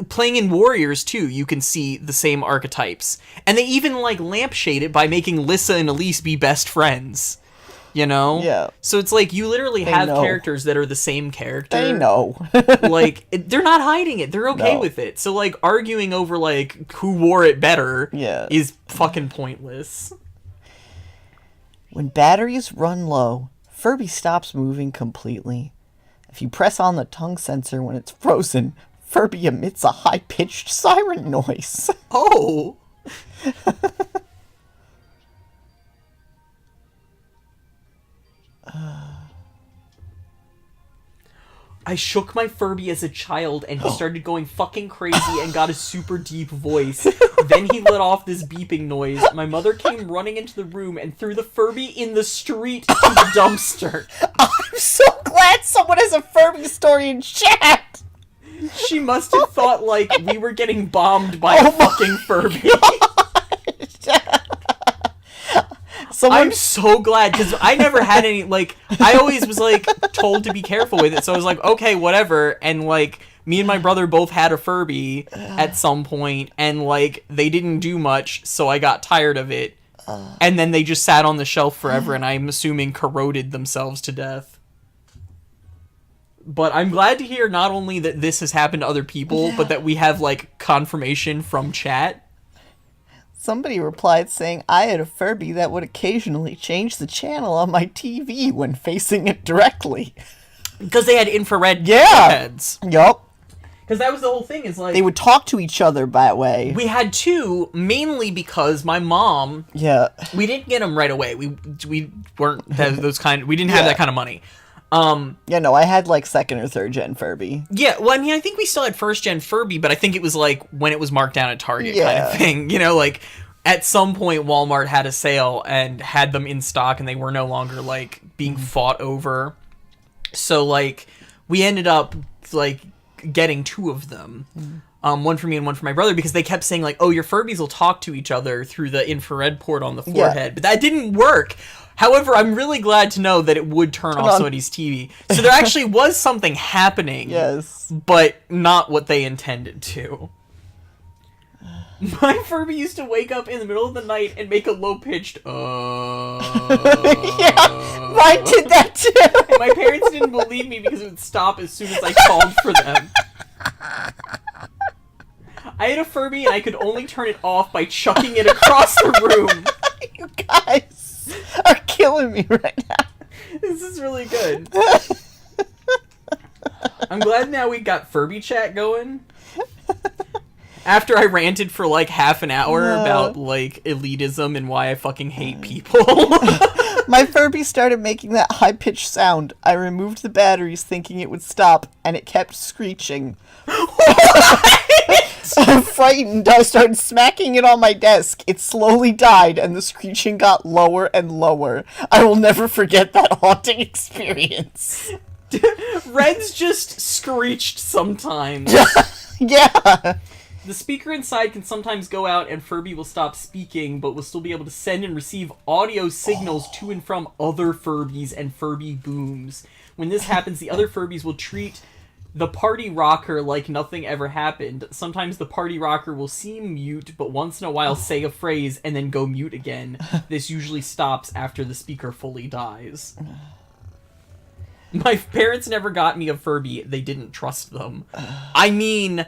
playing in Warriors, too, you can see the same archetypes. And they even, like, lampshade it by making Lissa and Elise be best friends, you know? Yeah. So it's like, you literally have know. characters that are the same character. They know. Like, they're not hiding it. They're okay No. with it. So, like, arguing over, like, who wore it better Yeah. is fucking pointless. When batteries run low, Furby stops moving completely. If you press on the tongue sensor when it's frozen, Furby emits a high-pitched siren noise. Oh! I shook my Furby as a child, and he started going fucking crazy and got a super deep voice. Then he let off this beeping noise. My mother came running into the room and threw the Furby in the street to the dumpster. I'm so glad someone has a Furby story in chat! She must have thought, like, we were getting bombed by a fucking Furby. I'm so glad, because I never had any, like, I always was, like, told to be careful with it, so I was like, okay, whatever, and, like, me and my brother both had a Furby at some point, and, like, they didn't do much, so I got tired of it, and then they just sat on the shelf forever, and I'm assuming corroded themselves to death. But I'm glad to hear not only that this has happened to other people, but that we have, like, confirmation from chat. Somebody replied saying, I had a Furby that would occasionally change the channel on my TV when facing it directly. Because they had infrared Yeah. heads. Yup. Because that was the whole thing, is like... They would talk to each other that way. We had two, mainly because my mom... Yeah. We didn't get them right away. We weren't those kind... We didn't have that kind of money. Yeah, no, I had, like, 2nd or 3rd gen Furby. Yeah, well, I mean, I think we still had 1st gen Furby, but I think it was, like, when it was marked down at Target kind of thing. You know, like, at some point, Walmart had a sale and had them in stock, and they were no longer, like, being fought over. So, like, we ended up, like, getting 2 of them. One for me and one for my brother, because they kept saying, like, oh, your Furbies will talk to each other through the infrared port on the forehead. But that didn't work. However, I'm really glad to know that it would turn off somebody's TV. So there actually was something happening. Yes. But not what they intended to. My Furby used to wake up in the middle of the night and make a low-pitched, Yeah, mine did that too. And my parents didn't believe me because it would stop as soon as I called for them. I had a Furby and I could only turn it off by chucking it across the room. You guys are killing me right now. This is really good. I'm glad now we got Furby chat going. After I ranted for like half an hour about like elitism and why I fucking hate people. My Furby started making that high-pitched sound. I removed the batteries thinking it would stop, and it kept screeching. Frightened, I started smacking it on my desk. It slowly died, and the screeching got lower and lower. I will never forget that haunting experience. Red's just screeched sometimes. Yeah. The speaker inside can sometimes go out and Furby will stop speaking, but will still be able to send and receive audio signals to and from other Furbies and Furby booms. When this happens, the other Furbies will treat the party rocker like nothing ever happened. Sometimes the party rocker will seem mute, but once in a while say a phrase and then go mute again. This usually stops after the speaker fully dies. My parents never got me a Furby. They didn't trust them. I mean,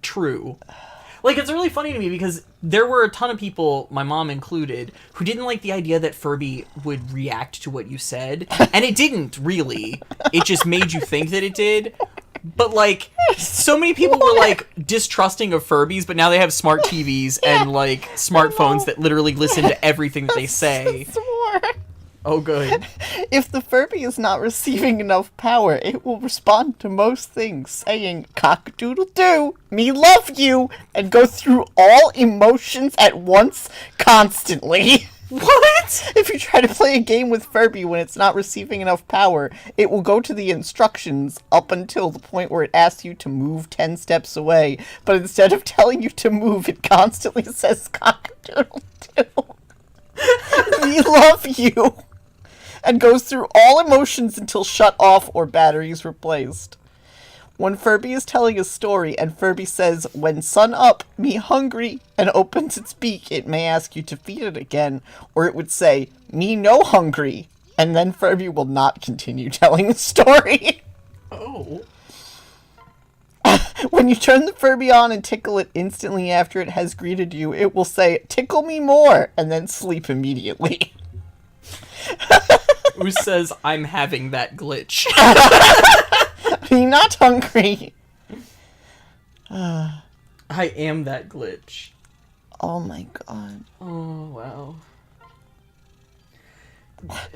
true. Like, it's really funny to me because there were a ton of people, my mom included, who didn't like the idea that Furby would react to what you said. And it didn't, really. It just made you think that it did. But, like, so many people were, like, distrusting of Furbies, but now they have smart TVs and, like, smartphones that literally listen to everything that they say. Oh, good. If the Furby is not receiving enough power, it will respond to most things, saying, cock-a-doodle-doo, me love you, and go through all emotions at once, constantly. What? If you try to play a game with Furby when it's not receiving enough power, it will go to the instructions up until the point where it asks you to move 10 steps away, but instead of telling you to move, it constantly says, cock-a-doodle-doo. We love you. And goes through all emotions until shut off or batteries replaced. When Furby is telling a story and Furby says, when sun up, me hungry, and opens its beak, it may ask you to feed it again, or it would say, me no hungry, and then Furby will not continue telling the story. Oh. When you turn the Furby on and tickle it instantly after it has greeted you, it will say, tickle me more, and then sleep immediately. Who says I'm having that glitch? Me not hungry. I am that glitch. Oh my god. Oh, wow.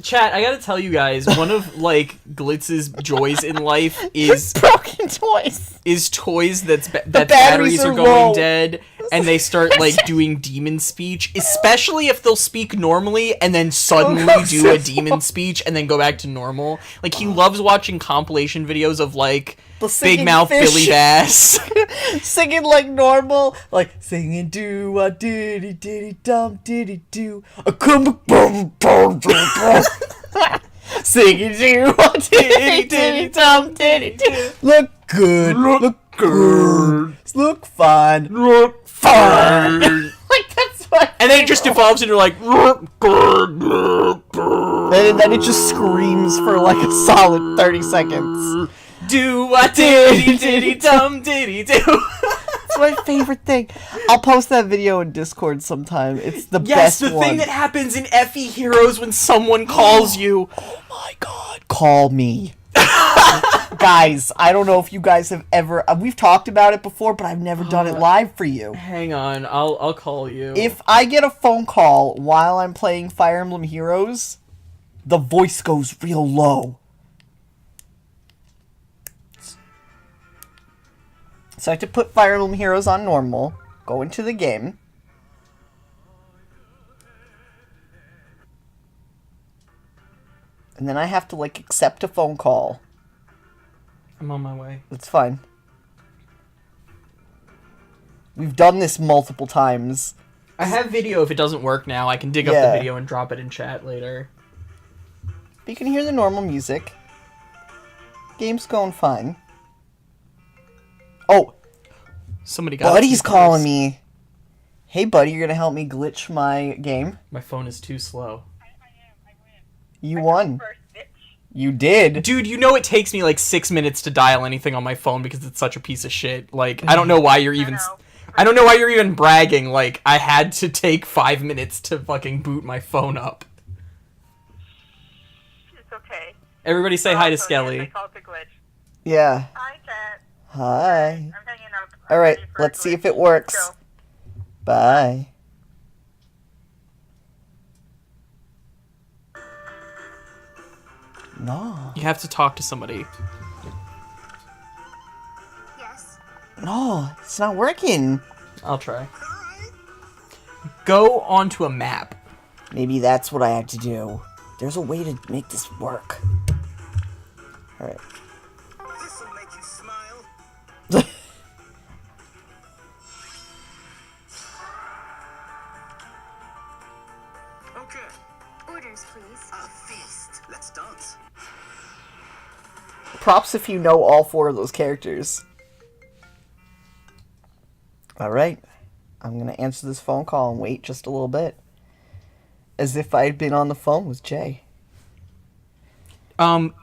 Chat, I gotta tell you guys, one of, like, Glitz's joys in life is... broken toys. Is toys that batteries batteries are are going low. dead, and they start like doing demon speech, especially if they'll speak normally and then suddenly do a demon speech and then go back to normal. Like he loves watching compilation videos of like The Big singing Mouth fish. Billy Bass. Singing like normal, like singing do a diddy diddy dum diddy do a come boom boom boom. Singing do a diddy diddy dum diddy do. Look good, look good, look fine, look fine. Like that's what. And then it just evolves into like And then it just screams for like a solid 30 seconds. do a diddy diddy dum diddy do. It's my favorite thing. I'll post that video in Discord sometime. It's the Yes, best the one. thing that happens in FE Heroes when someone calls you. Oh my god, call me. Guys, I don't know if you guys have ever... we've talked about it before, but I've never done it live for you. Hang on, I'll call you. If I get a phone call while I'm playing Fire Emblem Heroes, the voice goes real low. So I have to put Fire Emblem Heroes on normal, go into the game. And then I have to, like, accept a phone call. I'm on my way. It's fine. We've done this multiple times. I have video if it doesn't work now. I can dig up Yeah. the video and drop it in chat later. But you can hear the normal music. Game's going fine. Oh, Somebody got Buddy's calling me. Hey, Buddy, you're gonna help me glitch my game? My phone is too slow. You won. You did. Dude, you know it takes me like 6 minutes to dial anything on my phone because it's such a piece of shit. Like, I don't know why you're even... I don't know why you're even bragging. Like, I had to take 5 minutes to fucking boot my phone up. It's okay. Everybody say hi to Also, yes, I Skelly. called the glitch. Yeah. Hi, Cat. Hi. I'm hanging up. All right, let's see if it works. Go. Bye. No. You have to talk to somebody. Yes. No, it's not working. I'll try. Go onto a map. Maybe that's what I have to do. There's a way to make this work. Alright. This'll make you smile. Okay, Orders, please. a feast. Let's dance. Props if you know all 4 of those characters. Alright. I'm gonna answer this phone call and wait just a little bit. As if I'd been on the phone with Jay.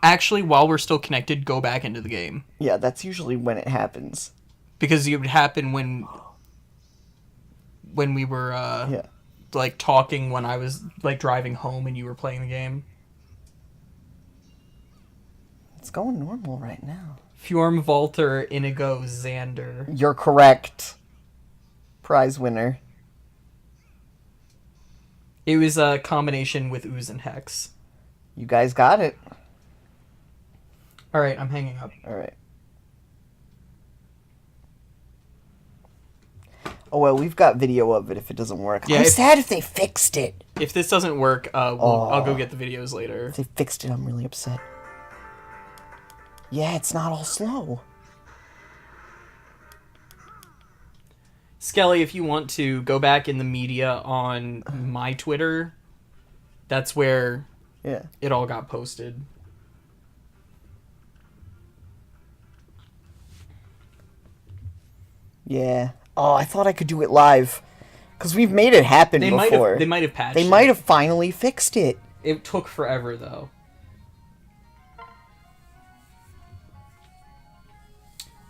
Actually, while we're still connected, go back into the game. Yeah, that's usually when it happens. Because it would happen when we were, Yeah. like, talking when I was, like, driving home and you were playing the game. It's going normal right now. Fjorm, Volter, Inigo, Xander. You're correct. Prize winner. It was a combination with Ooze and Hex. You guys got it. Alright, I'm hanging up. Alright. Oh well, we've got video of it if it doesn't work. Yeah, I'm if- sad if they fixed it. If this doesn't work, I'll go get the videos later. If they fixed it, I'm really upset. Yeah, it's not all slow. Skelly, if you want to go back in the media on my Twitter, that's where Yeah. it all got posted. Yeah. Oh, I thought I could do it live. Because we've made it happen They before. might have patched They it. might have finally fixed it. It took forever, though.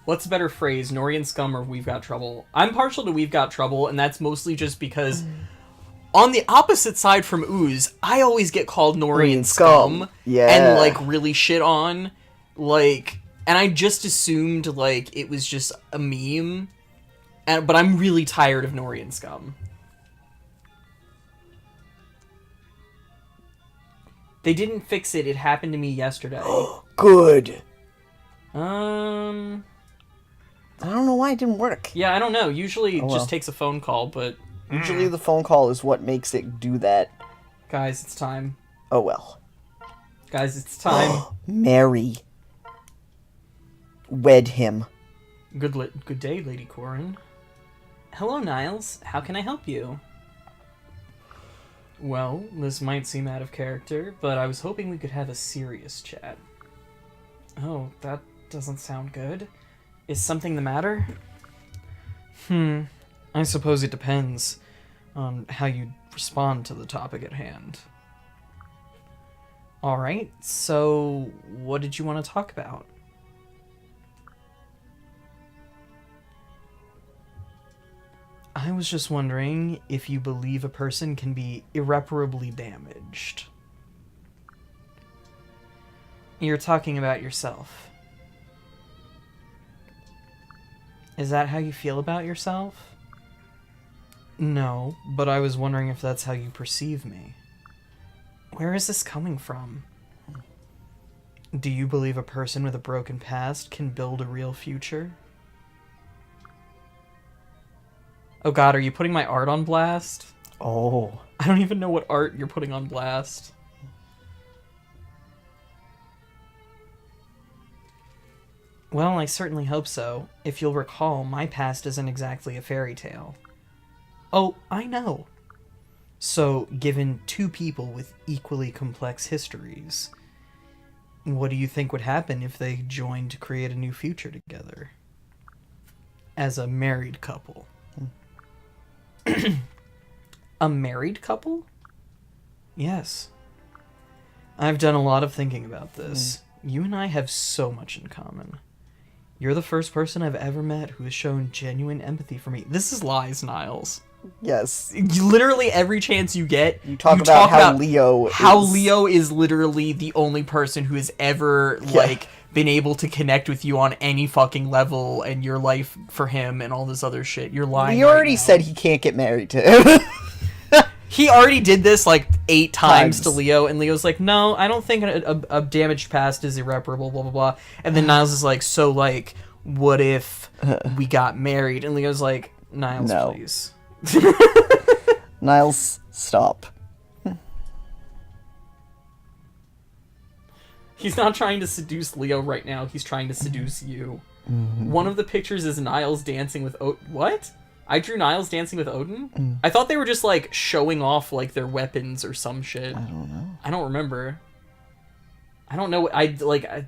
What's a better phrase, Nori and Scum or We've Got Trouble? I'm partial to We've Got Trouble, and that's mostly just because on the opposite side from Ooze, I always get called Nori and Scum. Yeah. And, like, really shit on. Like, and I just assumed, like, it was just a meme. But I'm really tired of Nori and Scum. They didn't fix it. It happened to me yesterday. Good. I don't know why it didn't work. Yeah, I don't know. Usually it well. just takes a phone call, but Usually the phone call is what makes it do that. guys, it's time. Oh well. Guys, it's time. Marry. Wed him. Good day, Lady Corin. Hello, Niles. How can I help you? Well, this might seem out of character, but I was hoping we could have a serious chat. Oh, that doesn't sound good. Is something the matter? I suppose it depends on how you respond to the topic at hand. Alright, so what did you want to talk about? I was just wondering if you believe a person can be irreparably damaged. You're talking about yourself. Is that how you feel about yourself? No, but I was wondering if that's how you perceive me. Where is this coming from? Do you believe a person with a broken past can build a real future? Oh god, are you putting my art on blast? Oh. I don't even know what art you're putting on blast. Well, I certainly hope so. If you'll recall, my past isn't exactly a fairy tale. Oh, I know. So, given two people with equally complex histories, what do you think would happen if they joined to create a new future together? As a married couple. A married couple? Yes. I've done a lot of thinking about this. You and I have so much in common. You're the first person I've ever met who has shown genuine empathy for me. This is lies, Niles. Yes. Literally every chance you get, You talk about how Leo is literally the only person who has ever been able to connect with you on any fucking level and your life for him and all this other shit. You're lying. He already said he can't get married to him. He already did this like 8 times to Leo, and Leo's like, no, I don't think a damaged past is irreparable, blah, blah, blah. And then Niles is like, so, like, what if we got married? And Leo's like, Niles, No. please. Niles, stop. He's not trying to seduce Leo right now, he's trying to seduce you. One of the pictures is Niles dancing with what? I drew Niles dancing with Odin? I thought they were just, like, showing off, like, their weapons or some shit. I don't know. I don't remember. I don't know.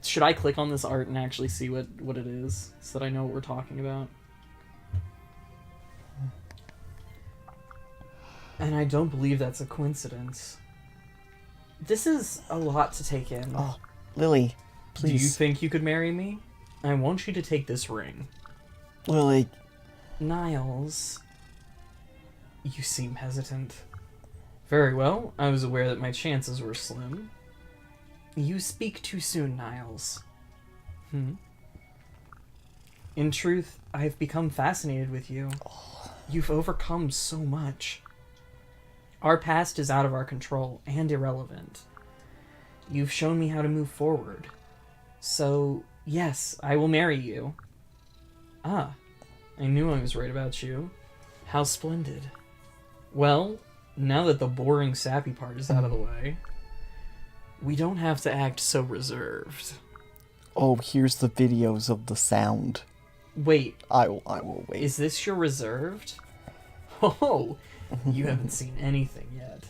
Should I click on this art and actually see what it is so that I know what we're talking about? And I don't believe that's a coincidence. This is a lot to take in. Oh, Lily, please. Do you think you could marry me? I want you to take this ring. Lily. Niles, you seem hesitant. Very well, I was aware that my chances were slim. You speak too soon, Niles. In truth, I've become fascinated with you. You've overcome so much. Our past is out of our control and irrelevant. You've shown me how to move forward. So, yes, I will marry you. Ah. I knew I was right about you. How splendid. Well, now that the boring, sappy part is out of the way, we don't have to act so reserved. Oh, here's the videos of the sound. Wait. I will wait. Is this your reserved? Oh, you haven't seen anything yet.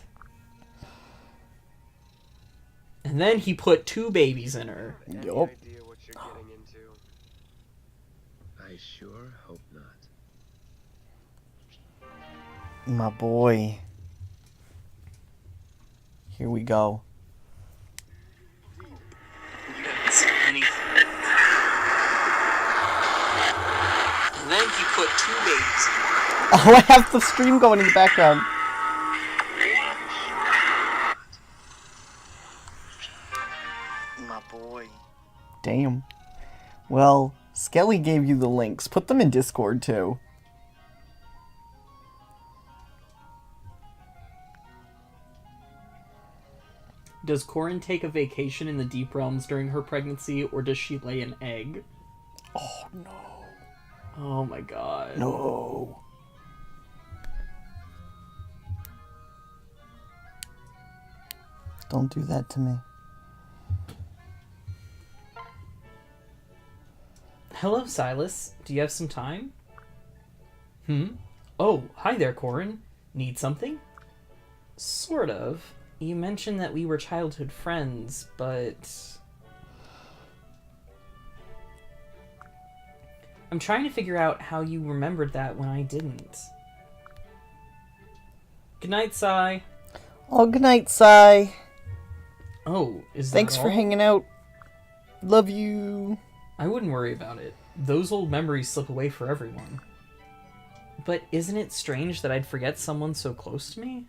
And then he put 2 babies in her. Any Yup. idea what you're getting into? I sure hope not. My boy. Here we go. You haven't seen anything. And then he put 2 babies in her. Oh, I have the stream going in the background. My boy. Damn. Well, Skelly gave you the links. Put them in Discord, too. Does Corin take a vacation in the Deep Realms during her pregnancy, or does she lay an egg? Oh, no. Oh my god. No. Don't do that to me. Hello, Silas. Do you have some time? Oh, hi there, Corin. Need something? Sort of. You mentioned that we were childhood friends, but... I'm trying to figure out how you remembered that when I didn't. Good night, Sai. Oh, good night, Sai. Oh, is that Thanks for all? hanging out. Love you. I wouldn't worry about it. Those old memories slip away for everyone. But isn't it strange that I'd forget someone so close to me?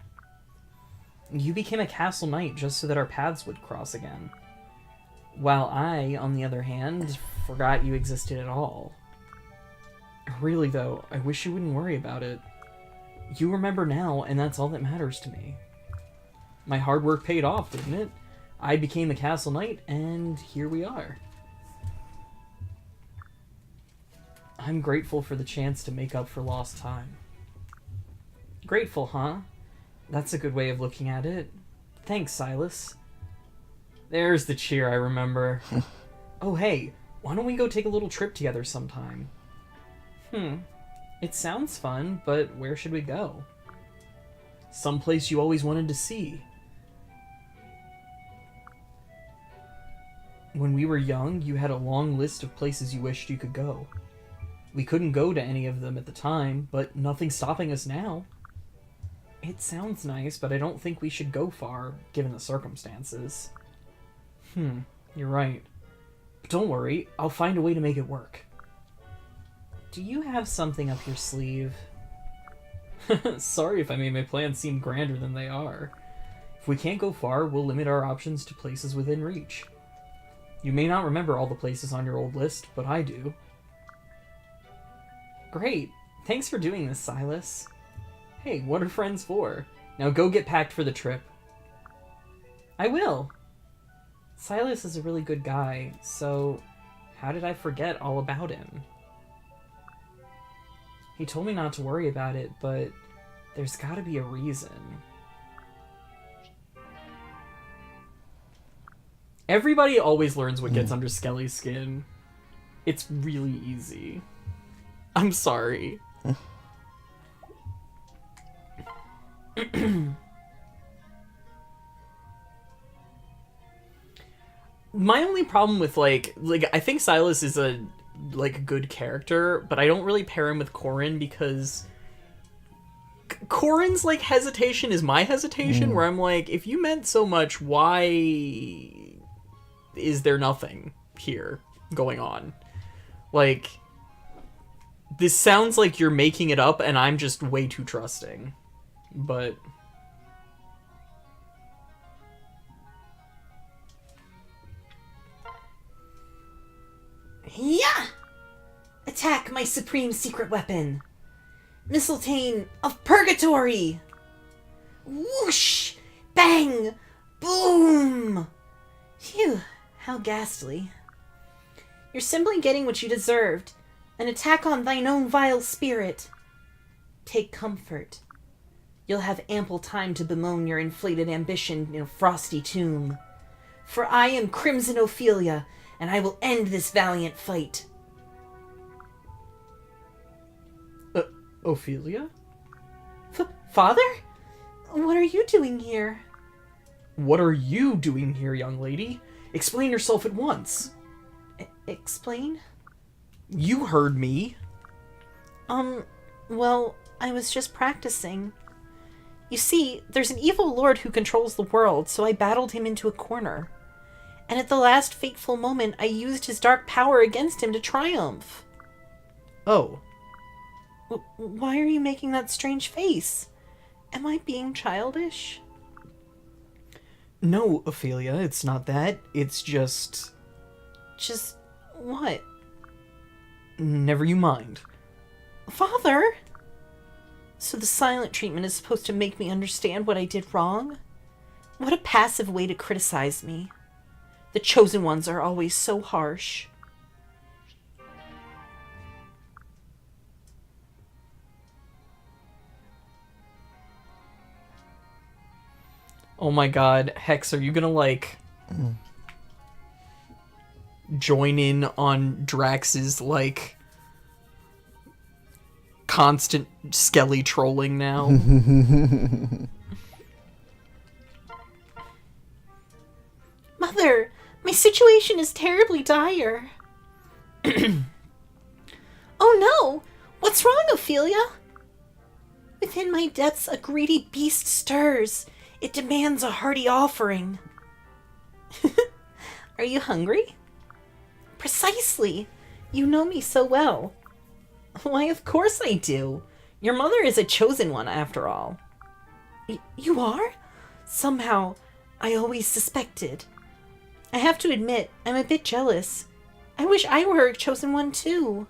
You became a castle knight just so that our paths would cross again. While I, on the other hand, forgot you existed at all. Really, though, I wish you wouldn't worry about it. You remember now, and that's all that matters to me. My hard work paid off, didn't it? I became a castle knight, and here we are. I'm grateful for the chance to make up for lost time. Grateful, huh? That's a good way of looking at it. Thanks, Silas. There's the cheer I remember. Oh, hey, why don't we go take a little trip together sometime? It sounds fun, but where should we go? Someplace you always wanted to see. When we were young, you had a long list of places you wished you could go. We couldn't go to any of them at the time, but nothing's stopping us now. It sounds nice, but I don't think we should go far, given the circumstances. You're right. But don't worry, I'll find a way to make it work. Do you have something up your sleeve? Sorry if I made my plans seem grander than they are. If we can't go far, we'll limit our options to places within reach. You may not remember all the places on your old list, but I do. Great. Thanks for doing this, Silas. Hey, what are friends for? Now go get packed for the trip. I will. Silas is a really good guy, so how did I forget all about him? He told me not to worry about it, but there's gotta be a reason. Everybody always learns what gets under Skelly's skin. It's really easy. I'm sorry. My only problem with like I think Silas is a good character, but I don't really pair him with Corin because Corin's like hesitation is my hesitation, where I'm like, if you meant so much, why is there nothing here going on? Like, this sounds like you're making it up and I'm just way too trusting. But Yeah! Attack my supreme secret weapon! Mistletoe of Purgatory! Whoosh! Bang! Boom! Phew, how ghastly. You're simply getting what you deserved. An attack on thine own vile spirit. Take comfort. You'll have ample time to bemoan your inflated ambition in a frosty tomb. For I am Crimson Ophelia, and I will end this valiant fight. Ophelia? Father? What are you doing here? What are you doing here, young lady? Explain yourself at once. Explain? You heard me. Well, I was just practicing. You see, there's an evil lord who controls the world, so I battled him into a corner. And at the last fateful moment, I used his dark power against him to triumph. Oh. Why are you making that strange face? Am I being childish? No, Ophelia, it's not that. It's just... Just what? Never you mind. Father? So the silent treatment is supposed to make me understand what I did wrong? What a passive way to criticize me. The chosen ones are always so harsh. Oh my god, Hex, are you gonna, like, join in on Drax's, like, constant Skelly trolling now? Mother, my situation is terribly dire. Oh no! What's wrong, Ophelia? Within my depths a greedy beast stirs. It demands a hearty offering. Are you hungry? Precisely. You know me so well. Why, of course I do. Your mother is a chosen one, after all. You are? Somehow, I always suspected. I have to admit, I'm a bit jealous. I wish I were a chosen one, too.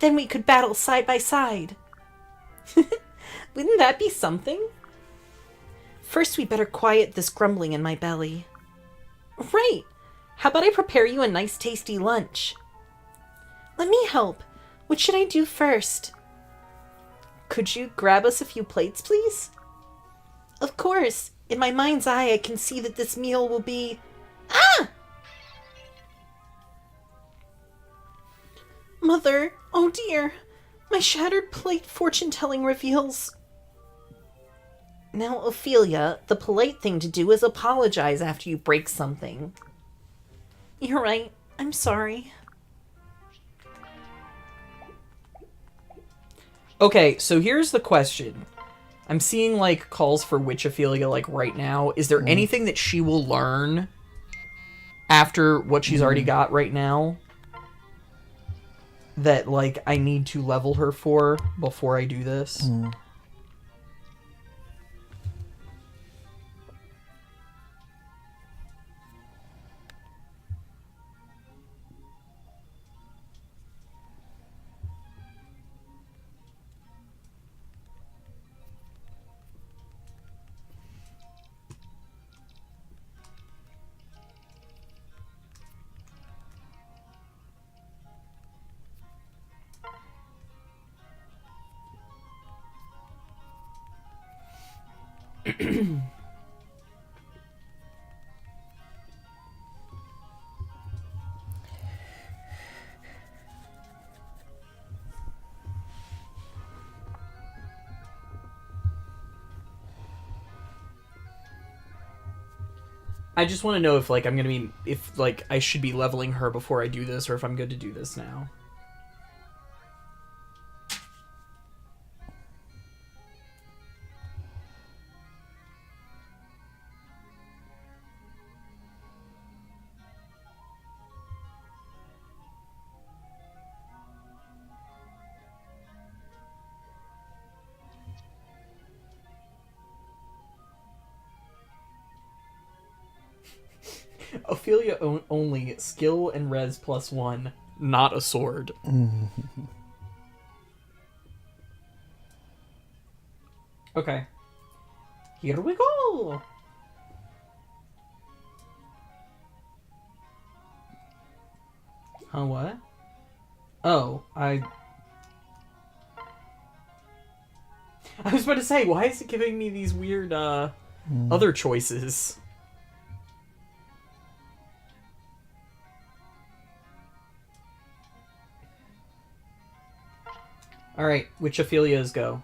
Then we could battle side by side. Wouldn't that be something? First, we better quiet this grumbling in my belly. Right. How about I prepare you a nice tasty lunch? Let me help. What should I do first? Could you grab us a few plates, please? Of course. In my mind's eye, I can see that this meal will be... Ah! Mother, oh dear. My shattered plate fortune-telling reveals... Now, Ophelia, the polite thing to do is apologize after you break something. You're right. I'm sorry. Okay, so here's the question. I'm seeing, like, calls for Witch Ophelia, like, right now. Is there anything that she will learn after what she's already got right now that, like, I need to level her for before I do this? I just want to know if, like, I'm gonna be... If, like, I should be leveling her before I do this, or if I'm good to do this now. Ophelia only skill and res +1, not a sword. Okay. Here we go! Huh, what? Oh, I was about to say, why is it giving me these weird, other choices? Alright, which Ophelias go?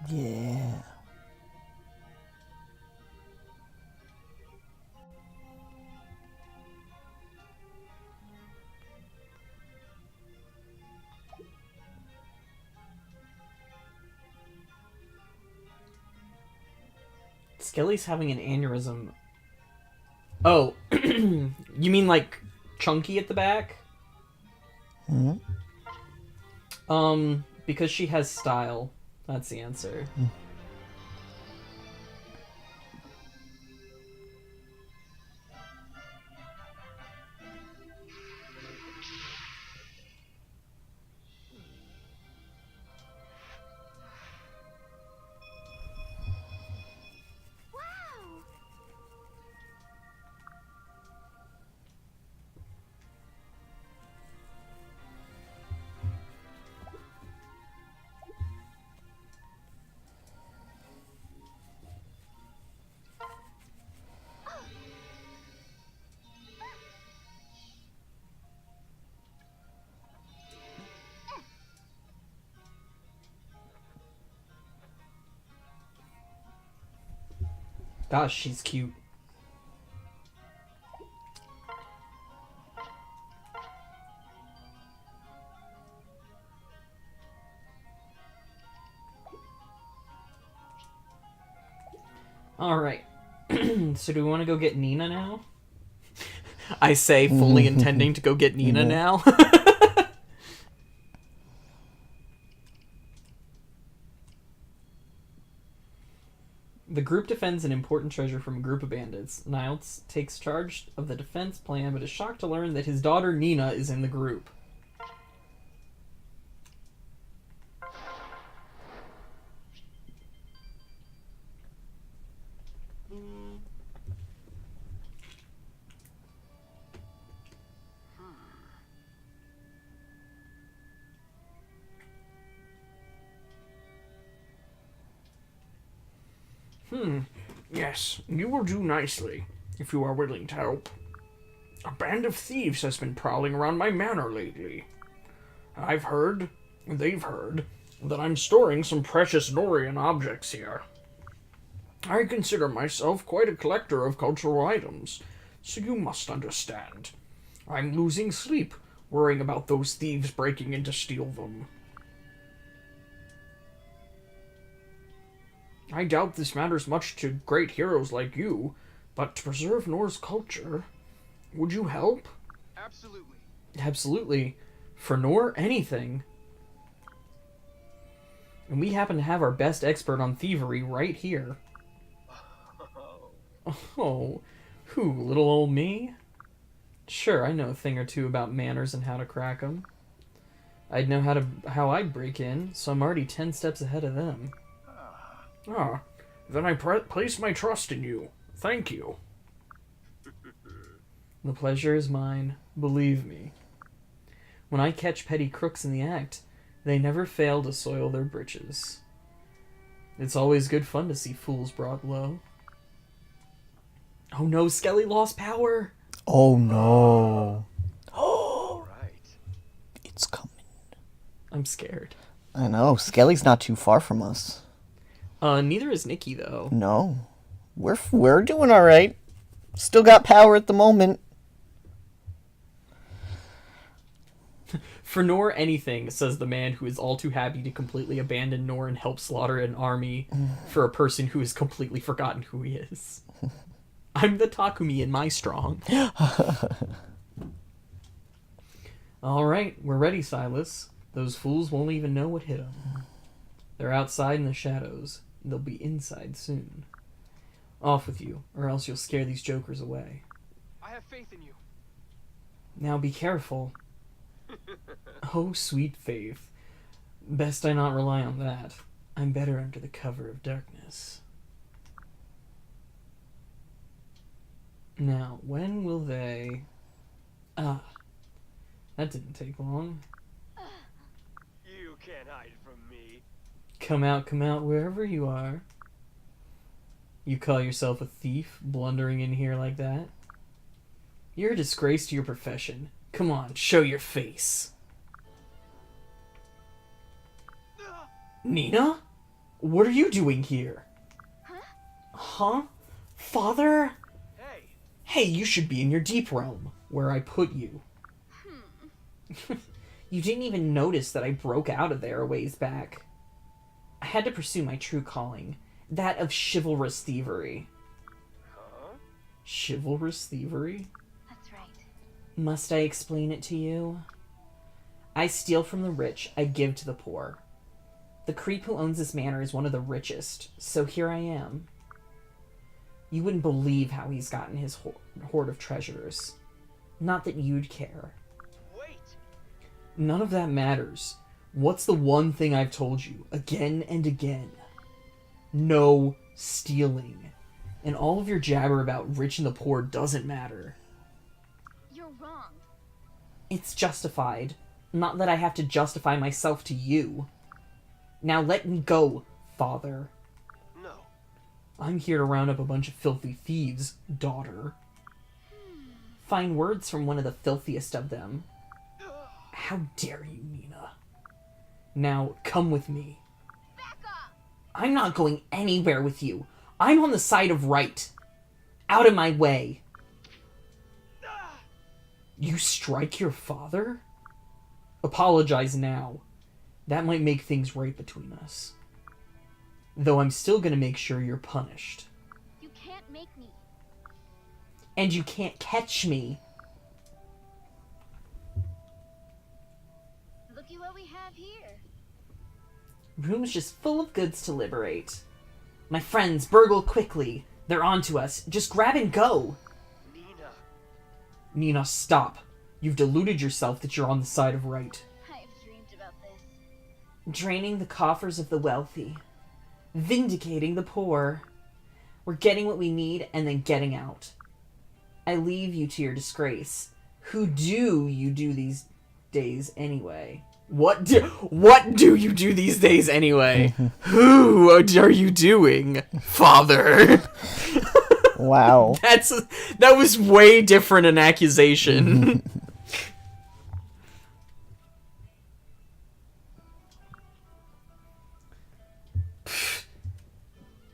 Yeah. Skelly's having an aneurysm. Oh, you mean like chunky at the back? Because she has style. That's the answer. Gosh, she's cute. Alright. So do we want to go get Nina now? I say, fully intending to go get Nina now. The group defends an important treasure from a group of bandits. Niles takes charge of the defense plan, but is shocked to learn that his daughter Nina is in the group. Yes, you will do nicely, if you are willing to help. A band of thieves has been prowling around my manor lately. They've heard, that I'm storing some precious Norian objects here. I consider myself quite a collector of cultural items, so you must understand. I'm losing sleep, worrying about those thieves breaking in to steal them. I doubt this matters much to great heroes like you, but to preserve Norse culture, would you help? Absolutely. Absolutely. For Nor, anything. And we happen to have our best expert on thievery right here. Oh, who, little old me? Sure, I know a thing or two about manners and how to crack 'em. I'd know how I'd break in, so I'm already 10 steps ahead of them. Ah, then I place my trust in you. Thank you. The pleasure is mine, believe me. When I catch petty crooks in the act, they never fail to soil their breeches. It's always good fun to see fools brought low. Oh no, Skelly lost power! Oh no. Right. It's coming. I'm scared. I know. Skelly's not too far from us. Neither is Nikki, though. No. We're doing all right. Still got power at the moment. For Nor anything, says the man who is all too happy to completely abandon Nor and help slaughter an army for a person who has completely forgotten who he is. I'm the Takumi in my strong. Alright, we're ready, Silas. Those fools won't even know what hit them. They're outside in the shadows. They'll be inside soon. Off with you, or else you'll scare these jokers away. I have faith in you. Now be careful. Oh, sweet faith. Best I not rely on that. I'm better under the cover of darkness. Now, when will they... Ah, that didn't take long. You can't hide from me. Come out, wherever you are. You call yourself a thief, blundering in here like that? You're a disgrace to your profession. Come on, show your face. Nina? What are you doing here? Huh? Father? Hey, Hey, you should be in your deep realm, where I put you. You didn't even notice that I broke out of there a ways back. I had to pursue my true calling, that of chivalrous thievery. huh? Chivalrous thievery? That's right. Must I explain it to you? I steal from the rich, I give to the poor. The creep who owns this manor is one of the richest, so here I am. You wouldn't believe how he's gotten his hoard of treasures. Not that you'd care. Wait. None of that matters. What's the one thing I've told you, again and again? No stealing. And all of your jabber about rich and the poor doesn't matter. You're wrong. It's justified. Not that I have to justify myself to you. Now let me go, father. No. I'm here to round up a bunch of filthy thieves, daughter. Fine words from one of the filthiest of them. How dare you, Nina? Now, come with me. Back up! I'm not going anywhere with you. I'm on the side of right. Out of my way. You strike your father? Apologize now. That might make things right between us. Though I'm still gonna make sure you're punished. You can't make me. And you can't catch me. Looky what we have here. Room's just full of goods to liberate. My friends, burgle quickly. They're onto us. Just grab and go. Nina. Nina, stop. You've deluded yourself that you're on the side of right. I've dreamed about this. Draining the coffers of the wealthy. Vindicating the poor. We're getting what we need and then getting out. I leave you to your disgrace. Who do you do these days anyway? What do you do these days anyway? Who are you doing, father? Wow. That was way different an accusation.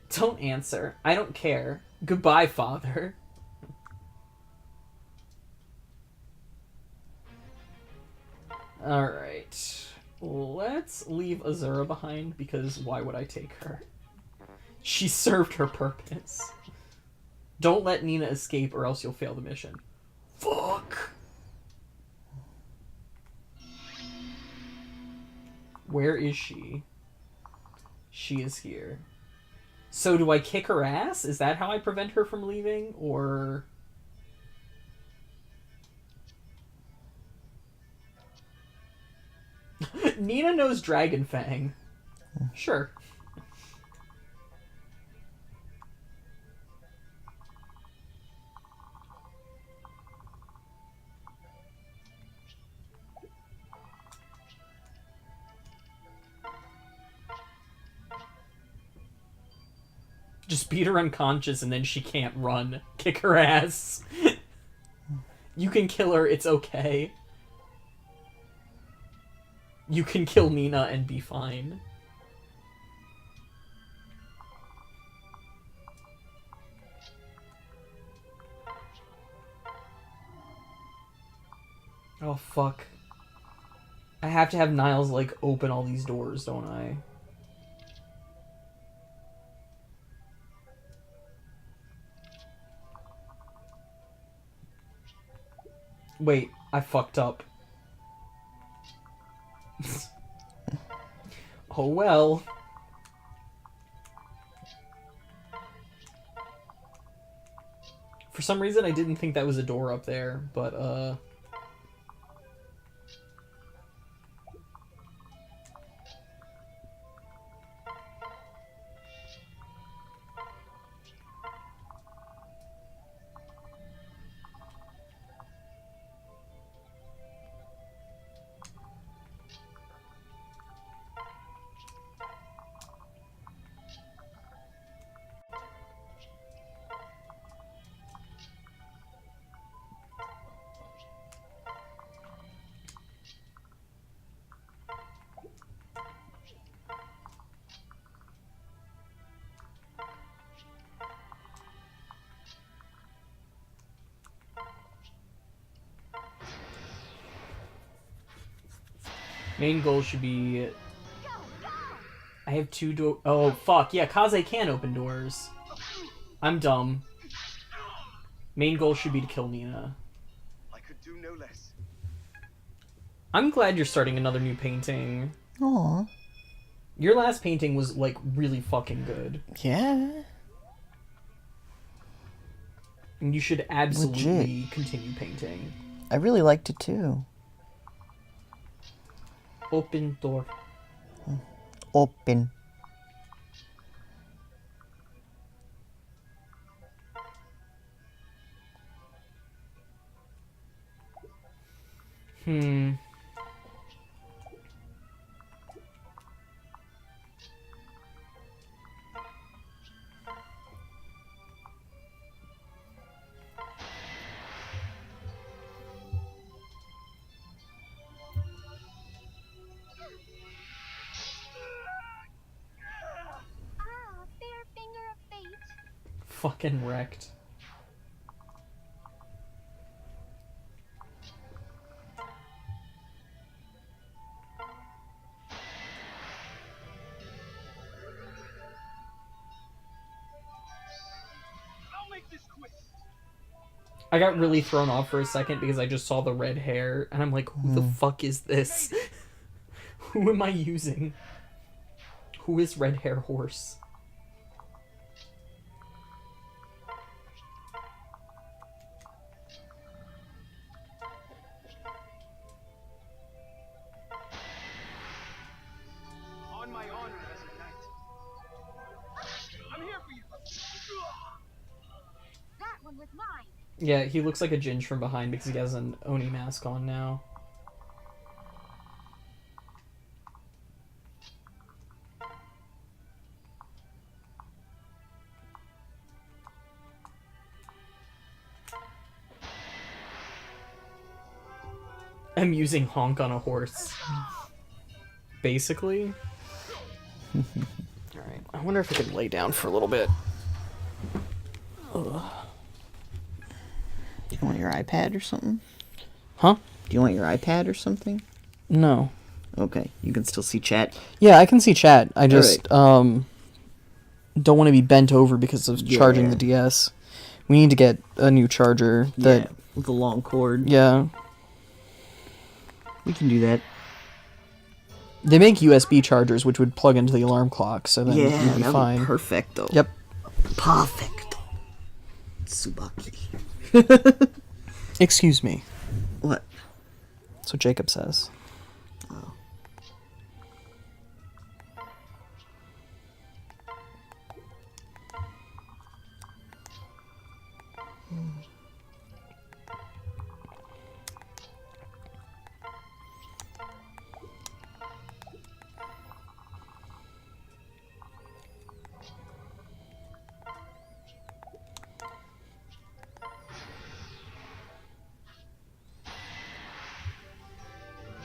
Don't answer. I don't care. Goodbye, father. Alright. Let's leave Azura behind, because why would I take her? She served her purpose. Don't let Nina escape or else you'll fail the mission. Fuck! Where is she? She is here. So do I kick her ass? Is that how I prevent her from leaving? Or... Nina knows Dragon Fang. Sure. Just beat her unconscious and then she can't run. Kick her ass. You can kill her, it's okay. You can kill Nina and be fine. Oh, fuck. I have to have Niles, like, open all these doors, don't I? Wait, I fucked up. Oh well. For some reason I didn't think that was a door up there, but main goal should be... I have two door... Oh, fuck. Yeah, Kaze can open doors. I'm dumb. Main goal should be to kill Nina. I could do no less. I'm glad you're starting another new painting. Aw. Your last painting was, like, really fucking good. Yeah. And you should absolutely Legit. continue painting. I really liked it too. Open door. Open. Ah, fair finger of fate. fucking wrecked. I'll make this quick. I got really thrown off for a second because I just saw the red hair, and I'm like, who the fuck is this? Who am I using? Who is Red Hair Horse? On my honor as a knight. I'm here for you. That one was mine. Yeah, he looks like a Ginge from behind because he has an Oni mask on now. I'm using honk on a horse. Basically. Alright, I wonder if I could lay down for a little bit. Ugh. Do you want your iPad or something? Huh? Do you want your iPad or something? No. Okay, you can still see chat. Yeah, I can see chat. I just Alright. don't want to be bent over because of charging Yeah. the DS. We need to get a new charger that Yeah, with a long cord. yeah. We can do that. They make USB chargers which would plug into the alarm clock, so then Yeah, you'd be that'd fine. be perfecto. Yep. Perfect. Tsubaki. Excuse me. What? That's what Jacob says. Oh.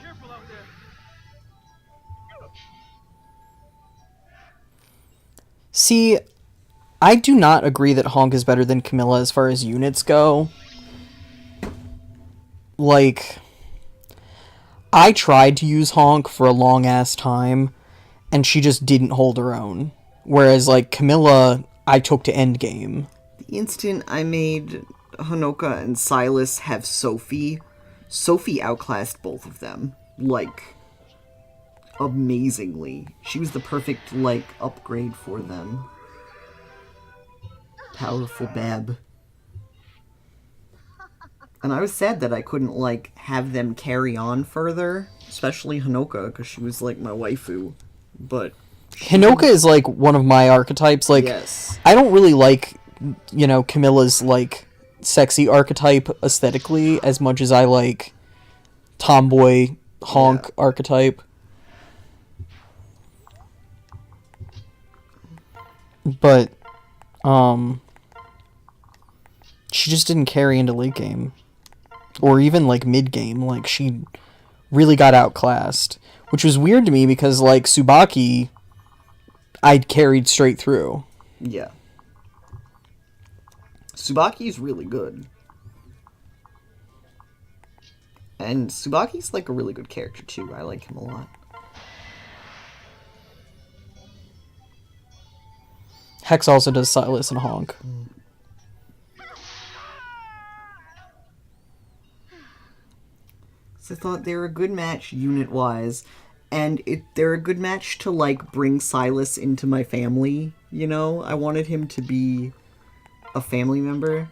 Careful out there. See, I do not agree that Honk is better than Camilla as far as units go. Like, I tried to use Honk for a long ass time, and she just didn't hold her own. Whereas, like, Camilla, I took to endgame. The instant I made Hanoka and Silas have Sophie, Sophie outclassed both of them. Like, amazingly. She was the perfect, like, upgrade for them. Powerful Bab. And I was sad that I couldn't, like, have them carry on further. Especially Hanoka, because she was, like, my waifu. But... Hinoka is, like, one of my archetypes. Like, yes. I don't really like, you know, Camilla's, like, sexy archetype aesthetically as much as I like tomboy Honk archetype. But, she just didn't carry into late game. Or even, like, mid game. Like, she really got outclassed. Which was weird to me because, like, Tsubaki, I'd carried straight through. Yeah. Tsubaki's really good. And Tsubaki's, like, a really good character, too. I like him a lot. Hex also does Silas and Honk. So I thought they're a good match unit-wise, and they're a good match to, like, bring Silas into my family, you know? I wanted him to be a family member,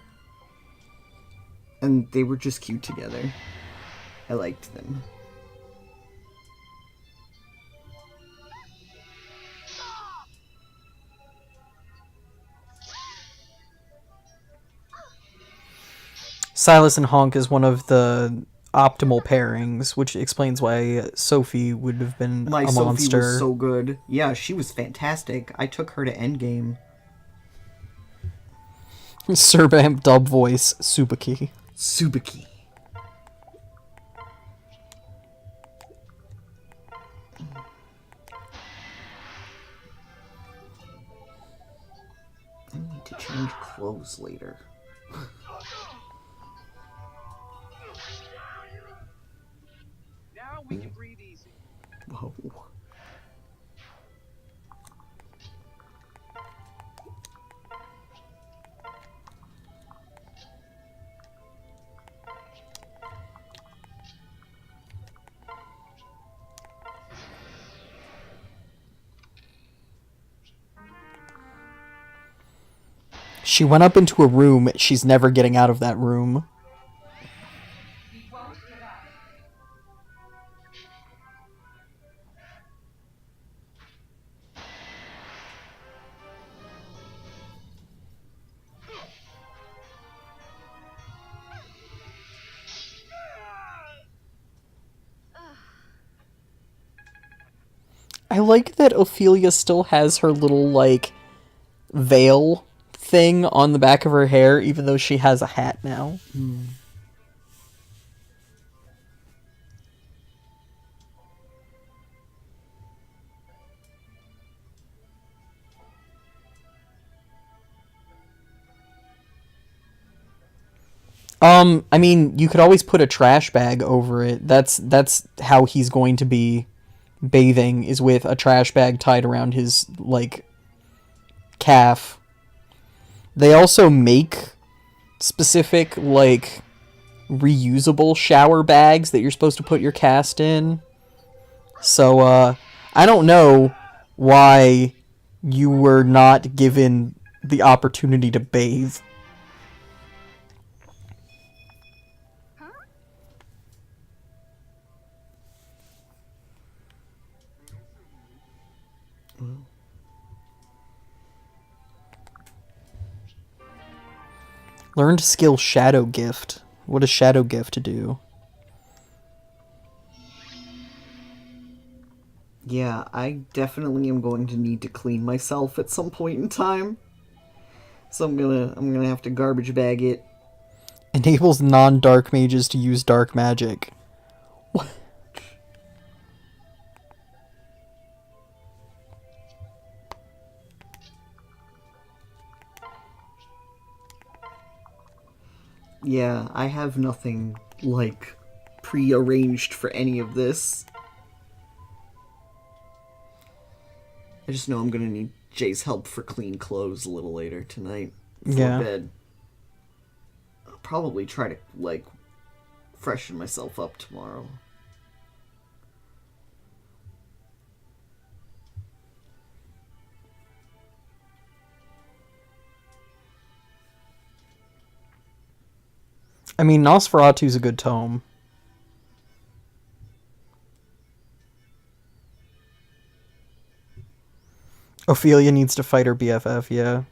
and they were just cute together. I liked them. Silas and Honk is one of the optimal pairings, which explains why Sophie would have been My a Sophie monster. was so good. Yeah, she was fantastic. I took her to endgame. Serbamp dub voice, Subaki. Subaki. I need to change clothes. clothes later. Now we can breathe easy. Whoa. She went up into a room. She's never getting out of that room. I like that Ophelia still has her little, like, veil thing on the back of her hair, even though she has a hat now. I mean, you could always put a trash bag over it. That's how he's going to be bathing, is with a trash bag tied around his, like, calf. They also make specific, like, reusable shower bags that you're supposed to put your cast in. So, I don't know why you were not given the opportunity to bathe. Learned skill Shadow Gift. What does Shadow Gift do? Yeah, I definitely am going to need to clean myself at some point in time. So I'm gonna have to garbage bag it. Enables non-dark mages to use dark magic. Yeah, I have nothing, like, pre-arranged for any of this. I just know I'm gonna need Jay's help for clean clothes a little later tonight before bed. I'll probably try to, like, freshen myself up tomorrow. I mean, Nosferatu's a good tome. Ophelia needs to fight her BFF, yeah.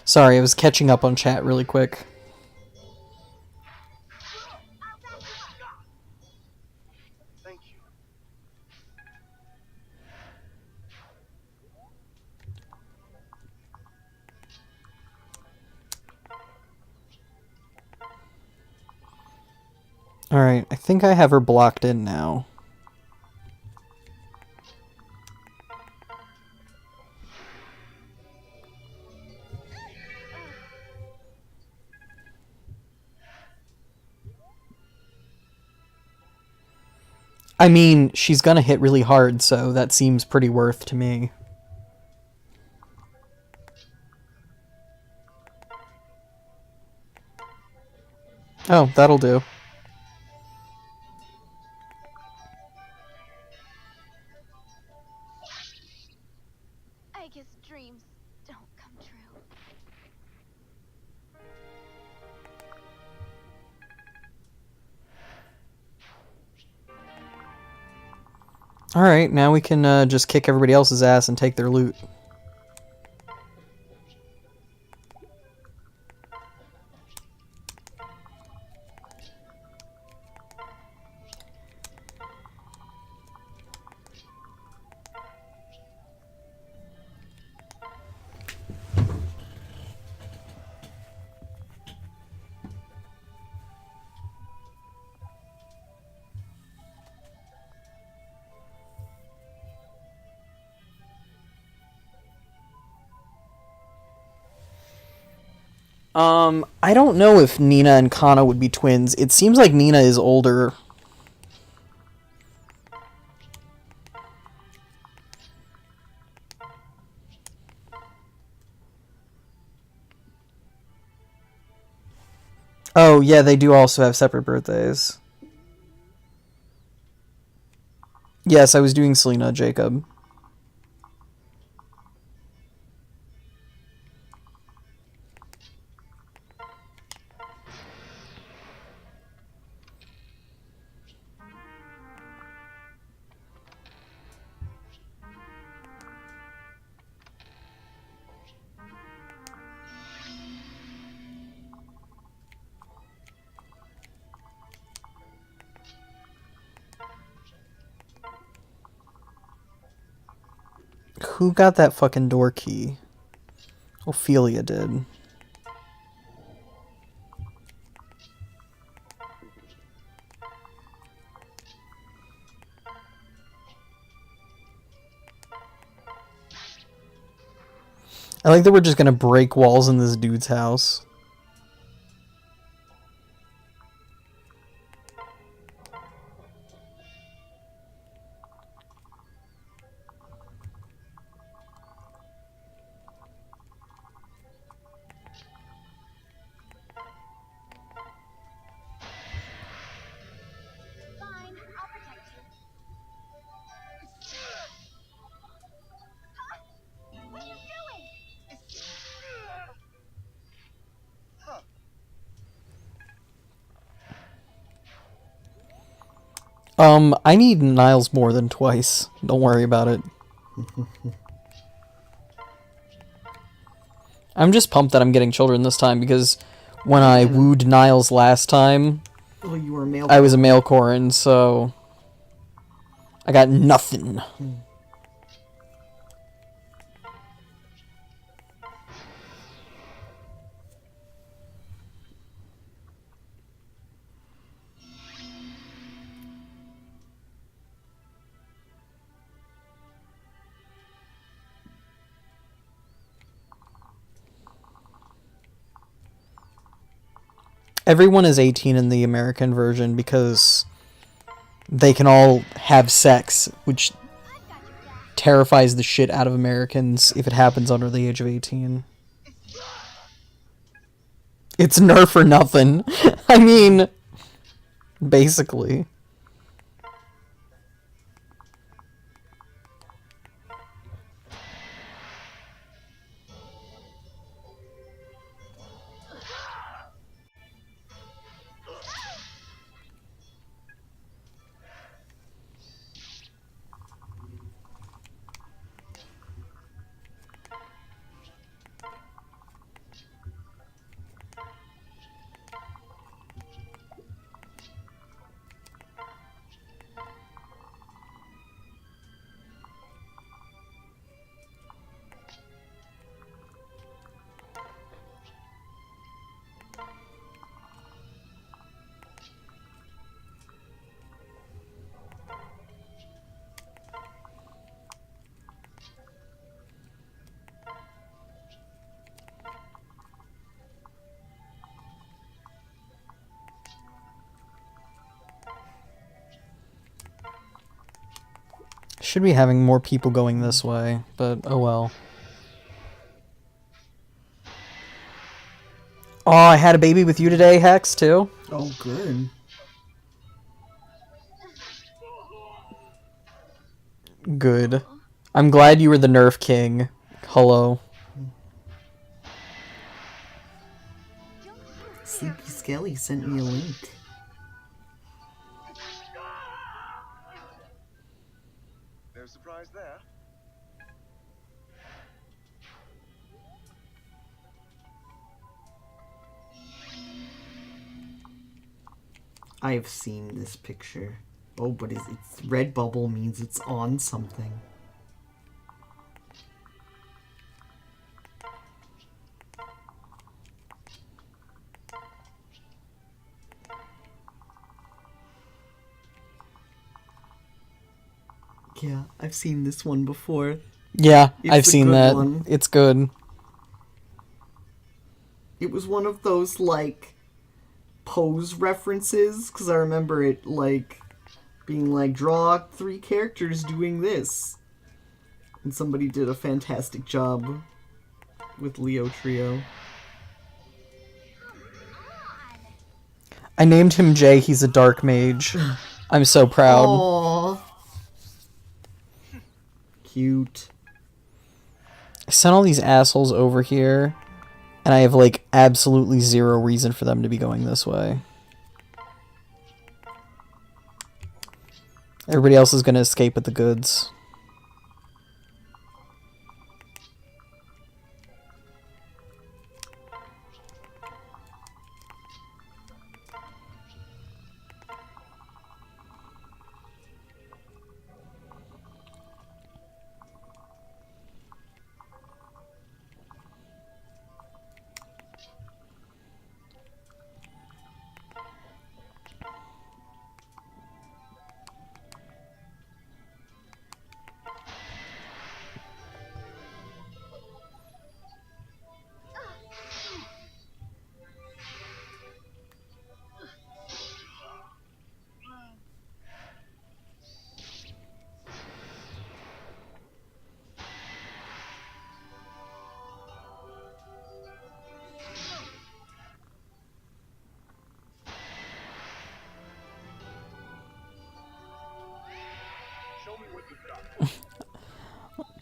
Sorry, I was catching up on chat really quick. Thank you. Alright, I think I have her blocked in now. I mean, she's gonna hit really hard, so that seems pretty worth to me. Oh, that'll do. I guess dreams don't come true. Alright, now we can just kick everybody else's ass and take their loot. I don't know if Nina and Kana would be twins. It seems like Nina is older. Oh, yeah, they do also have separate birthdays. Yes, I was doing Selena, Jacob. Who got that fucking door key? Ophelia did. I like that we're just gonna break walls in this dude's house. Fine, I'll protect you. Huh? What are you doing? I need Niles more than twice. Don't worry about it. I'm just pumped that I'm getting children this time because when I wooed Niles last time, Oh, you were a male. I was a male Corin, so I got nothing. Everyone is 18 in the American version because they can all have sex, which terrifies the shit out of Americans if it happens under the age of 18. It's Nerf or nothing. I mean, basically. Should be having more people going this way, but oh well. Oh, I had a baby with you today, Hex, too? Oh, good. Good. I'm glad you were the Nerf King. Hello. Sleepy Skelly sent me a link. No surprise there. I've seen this picture. Oh, but it's red bubble means it's on something. Yeah, I've seen this one before. Yeah, It's I've a seen good that. one. It's good. It was one of those, like, pose references, because I remember it, like, being like, draw 3 characters doing this. And somebody did a fantastic job with Leo Trio. I named him Jay. He's a dark mage. I'm so proud. Aww. Cute. I sent all these assholes over here, and I have, like, absolutely zero reason for them to be going this way. Everybody else is going to escape with the goods.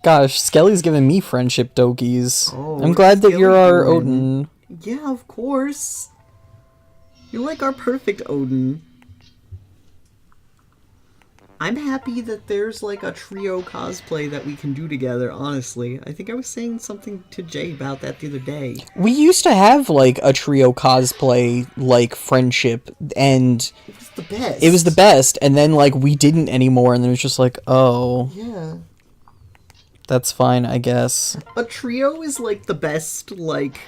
Gosh, Skelly's giving me friendship dokies. Oh, I'm glad that Skelly you're our doing? Odin. Yeah, of course. You're like our perfect Odin. I'm happy that there's like a trio cosplay that we can do together, honestly. I think I was saying something to Jay about that the other day. We used to have, like, a trio cosplay, like, friendship, and It was the best. it was the best, and then, like, we didn't anymore, and then it was just like, oh, Yeah. that's fine, I guess. A trio is like the best, like,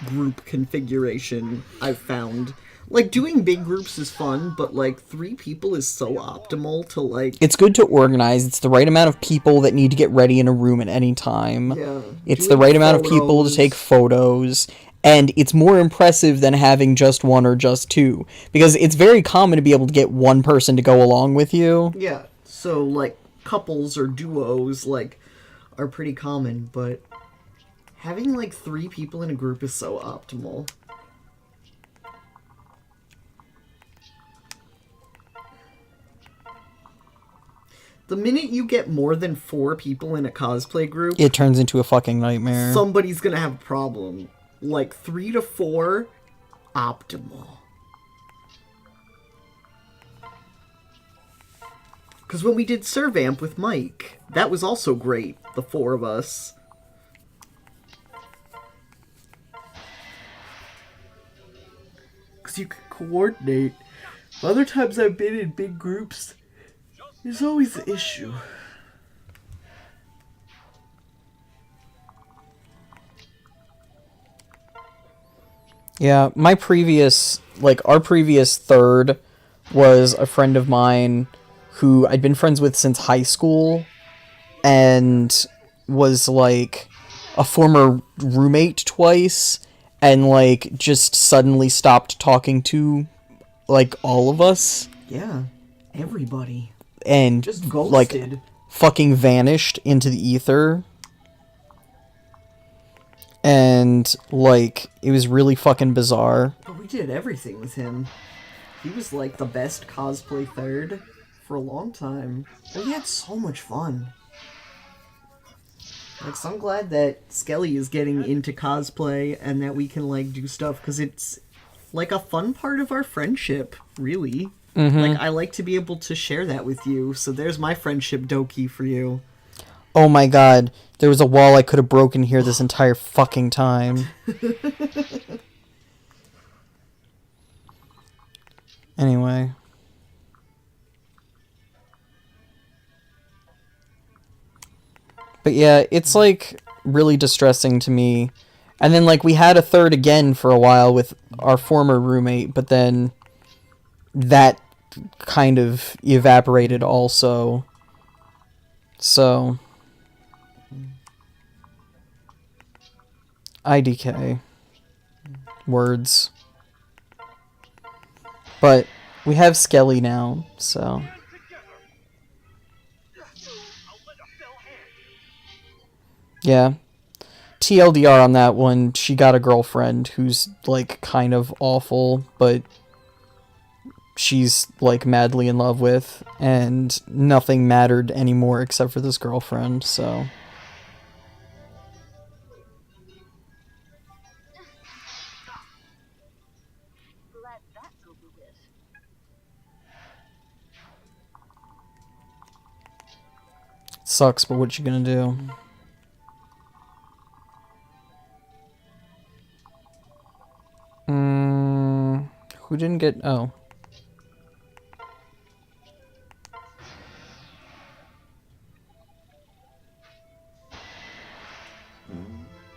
group configuration I've found. Like, doing big groups is fun, but, like, 3 people is so optimal to, like... It's good to organize. It's the right amount of people that need to get ready in a room at any time. Yeah. It's the Doing right amount of people to photos. take photos. And it's more impressive than having just 1 or just 2. Because it's very common to be able to get 1 person to go along with you. Yeah, so, like, couples or duos, like, are pretty common, but having, like, 3 people in a group is so optimal. The minute you get more than 4 people in a cosplay group, It turns into a fucking nightmare. somebody's gonna have a problem. Like, 3 to 4, optimal. Because when we did Servamp with Mike, that was also great, the 4 of us. Because you can coordinate. Other times I've been in big groups, there's always the issue. Yeah, my previous, like, our previous third was a friend of mine who I'd been friends with since high school and was, like, a former roommate twice and, like, just suddenly stopped talking to, like, all of us Yeah, everybody. and, Just like, ghosted. fucking vanished into the ether. And, like, it was really fucking bizarre. But we did everything with him. He was like the best cosplay third for a long time. And we had so much fun. Like, so I'm glad that Skelly is getting into cosplay and that we can, like, do stuff, because it's, like, a fun part of our friendship, really. Like, I like to be able to share that with you, so there's my friendship doki for you. Oh my god, there was a wall I could have broken here this entire fucking time. Anyway. But yeah, it's, like, really distressing to me. And then, like, we had a third again for a while with our former roommate, but then that kind of evaporated also. So... IDK. words. But we have Skelly now, so... Yeah. TLDR on that one, she got a girlfriend who's, like, kind of awful, but she's, like, madly in love with, and nothing mattered anymore except for this girlfriend, so... Glad that's over with. Sucks, but what you gonna do? Who didn't get... Oh. Let's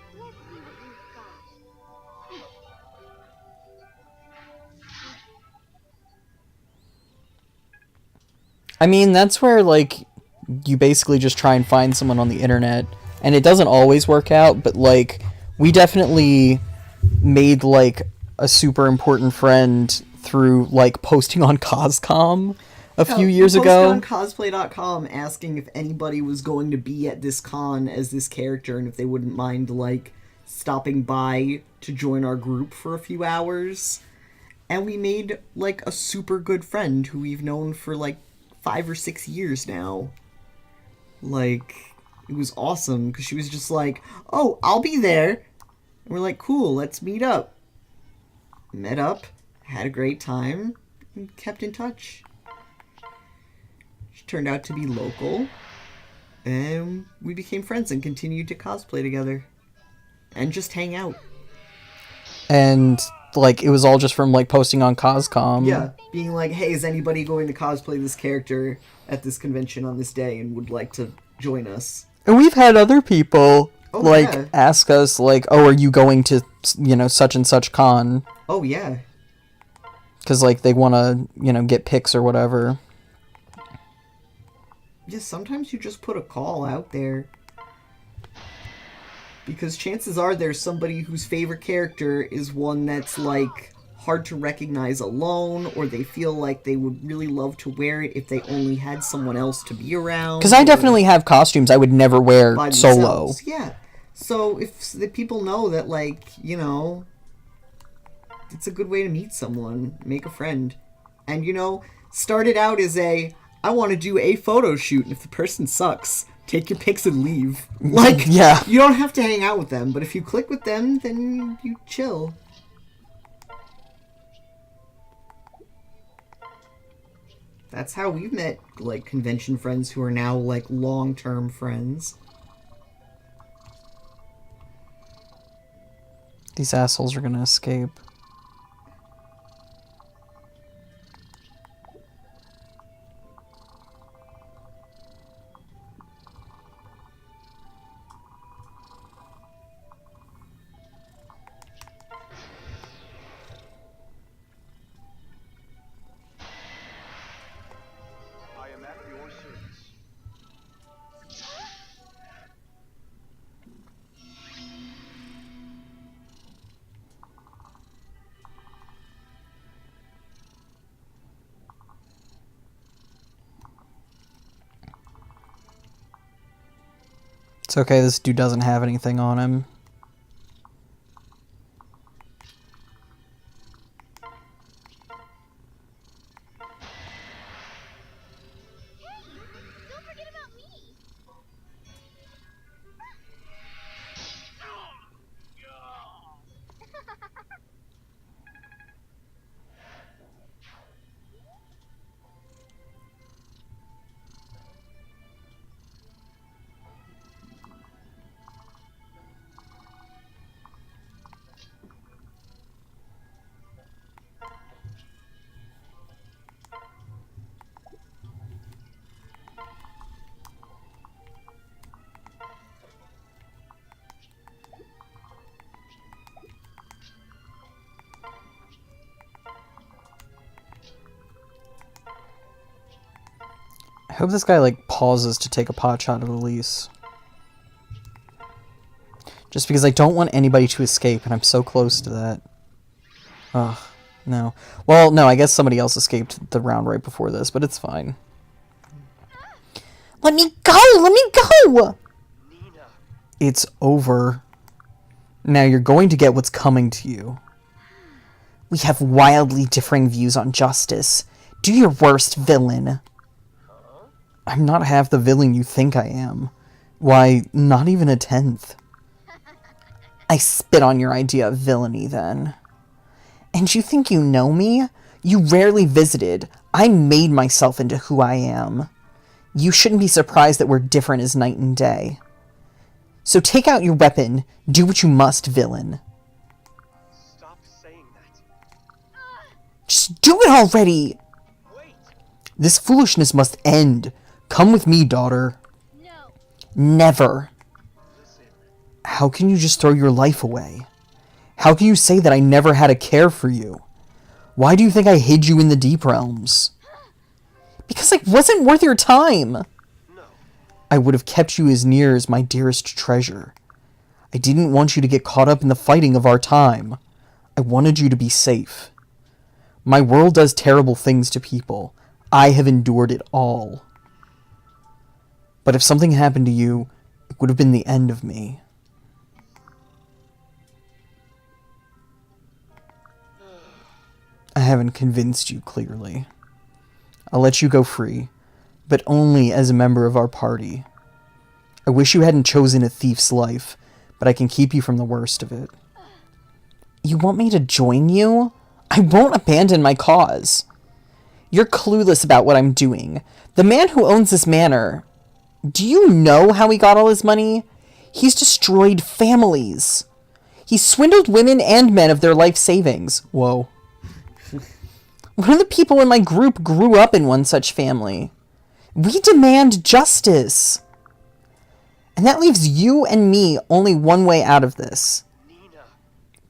see what you've got. I mean, that's where, like, you basically just try and find someone on the internet, and it doesn't always work out, but, like, we definitely made, like, a super important friend through, like, posting on Coscom a few years ago. On cosplay.com asking if anybody was going to be at this con as this character and if they wouldn't mind, like, stopping by to join our group for a few hours. And we made, like, a super good friend who we've known for, like, 5 or 6 years now. Like, it was awesome because she was just like, oh, I'll be there. And we're like, cool, let's meet up. Met up, had a great time, and kept in touch. She turned out to be local, and we became friends and continued to cosplay together. And just hang out. And, like, it was all just from, like, posting on Coscom. Yeah, being like, hey, is anybody going to cosplay this character at this convention on this day and would like to join us? And we've had other people, Oh, like, yeah. ask us, like, oh, are you going to, you know, such and such con? Oh, yeah. Because, like, they want to, you know, get pics or whatever. Yeah, sometimes you just put a call out there. Because chances are there's somebody whose favorite character is one that's, like, hard to recognize alone, or they feel like they would really love to wear it if they only had someone else to be around. Because I or definitely have costumes I would never wear by solo. themselves. Yeah. So if the people know that, like, you know, it's a good way to meet someone, make a friend. And, you know, start it out as I want to do a photo shoot, and if the person sucks, take your pics and leave. Like, Yeah. you don't have to hang out with them, but if you click with them, then you chill. That's how we've met, like, convention friends who are now, like, long-term friends. These assholes are gonna escape. I am at your service. It's okay, this dude doesn't have anything on him. Don't forget about me. I hope this guy, like, pauses to take a pot shot of Elise. Just because I don't want anybody to escape, and I'm so close to that. Ugh, no. Well, no, I guess somebody else escaped the round right before this, but it's fine. Let me go! Let me go! Nina. It's over. Now you're going to get what's coming to you. We have wildly differing views on justice. Do your worst, villain. I'm not half the villain you think I am. Why, not even a tenth. I spit on your idea of villainy, then. And you think you know me? You rarely visited. I made myself into who I am. You shouldn't be surprised that we're different as night and day. So take out your weapon. Do what you must, villain. Stop saying that. Just do it already! Wait. This foolishness must end. Come with me, daughter. No. Never. Listen. How can you just throw your life away? How can you say that I never had a care for you? Why do you think I hid you in the deep realms? Because I wasn't worth your time. No. I would have kept you as near as my dearest treasure. I didn't want you to get caught up in the fighting of our time. I wanted you to be safe. My world does terrible things to people. I have endured it all. But if something happened to you, it would have been the end of me. I haven't convinced you clearly. I'll let you go free, but only as a member of our party. I wish you hadn't chosen a thief's life, but I can keep you from the worst of it. You want me to join you? I won't abandon my cause. You're clueless about what I'm doing. The man who owns this manor, do you know how he got all his money? He's destroyed families. He swindled women and men of their life savings. Whoa. One of the people in my group grew up in one such family. We demand justice. And that leaves you and me only one way out of this. Nina.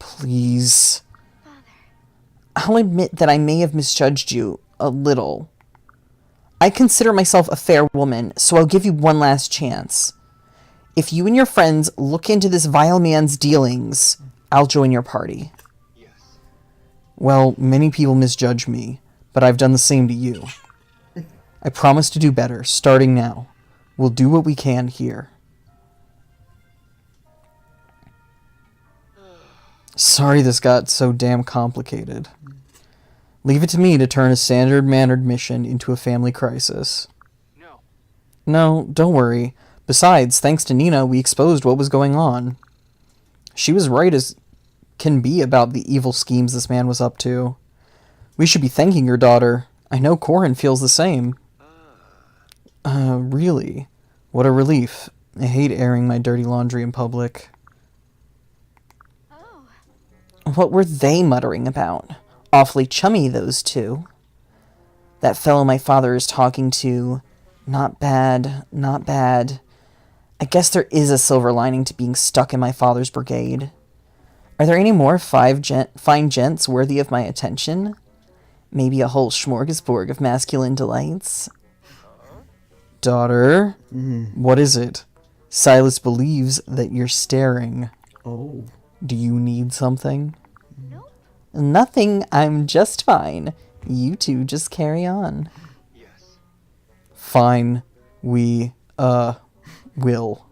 Please. I'll admit that I may have misjudged you a little. I consider myself a fair woman, so I'll give you one last chance. If you and your friends look into this vile man's dealings, I'll join your party. Yes. Well, many people misjudge me, but I've done the same to you. I promise to do better, starting now. We'll do what we can here. Sorry this got so damn complicated. Leave it to me to turn a standard-mannered mission into a family crisis. No. No, don't worry. Besides, thanks to Nina, we exposed what was going on. She was right as can be about the evil schemes this man was up to. We should be thanking your daughter. I know Corin feels the same. Really? What a relief. I hate airing my dirty laundry in public. Oh. What were they muttering about? Awfully chummy, those two. That fellow my father is talking to. Not bad, not bad. I guess there is a silver lining to being stuck in my father's brigade. Are there any more fine gents worthy of my attention? Maybe a whole smorgasbord of masculine delights? Daughter, what is it? Silas believes that you're staring. Oh. Do you need something? Nope. Nothing, I'm just fine. You two just carry on. Yes. Fine. We, will.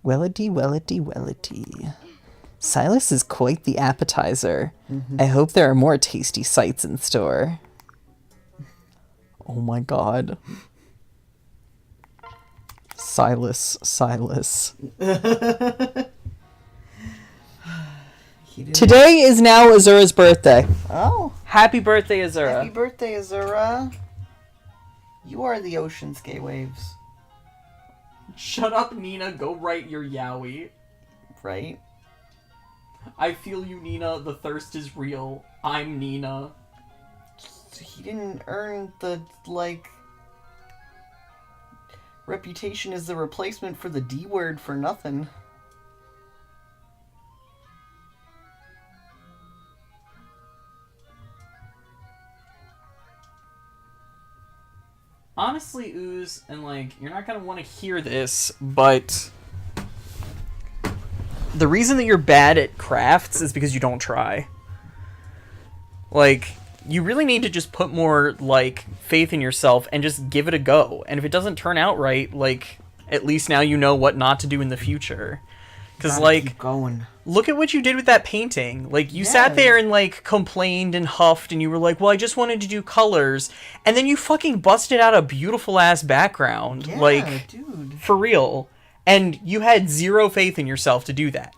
Wellity, wellity, wellity. Silas is quite the appetizer. I hope there are more tasty sights in store. Oh my god. Silas. Today is now Azura's birthday. Oh, Happy birthday, Azura. happy birthday, Azura. You are the ocean's gay waves, Shut up, Nina. Go write your yaoi. right? I feel you, Nina. The thirst is real. I'm Nina. He didn't earn the, reputation as the replacement for the D word for nothing. Honestly, Ooze, and you're not gonna want to hear this, but the reason that you're bad at crafts is because you don't try. Like, you really need to just put more, like, faith in yourself and just give it a go. And if it doesn't turn out right, like, at least now you know what not to do in the future. Because, Gotta like, keep going. look at what you did with that painting. Like, you sat there and, like, complained and huffed, and you were like, well, I just wanted to do colors. And then you fucking busted out a beautiful-ass background. Yeah, like, dude. for real. And you had zero faith in yourself to do that.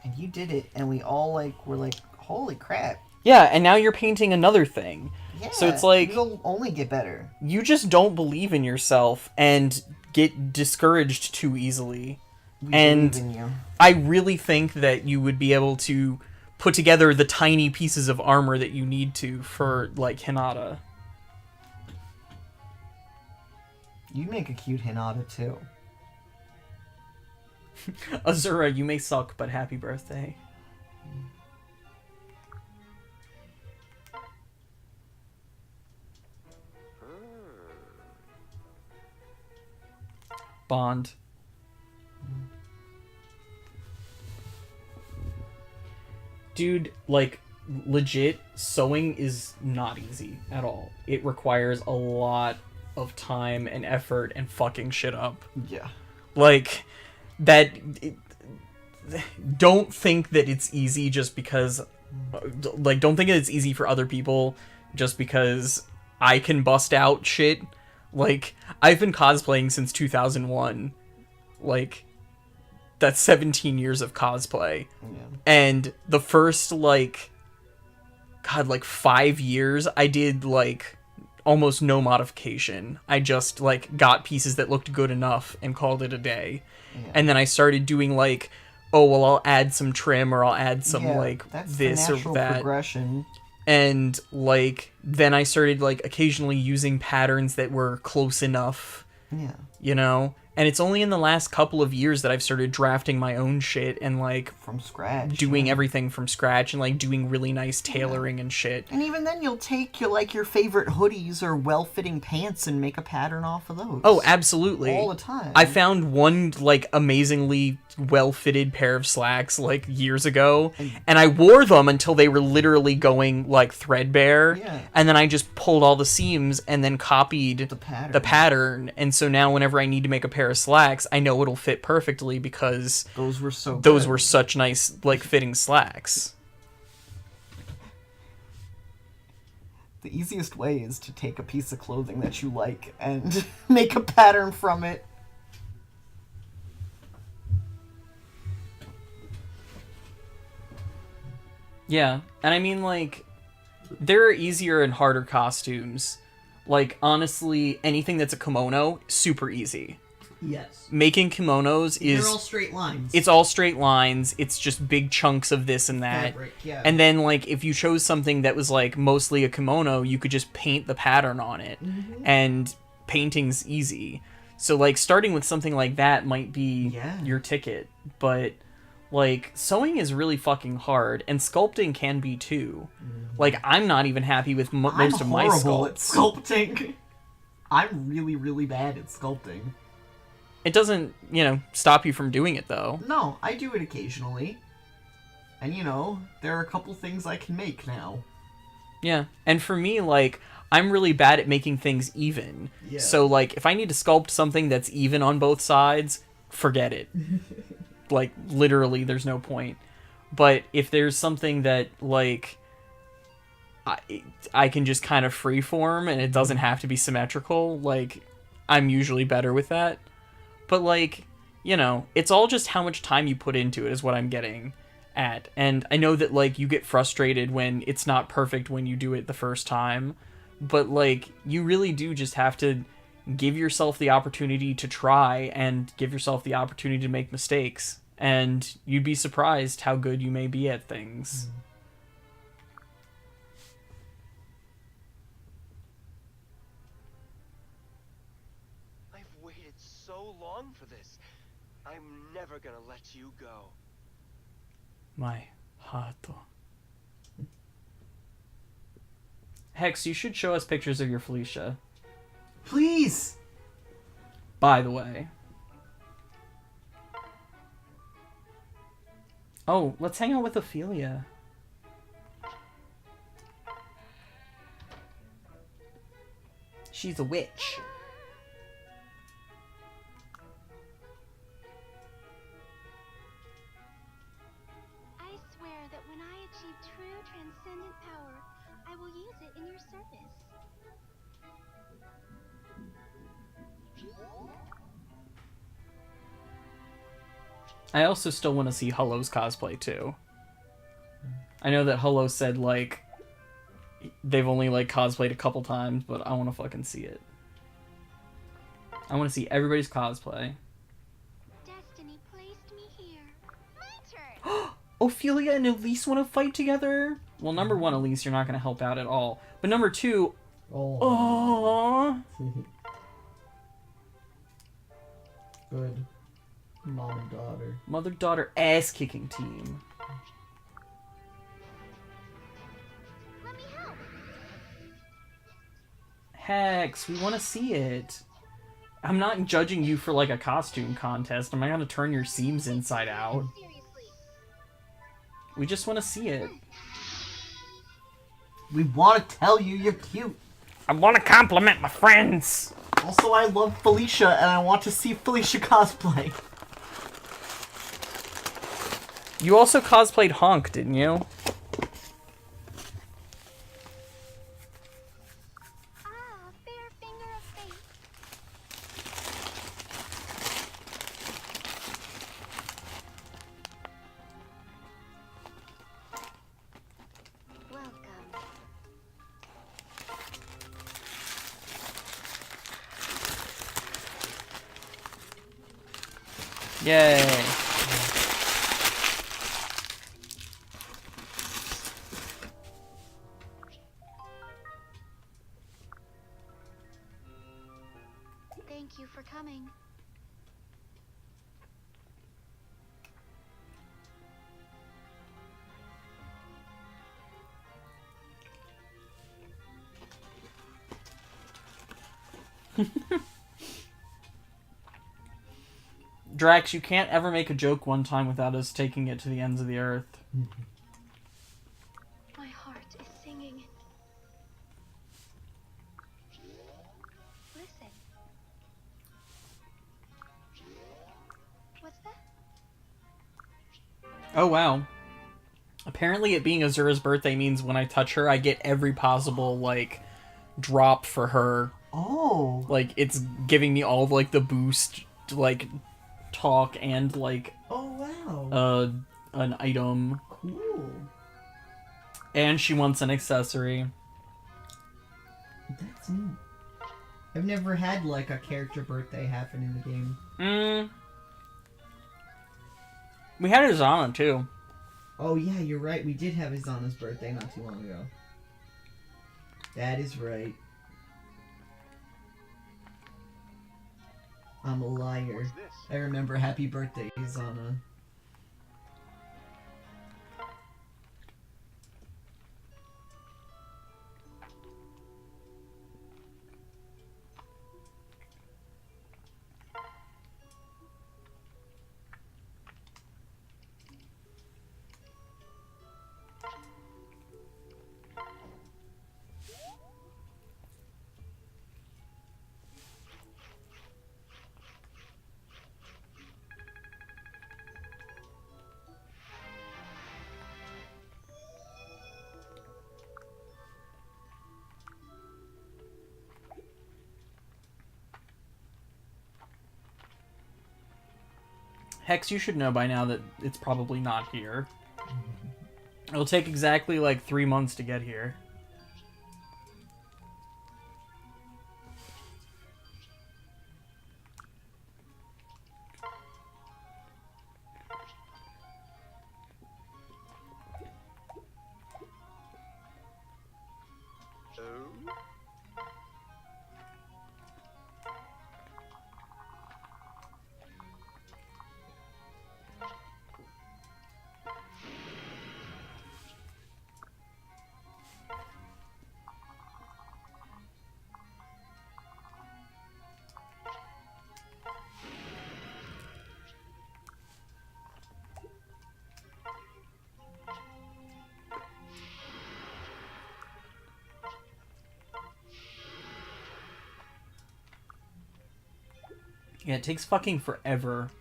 And you did it, and we all, like, were like, holy crap. Yeah, and now you're painting another thing. Yeah, So it's like, it'll only get better. you just don't believe in yourself and get discouraged too easily. We And believe in you. I really think that you would be able to put together the tiny pieces of armor that you need to for, like, Hinata. You'd make a cute Hinata, too. Azura, you may suck, but happy birthday. Bond. Dude, like, legit, sewing is not easy at all. It requires a lot of time and effort and fucking shit up. Yeah. Like, that... don't think that it's easy just because... Like, don't think that it's easy for other people just because I can bust out shit. Like, I've been cosplaying since 2001. Like, that's 17 years of cosplay. Yeah. And the first, like... God, like, 5 years, I did, like... almost no modification. I just, like, got pieces that looked good enough and called it a day. Yeah. And then I started doing, like, oh, well, I'll add some trim or I'll add some, like, that's this the or natural that. progression. And, like, then I started, like, occasionally using patterns that were close enough, Yeah. you know? And it's only in the last couple of years that I've started drafting my own shit and, like, From scratch. doing yeah. everything from scratch and, like, doing really nice tailoring and shit. And even then, you'll take your favorite hoodies or well-fitting pants and make a pattern off of those. Oh, absolutely. All the time. I found one, like, amazingly well-fitted pair of slacks, like, years ago, and I wore them until they were literally going, like, threadbare, Yeah. and then I just pulled all the seams and then copied the pattern. and so now whenever I need to make a pair of slacks, I know it'll fit perfectly because Those were so those good. were such nice, like, fitting slacks. The easiest way is to take a piece of clothing that you like and make a pattern from it. Yeah, and I mean, like, there are easier and harder costumes. Like, honestly, anything that's a kimono, super easy. Yes. Making kimonos is... They're all straight lines. It's all straight lines, it's just big chunks of this and that. fabric, yeah. And then, like, if you chose something that was, like, mostly a kimono, you could just paint the pattern on it. Mm-hmm. And painting's easy. So, like, starting with something like that might be Yeah. your ticket. But, like, sewing is really fucking hard, and sculpting can be too. Like, I'm not even happy with most of my I'm horrible at sculpts. sculpting. I'm really, really bad at sculpting. It doesn't, you know, stop you from doing it, though. No, I do it occasionally. And, you know, there are a couple things I can make now. Yeah, and for me, like, I'm really bad at making things even. Yeah. So, like, if I need to sculpt something that's even on both sides, forget it. Like, literally, there's no point. But if there's something that, like, I can just kind of freeform and it doesn't have to be symmetrical, like, I'm usually better with that. But, like, you know, it's all just how much time you put into it is what I'm getting at. And I know that, like, you get frustrated when it's not perfect when you do it the first time. But, like, you really do just have to give yourself the opportunity to try and give yourself the opportunity to make mistakes. And you'd be surprised how good you may be at things. I've waited so long for this. I'm never gonna let you go. My heart. Hex, you should show us pictures of your Felicia. Please! By the way. Oh, let's hang out with Ophelia. She's a witch. I swear that when I achieve true transcendent power, I will use it in your service. I also still want to see Hullo's cosplay too. I know that Hullo said like they've only like cosplayed a couple times, but I want to fucking see it. I want to see everybody's cosplay. Destiny placed me here. My turn. Ophelia and Elise want to fight together? Well, number one, Elise, you're not going to help out at all. But number two, Oh. aww. Good. Mom and daughter. Mother-daughter ass-kicking team. Let me help. Hex, we want to see it. I'm not judging you for like a costume contest. I'm not going to turn your seams inside out. Seriously. We just want to see it. We want to tell you you're cute. I want to compliment my friends. Also, I love Felicia, and I want to see Felicia cosplay. You also cosplayed Honk, didn't you? Ah, fair finger of fate. Welcome. Yay. Thank you for coming. Drax, you can't ever make a joke one time without us taking it to the ends of the earth. My heart is singing. Listen. What's that? Oh, wow. Apparently it being Azura's birthday means when I touch her, I get every possible, like, drop for her. Oh. Like, it's giving me all of, like, the boost, like, talk and, like, Oh, wow. an item. Cool. And she wants an accessory. That's neat. I've never had, like, a character birthday happen in the game. We had Azana, too. Oh, yeah, you're right. We did have Izana's birthday not too long ago. That is right. I'm a liar. What's this? I remember happy birthday, Izana. Hex, you should know by now that it's probably not here. It'll take exactly, like, 3 months to get here. Oh? Yeah, it takes fucking forever.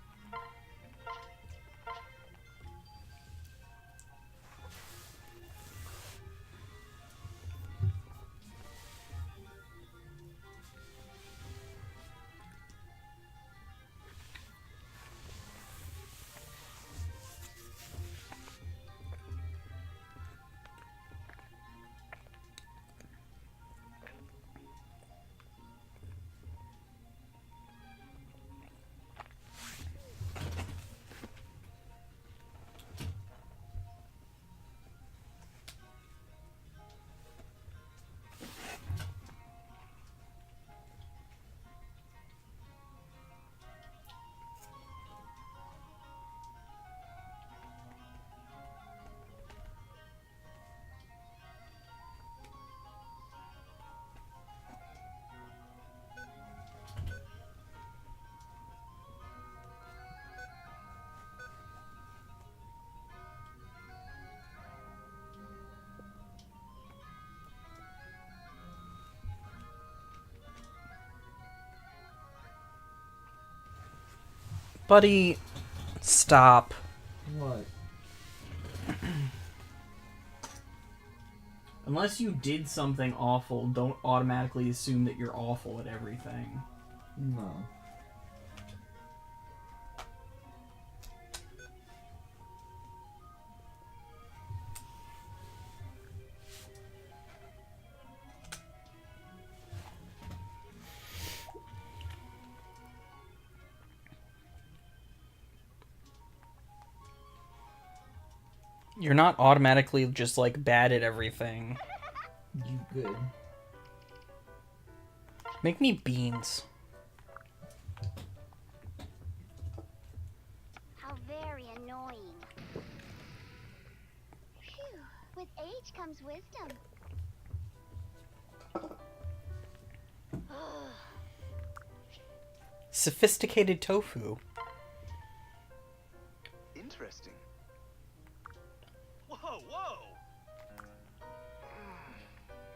Buddy, stop. What? Unless you did something awful, don't automatically assume that you're awful at everything. No. You're not automatically just, like, bad at everything. You good. Make me beans. How very annoying. Phew. With age comes wisdom. Sophisticated tofu. Interesting. Whoa, whoa!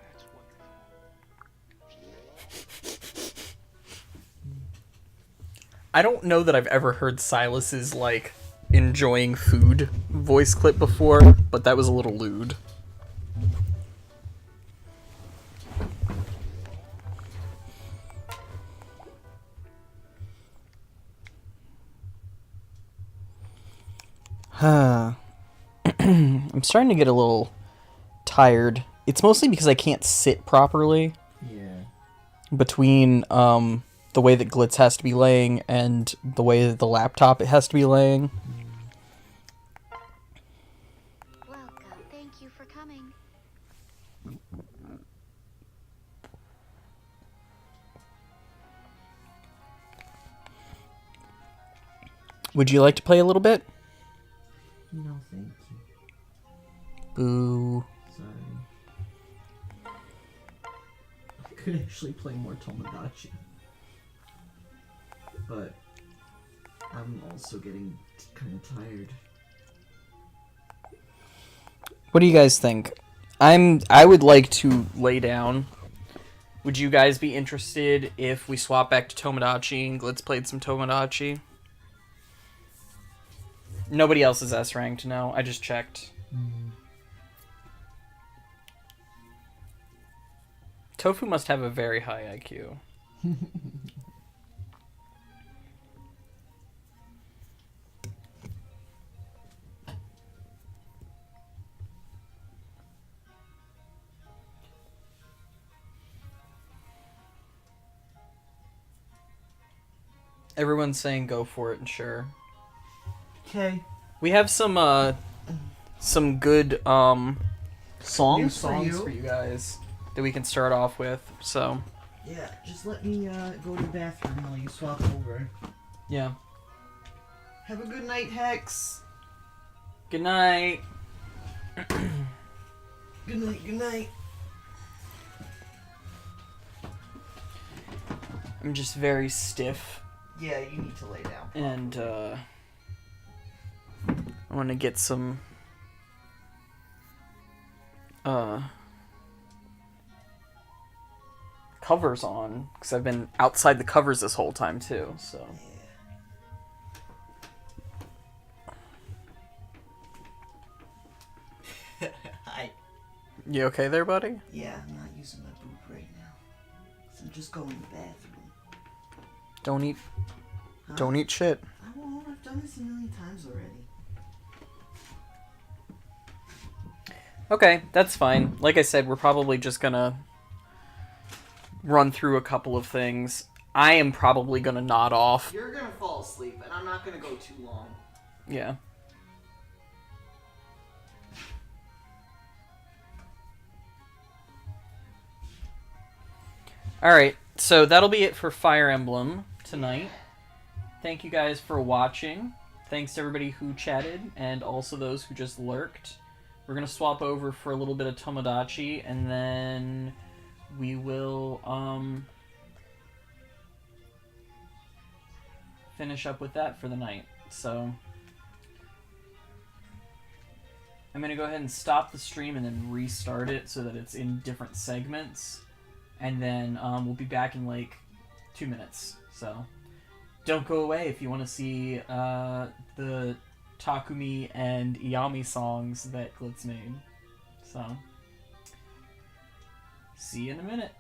That's wonderful. I don't know that I've ever heard Silas's, like, enjoying food voice clip before, but that was a little lewd. I'm starting to get a little tired. It's mostly because I can't sit properly Yeah. between the way that Glitz has to be laying and the way that the laptop it has to be laying. Welcome. Thank you for coming. Would you like to play a little bit? No, thank you. Boo. Sorry. I could actually play more Tomodachi. But I'm also getting kind of tired. What do you guys think? I would like to lay down. Would you guys be interested if we swap back to Tomodachi and Glitz played some Tomodachi? Nobody else is S ranked, no. I just checked. Tofu must have a very high IQ. Everyone's saying go for it, and sure. Okay. We have some good new Songs songs for you guys that we can start off with. So Yeah, just let me go to the bathroom while you swap over. yeah. Have a good night, Hex. Good night. Good night, good night. I'm just very stiff, Yeah, you need to lay down. and I want to get some covers on, because I've been outside the covers this whole time, too, so... Hi. You okay there, buddy? Yeah, I'm not using my boot right now. So I'm just going to the bathroom. Don't eat... Huh? Don't eat shit. I won't. I've done this a million times already. Okay, that's fine. Like I said, we're probably just gonna run through a couple of things. I am probably gonna nod off. You're gonna fall asleep, and I'm not gonna go too long. Yeah. Alright, so that'll be it for Fire Emblem tonight. Thank you guys for watching. Thanks to everybody who chatted, and also those who just lurked. We're going to swap over for a little bit of Tomodachi, and then we will finish up with that for the night. So I'm going to go ahead and stop the stream and then restart it so that it's in different segments. And then we'll be back in like 2 minutes. So don't go away if you want to see the Takumi and Iyami songs that Glitz made. So, see you in a minute.